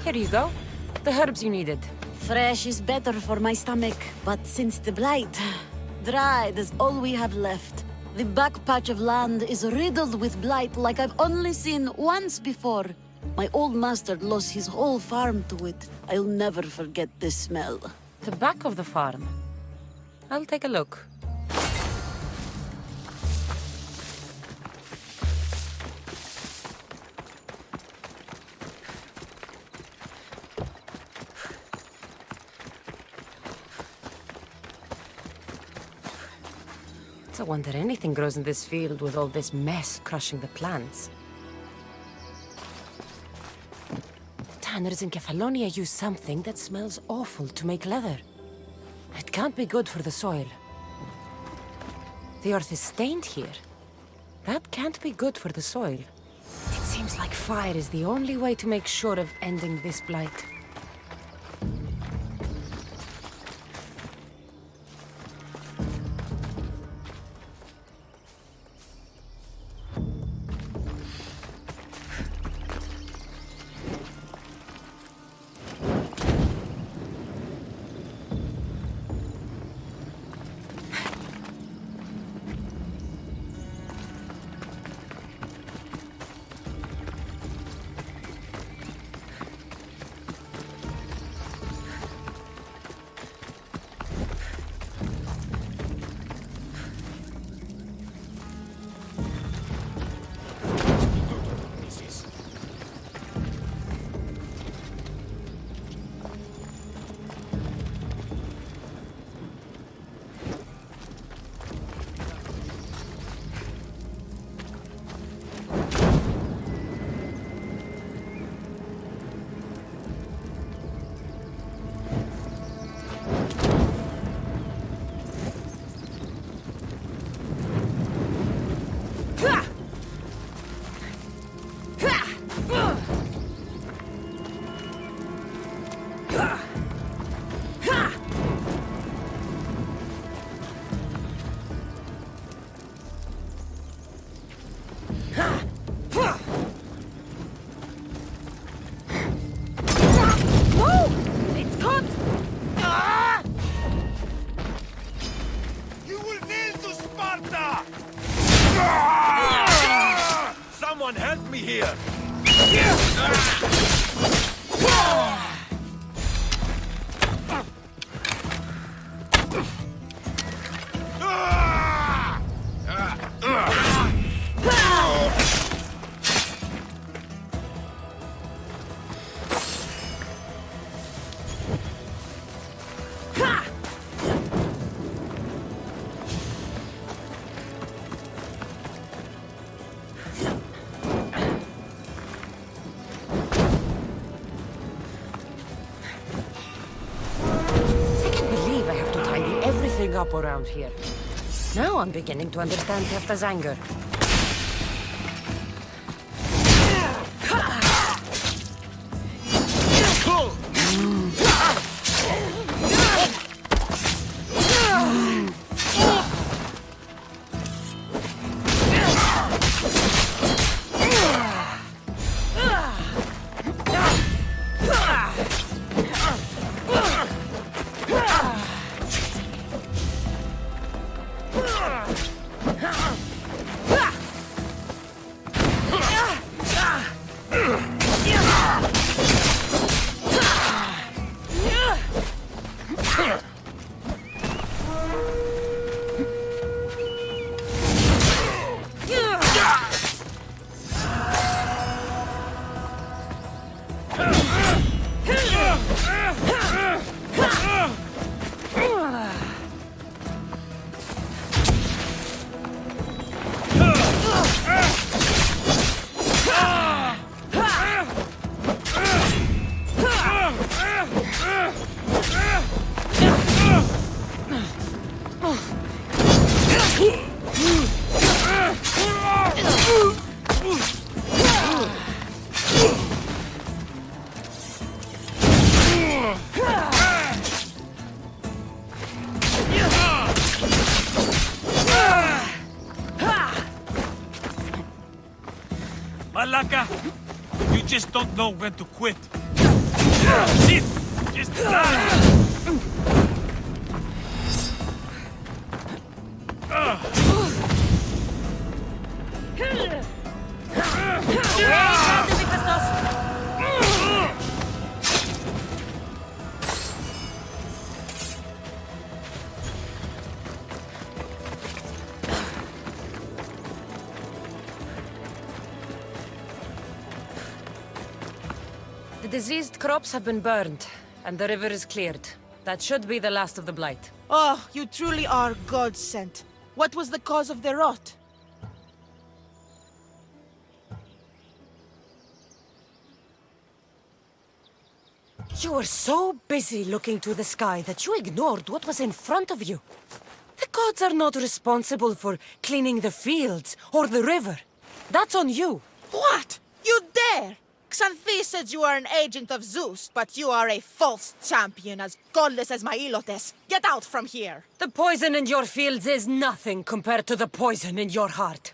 Here you go. The herbs you needed. Fresh is better for my stomach, but since the blight, dried is all we have left. The back patch of land is riddled with blight like I've only seen once before. My old master lost his whole farm to it. I'll never forget this smell. The back of the farm. I'll take a look. It's a wonder anything grows in this field with all this mess crushing the plants. The tanners in Kefalonia use something that smells awful to make leather. It can't be good for the soil. The earth is stained here. That can't be good for the soil. It seems like fire is the only way to make sure of ending this blight. Someone help me here! Up around here. Now I'm beginning to understand Tefta's anger. Malaka, you just don't know when to quit. Shit! Just die! The diseased crops have been burned, and the river is cleared. That should be the last of the blight. Oh, you truly are God-sent. What was the cause of the rot? You were so busy looking to the sky that you ignored what was in front of you. The gods are not responsible for cleaning the fields or the river. That's on you. What? You dare? Xanthi says you are an agent of Zeus, but you are a false champion as godless as my Ilotes. Get out from here! The poison in your fields is nothing compared to the poison in your heart.